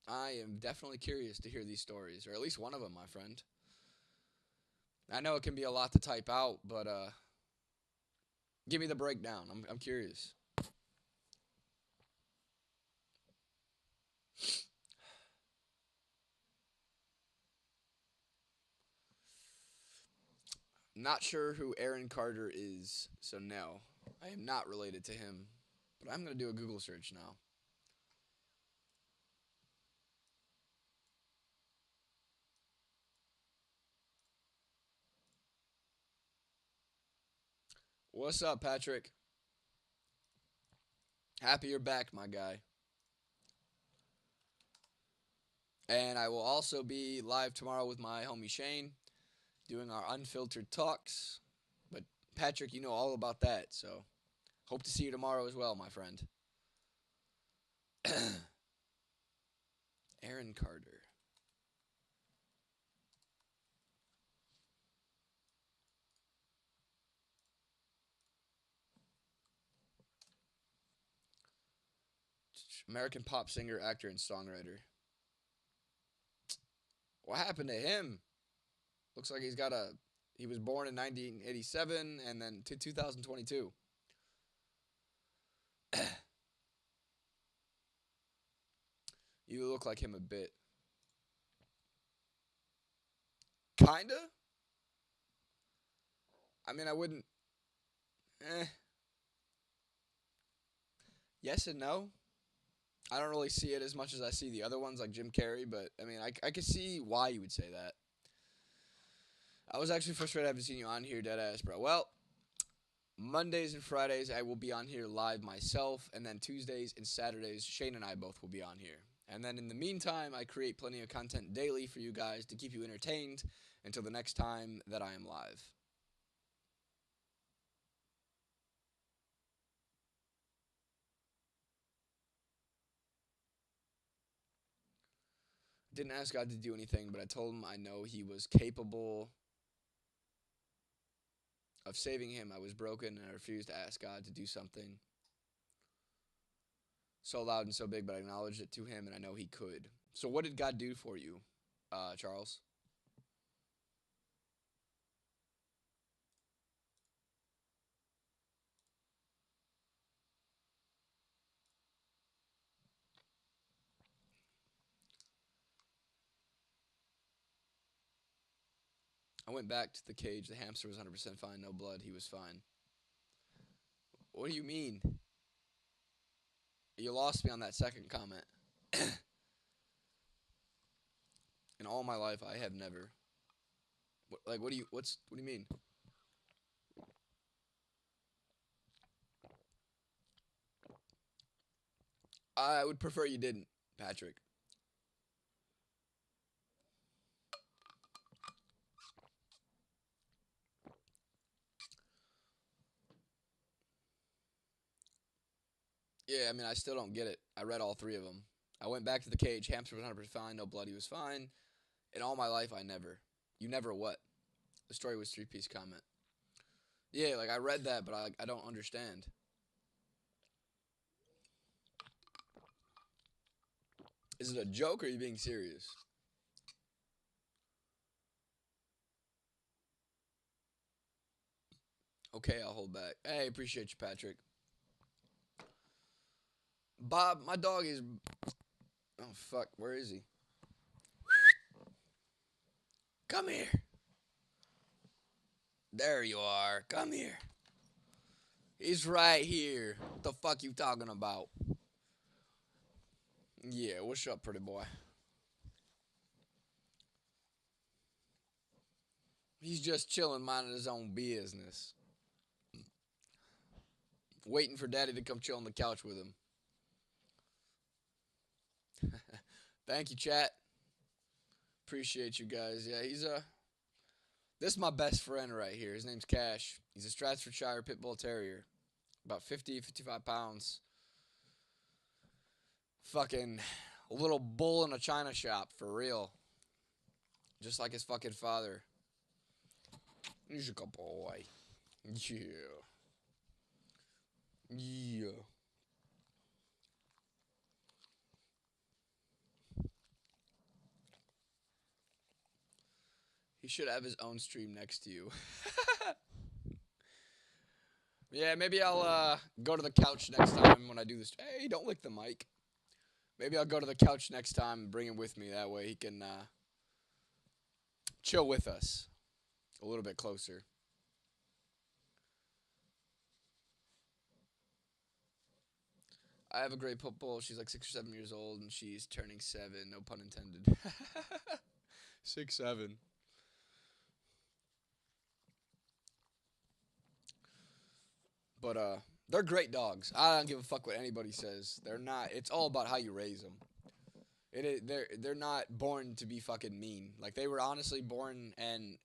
I am definitely curious to hear these stories, or at least one of them, my friend. I know it can be a lot to type out, but give me the breakdown. I'm curious. Not sure who Aaron Carter is, so no, I am not related to him. But I'm gonna do a Google search now. What's up, Patrick? Happy you're back, my guy. And I will also be live tomorrow with my homie Shane, doing our unfiltered talks. But Patrick, you know all about that, so hope to see you tomorrow as well, my friend. Aaron Carter. American pop singer, actor, and songwriter. What happened to him? Looks like he's got a. He was born in 1987 and then to 2022. You look like him a bit. Kinda? I mean, I wouldn't. Eh. Yes and no. I don't really see it as much as I see the other ones like Jim Carrey, but I mean, I could see why you would say that. I was actually frustrated I haven't seen you on here, deadass, bro. Well, Mondays and Fridays I will be on here live myself, and then Tuesdays and Saturdays Shane and I both will be on here. And then in the meantime, I create plenty of content daily for you guys to keep you entertained until the next time that I am live. Didn't ask God to do anything, but I told him I know he was capable of saving him. I was broken and I refused to ask God to do something so loud and so big, but I acknowledged it to him and I know he could. So what did God do for you, Charles? I went back to the cage. The hamster was 100% fine. No blood. He was fine. What do you mean? You lost me on that second comment. In all my life, I have never. What do you mean? I would prefer you didn't, Patrick. Yeah, I mean, I still don't get it. I read all three of them. I went back to the cage. Hamster was 100% fine. No blood. He was fine. In all my life, I never. You never what? The story was three-piece comment. Yeah, like I read that, but I don't understand. Is it a joke or are you being serious? Okay, I'll hold back. Hey, appreciate you, Patrick. Bob, my dog is. Oh fuck, where is he? Come here. There you are. Come here. He's right here. What the fuck you talking about? Yeah, what's up, pretty boy? He's just chilling, minding his own business, waiting for Daddy to come chill on the couch with him. Thank you, chat. Appreciate you guys. Yeah, he's a. This is my best friend right here. His name's Cash. He's a Stratfordshire Pit Bull Terrier, about 50, 55 pounds. Fucking little bull in a china shop for real, just like his fucking father. He's a good boy. Yeah, yeah. He should have his own stream next to you. Yeah, maybe I'll go to the couch next time when I do this. Hey, don't lick the mic. Maybe I'll go to the couch next time and bring him with me. That way he can chill with us a little bit closer. I have a great pit bull. She's like 6 or 7 years old, and she's turning 7. No pun intended. 6, 7. But they're great dogs. I don't give a fuck what anybody says. They're not. It's all about how you raise them. It is. They're not born to be fucking mean. Like they were honestly born and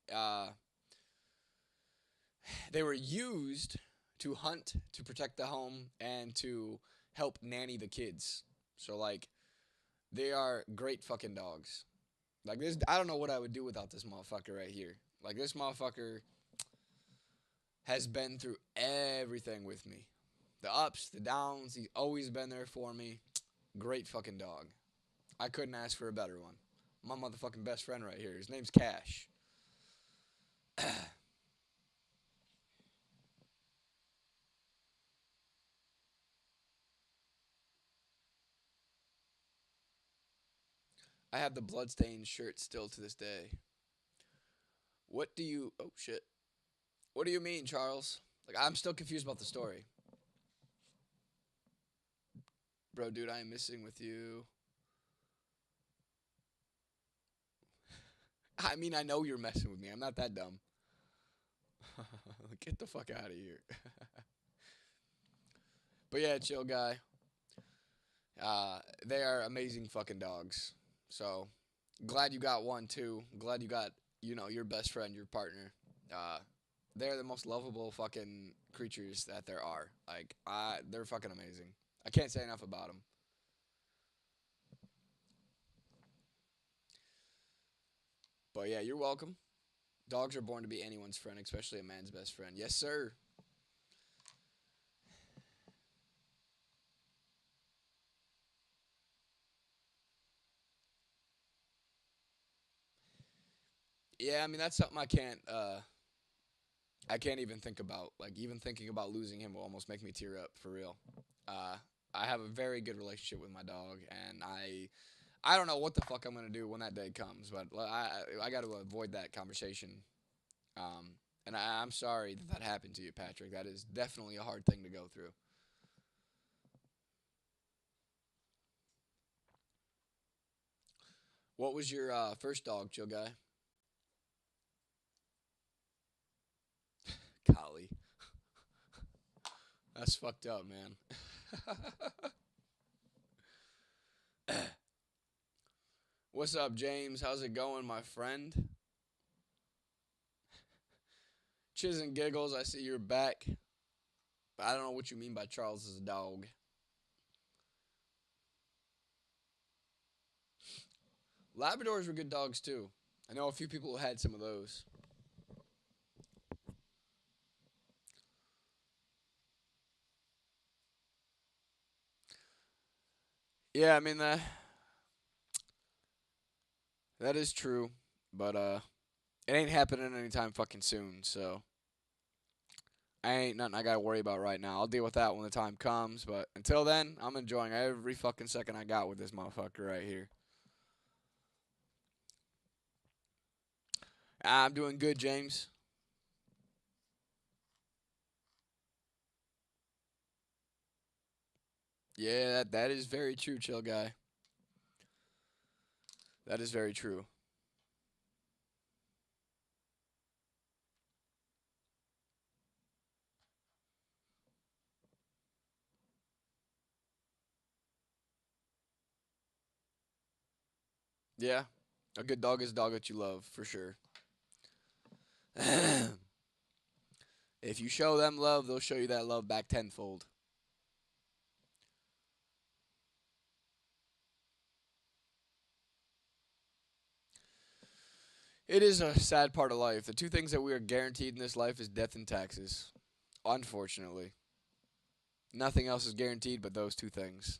they were used to hunt, to protect the home, and to help nanny the kids. So like they are great fucking dogs. Like this, I don't know what I would do without this motherfucker right here. Like this motherfucker has been through everything with me. The ups, the downs, he's always been there for me. Great fucking dog. I couldn't ask for a better one. My motherfucking best friend right here. His name's Cash. I have the bloodstained shirt still to this day. What do you? Oh shit. What do you mean, Charles? Like I'm still confused about the story, bro. Dude, I am missing with you. I mean, I know you're messing with me. I'm not that dumb. Get the fuck out of here. But yeah, chill guy. They are amazing fucking dogs. So glad you got one too. Glad you got your best friend, your partner. Uh, they're the most lovable fucking creatures that there are. Like they're fucking amazing. I can't say enough about them. But yeah, you're welcome. Dogs are born to be anyone's friend, especially a man's best friend. Yes, sir. Yeah, I mean that's something I can't even think about. Like even thinking about losing him will almost make me tear up for real. Uh, I have a very good relationship with my dog, and I don't know what the fuck I'm gonna do when that day comes, but I got to avoid that conversation. Um, and I'm sorry that that happened to you, Patrick. That is definitely a hard thing to go through. What was your first dog, chill guy? Collie. That's fucked up, man. What's up, James? How's it going, my friend? Chiz and giggles. I see you're back. But I don't know what you mean by Charles is a dog. Labradors were good dogs too. I know a few people who had some of those. Yeah, I mean that is true, but it ain't happening anytime fucking soon. So I ain't nothing I gotta worry about right now. I'll deal with that when the time comes. But until then, I'm enjoying every fucking second I got with this motherfucker right here. I'm doing good, James. Yeah, that is very true, chill guy. That is very true. Yeah, a good dog is a dog that you love for sure. If you show them love, they'll show you that love back tenfold. It is a sad part of life. The two things that we are guaranteed in this life is death and taxes. Unfortunately, nothing else is guaranteed but those two things.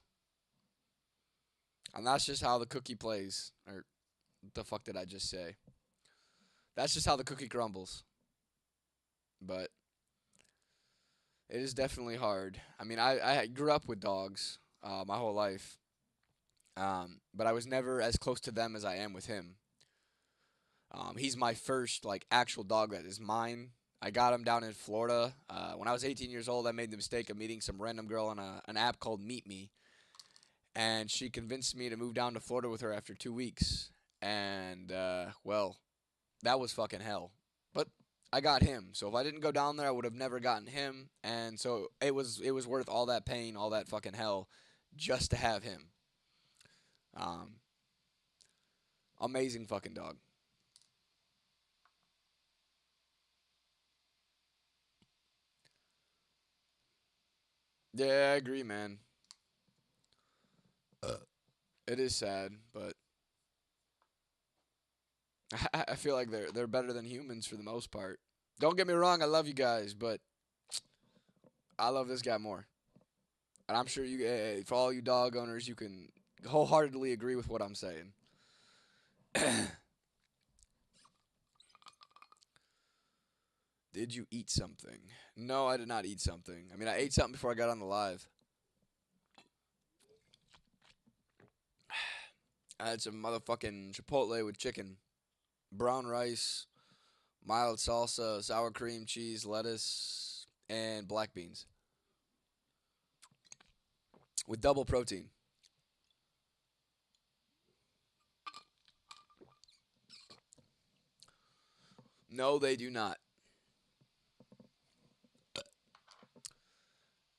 And that's just how the cookie plays. Or what the fuck did I just say? That's just how the cookie crumbles. But it is definitely hard. I mean, I grew up with dogs my whole life, but I was never as close to them as I am with him. He's my first like actual dog that is mine. I got him down in Florida. When I was 18 years old, I made the mistake of meeting some random girl on an app called Meet Me, and she convinced me to move down to Florida with her after 2 weeks. And well, that was fucking hell. But I got him. So if I didn't go down there, I would have never gotten him. And so it was worth all that pain, all that fucking hell, just to have him. Um, Amazing fucking dog. Yeah, I agree, man. It is sad, but I feel like they're better than humans for the most part. Don't get me wrong, I love you guys, but I love this guy more. And I'm sure you, for all you dog owners, you can wholeheartedly agree with what I'm saying. Did you eat something? No, I did not eat something. I mean, I ate something before I got on the live. I had some motherfucking Chipotle with chicken, brown rice, mild salsa, sour cream, cheese, lettuce, and black beans with double protein. No, they do not.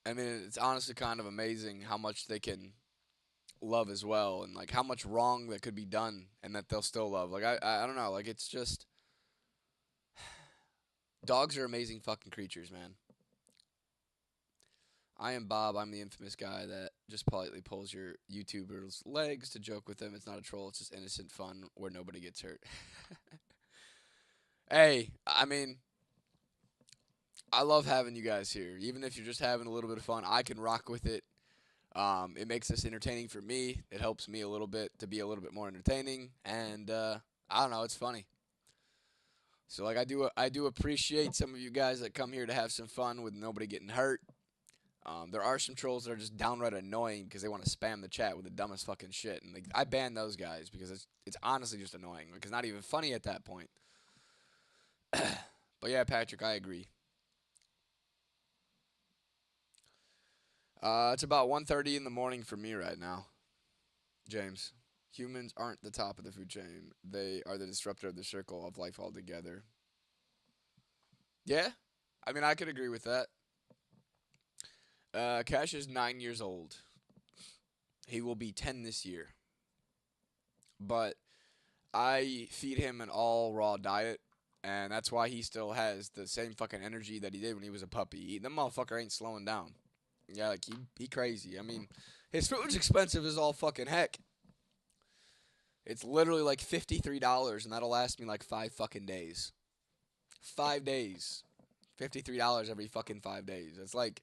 I mean, it's honestly kind of amazing how much they can love as well, and like how much wrong that could be done, and that they'll still love. Like I don't know. Like it's just dogs are amazing fucking creatures, man. I am Bob. I'm the infamous guy that just politely pulls your YouTuber's legs to joke with them. It's not a troll. It's just innocent fun where nobody gets hurt. Hey, I mean, I love having you guys here. Even if you're just having a little bit of fun, I can rock with it. It makes this entertaining for me. It helps me a little bit to be a little bit more entertaining, and I don't know, it's funny. So like I do appreciate some of you guys that come here to have some fun with nobody getting hurt. There are some trolls that are just downright annoying because they want to spam the chat with the dumbest fucking shit, and like I ban those guys because it's honestly just annoying. Like it's not even funny at that point. But yeah, Patrick, I agree. It's about 1:30 in the morning for me right now, James. Humans aren't the top of the food chain. They are the disruptor of the circle of life altogether. Yeah, I mean I could agree with that. Cash is 9 years old. He will be 10 this year. But I feed him an all raw diet, and that's why he still has the same fucking energy that he did when he was a puppy. That motherfucker ain't slowing down. Yeah, like he crazy. I mean, his food's expensive as all fucking heck. It's literally like $53, and that'll last me like 5 fucking days. 5 days. $53 every fucking 5 days. It's like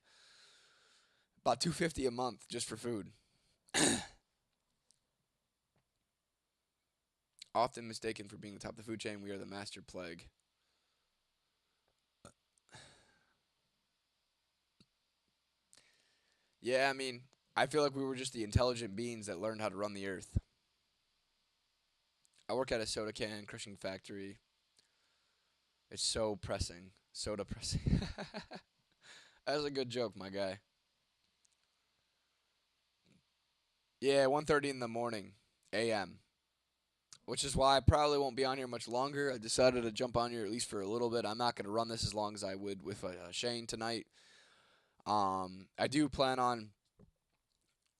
about $250 a month just for food. Often mistaken for being the top of the food chain, we are the master plague. Yeah, I mean, I feel like we were just the intelligent beings that learned how to run the earth. I work at a soda can crushing factory. It's so pressing. Soda pressing. That's a good joke, my guy. Yeah, 1:30 in the morning, a.m. Which is why I probably won't be on here much longer. I decided to jump on here at least for a little bit. I'm not going to run this as long as I would with Shane tonight. I do plan on,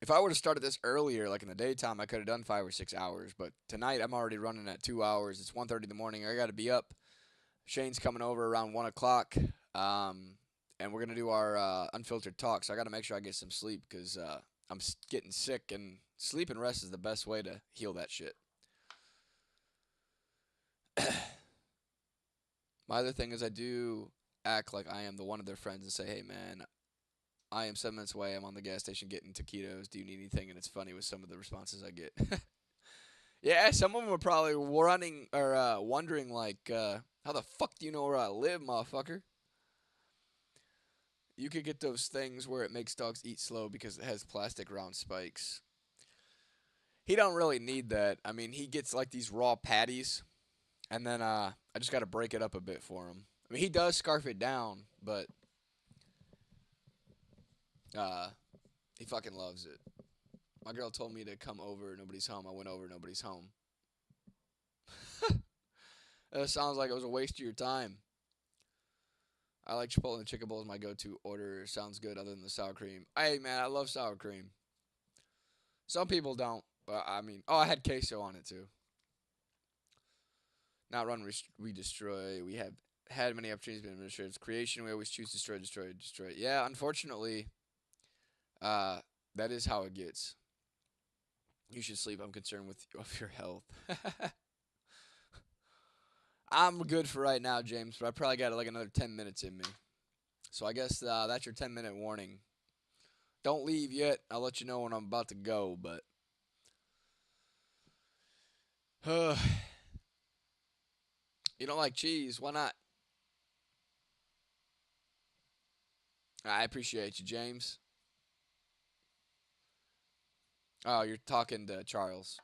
if I would have started this earlier, like in the daytime, I could have done 5 or 6 hours. But tonight, I'm already running at 2 hours. It's 1:30 in the morning. I got to be up. Shane's coming over around 1 o'clock, and we're gonna do our unfiltered talk. So I got to make sure I get some sleep because I'm getting sick, and sleep and rest is the best way to heal that shit. My other thing is I do act like I am the one of their friends and say, "Hey man, I am 7 minutes away. I'm on the gas station getting taquitos. Do you need anything?" And it's funny with some of the responses I get. Yeah, some of them are probably running or wondering like, "How the fuck do you know where I live, motherfucker?" You could get those things where it makes dogs eat slow because it has plastic round spikes. He don't really need that. I mean, he gets like these raw patties, and then I just got to break it up a bit for him. I mean, he does scarf it down, but uh, he fucking loves it. My girl told me to come over. Nobody's home. I went over. Nobody's home. That sounds like it was a waste of your time. I like Chipotle and chicken bowl is my go-to order. Sounds good other than the sour cream. Hey man, I love sour cream. Some people don't, but I mean, oh, I had queso on it too. Not run, we destroy. We have had many opportunities, but administrators creation. We always choose destroy, destroy, destroy. Yeah, unfortunately, uh, that is how it gets. You should sleep. I'm concerned with of your health. I'm good for right now, James, but I probably got like another 10 minutes in me. So I guess that's your 10-minute warning. Don't leave yet. I'll let you know when I'm about to go, but you don't like cheese? Why not? I appreciate you, James. Oh, you're talking to Charles,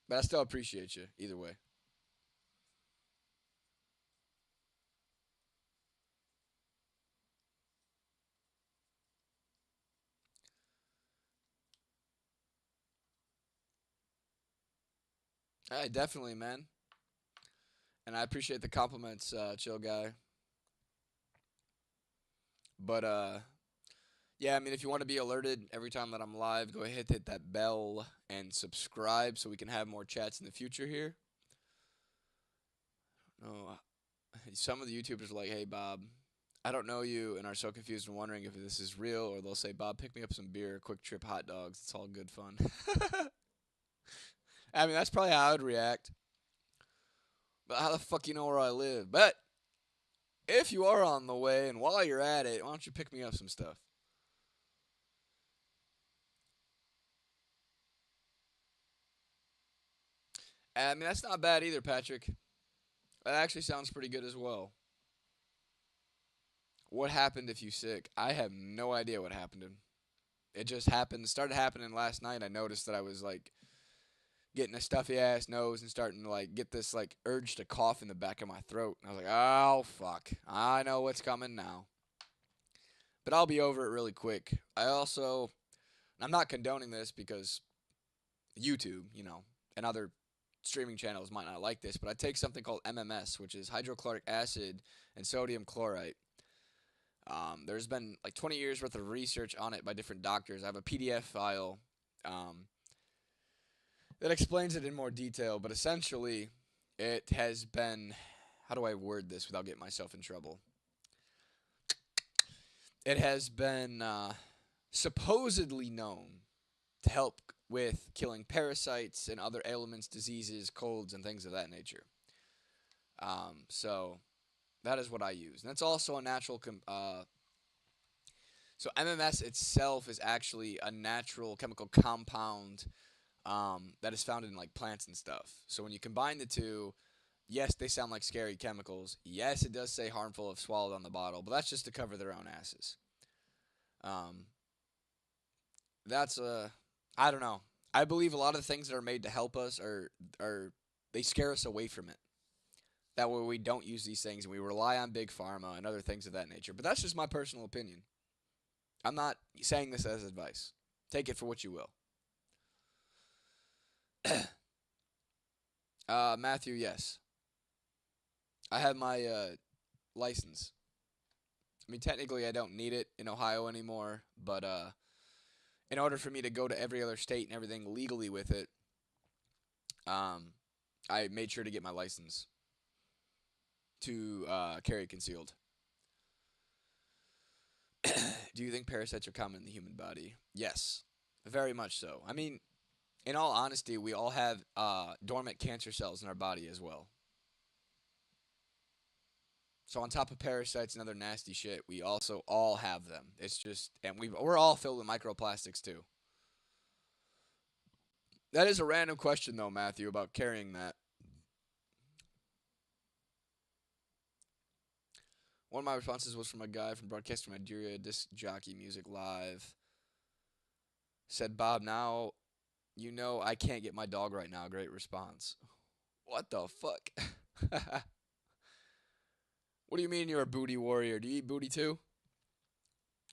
but I still appreciate you either way. Hey, definitely, man. And I appreciate the compliments, chill guy. But yeah, I mean, if you want to be alerted every time that I'm live, go ahead hit that bell and subscribe so we can have more chats in the future here. No, some of the YouTubers are like, "Hey, Bob, I don't know you," and are so confused and wondering if this is real, or they'll say, "Bob, pick me up some beer, quick trip, hot dogs. It's all good fun." I mean, that's probably how I would react. But how the fuck you know where I live? But if you are on the way and while you're at it, why don't you pick me up some stuff? I mean, that's not bad either, Patrick. That actually sounds pretty good as well. What happened if you sick? I have no idea what happened. It just happened. It started happening last night. I noticed that I was like getting a stuffy ass nose and starting to like get this like urge to cough in the back of my throat. And I was like, oh fuck, I know what's coming now. But I'll be over it really quick. I'm not condoning this because YouTube, and other streaming channels might not like this, but I take something called MMS, which is hydrochloric acid and sodium chlorite. There's been like 20 years worth of research on it by different doctors. I have a PDF file um, that explains it in more detail, but essentially, it has been. How do I word this without getting myself in trouble? It has been supposedly known to help with killing parasites and other ailments, diseases, colds, and things of that nature. So that is what I use, and that's also a natural. So MMS itself is actually a natural chemical compound that is found in like plants and stuff. So when you combine the two, yes, they sound like scary chemicals. Yes, it does say harmful if swallowed on the bottle, but that's just to cover their own asses. Um, that's I don't know. I believe a lot of the things that are made to help us are they scare us away from it. That way we don't use these things and we rely on big pharma and other things of that nature. But that's just my personal opinion. I'm not saying this as advice. Take it for what you will. Matthew, yes, I have my license. I mean, technically, I don't need it in Ohio anymore, but in order for me to go to every other state and everything legally with it, um, I made sure to get my license to carry concealed. Do you think parasites are common in the human body? Yes, very much so. I mean, in all honesty, we all have dormant cancer cells in our body as well. So on top of parasites and other nasty shit, we also all have them. It's just, and we're all filled with microplastics too. That is a random question though, Matthew, about carrying that. One of my responses was from a guy from Broadcaster Nigeria, Disc Jockey Music Live. Said, Bob, now you know I can't get my dog right now. Great response. What the fuck? What do you mean you're a booty warrior? Do you eat booty too?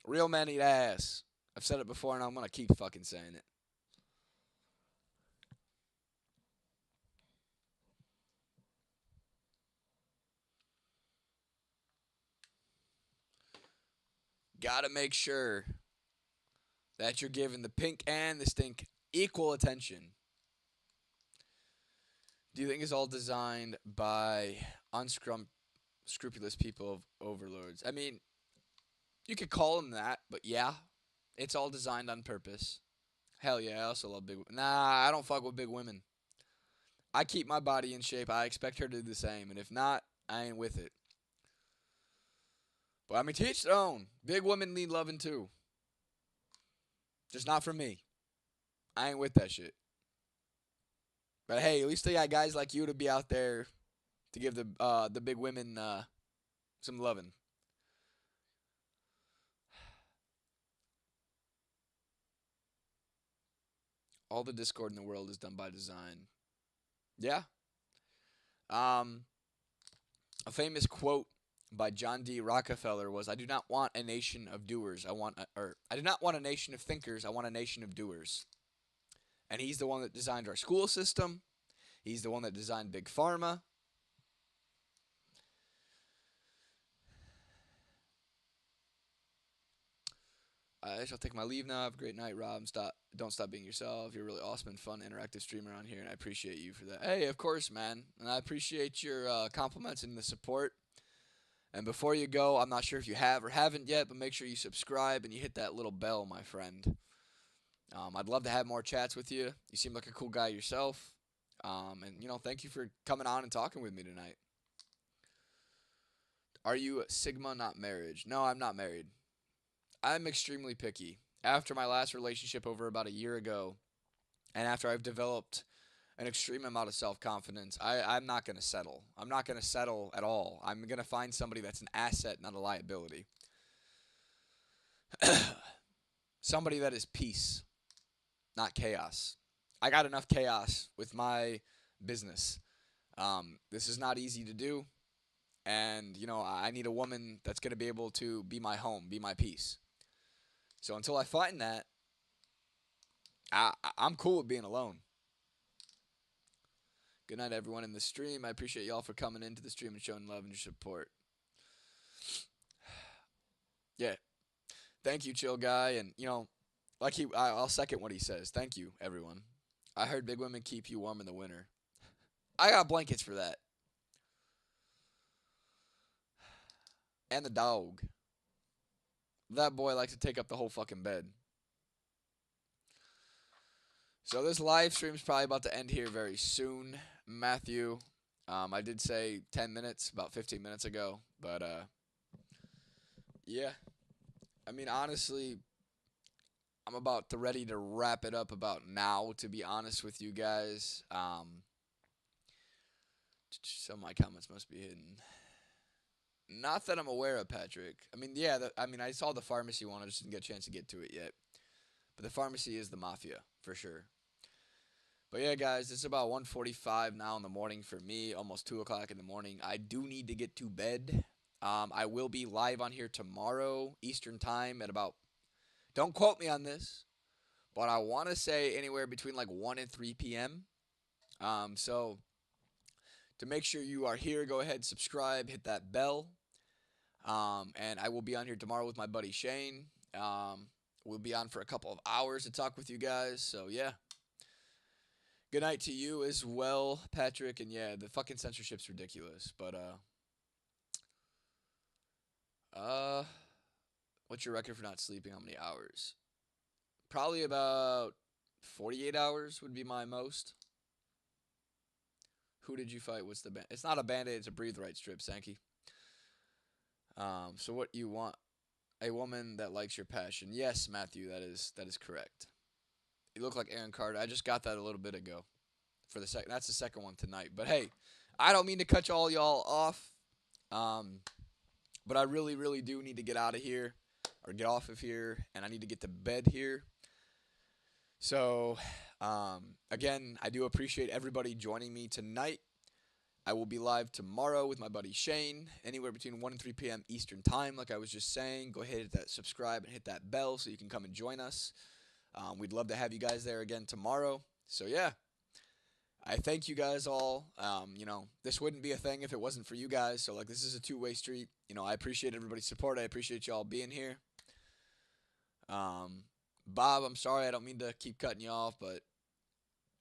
Real men eat ass. I've said it before and I'm gonna keep fucking saying it. Gotta make sure that you're giving the pink and the stink equal attention. Do you think it's all designed by unscrupulous people of overlords? I mean, you could call them that, but yeah, it's all designed on purpose. Hell yeah, I also love big women. Nah, I don't fuck with big women. I keep my body in shape. I expect her to do the same, and if not, I ain't with it. But I mean, teach their own. Big women need loving too. Just not for me. I ain't with that shit. But hey, at least they got guys like you to be out there to give the big women some loving. All the discord in the world is done by design. Yeah. Um, a famous quote by John D. Rockefeller was, "I do not want a nation of doers. I do not want a nation of thinkers. I want a nation of doers." And he's the one that designed our school system. He's the one that designed big pharma. I shall take my leave now. Have a great night, Rob. Don't stop being yourself. You're a really awesome and fun, interactive streamer on here, and I appreciate you for that. Hey, of course, man. And I appreciate your compliments and the support. And before you go, I'm not sure if you have or haven't yet, but make sure you subscribe and you hit that little bell, my friend. I'd love to have more chats with you. You seem like a cool guy yourself. And, thank you for coming on and talking with me tonight. Are you Sigma, not marriage? No, I'm not married. I'm extremely picky. After my last relationship over about a year ago, and after I've developed an extreme amount of self confidence, I'm not going to settle. I'm not going to settle at all. I'm going to find somebody that's an asset, not a liability. Somebody that is peace, not chaos. I got enough chaos with my business. This is not easy to do. And, I need a woman that's going to be able to be my home, be my peace. So until I find that, I'm cool with being alone. Good night, everyone in the stream. I appreciate y'all for coming into the stream and showing love and your support. Yeah. Thank you, chill guy. And, I'll second what he says. Thank you, everyone. I heard big women keep you warm in the winter. I got blankets for that. And the dog. That boy likes to take up the whole fucking bed. So this live stream is probably about to end here very soon, Matthew. I did say 10 minutes, about 15 minutes ago, but yeah. I mean, honestly, I'm about to ready to wrap it up about now. To be honest with you guys, some of my comments must be hidden. Not that I'm aware of, Patrick. I mean, yeah. I mean, I saw the pharmacy one. I just didn't get a chance to get to it yet. But the pharmacy is the mafia for sure. But yeah, guys, it's about 1:45 now in the morning for me, almost 2 o'clock in the morning. I do need to get to bed. I will be live on here tomorrow Eastern time at about. Don't quote me on this, but I want to say anywhere between like 1 and 3 p.m. So to make sure you are here, go ahead, subscribe, hit that bell. And I will be on here tomorrow with my buddy Shane. We'll be on for a couple of hours to talk with you guys. So yeah, good night to you as well, Patrick. And yeah, the fucking censorship's ridiculous. But uh, what's your record for not sleeping? How many hours? Probably about 48 hours would be my most. Who did you fight? What's the band? It's not a band-aid, it's a breathe right strip, Sankey. So what you want? A woman that likes your passion. Yes, Matthew, that is correct. You look like Aaron Carter. I just got that a little bit ago. For the second, that's the second one tonight. But hey, I don't mean to cut all y'all off. Um, but I really, really do need to get out of here or get off of here, and I need to get to bed here. So, again, I do appreciate everybody joining me tonight. I will be live tomorrow with my buddy Shane, anywhere between 1 and 3 p.m. Eastern Time, like I was just saying. Go ahead, hit that subscribe and hit that bell so you can come and join us. We'd love to have you guys there again tomorrow. So, yeah, I thank you guys all. This wouldn't be a thing if it wasn't for you guys. So, like, this is a two-way street. I appreciate everybody's support. I appreciate y'all being here. Bob, I'm sorry. I don't mean to keep cutting you off, but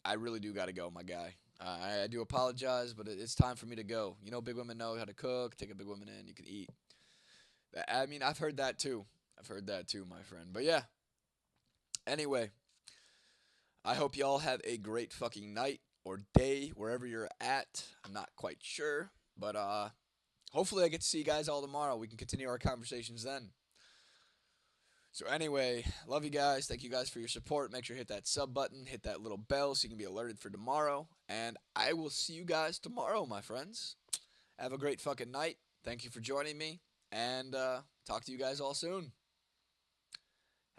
I really do got to go, my guy. I do apologize, but it's time for me to go. Big women know how to cook. Take a big woman in, you can eat. I mean, I've heard that too. I've heard that too, my friend. But yeah, anyway, I hope y'all have a great fucking night or day wherever you're at. I'm not quite sure, but hopefully I get to see you guys all tomorrow. We can continue our conversations then. So anyway, love you guys. Thank you guys for your support. Make sure to hit that sub button, hit that little bell so you can be alerted for tomorrow. And I will see you guys tomorrow, my friends. Have a great fucking night. Thank you for joining me. And talk to you guys all soon.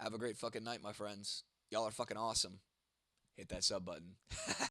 Have a great fucking night, my friends. Y'all are fucking awesome. Hit that sub button.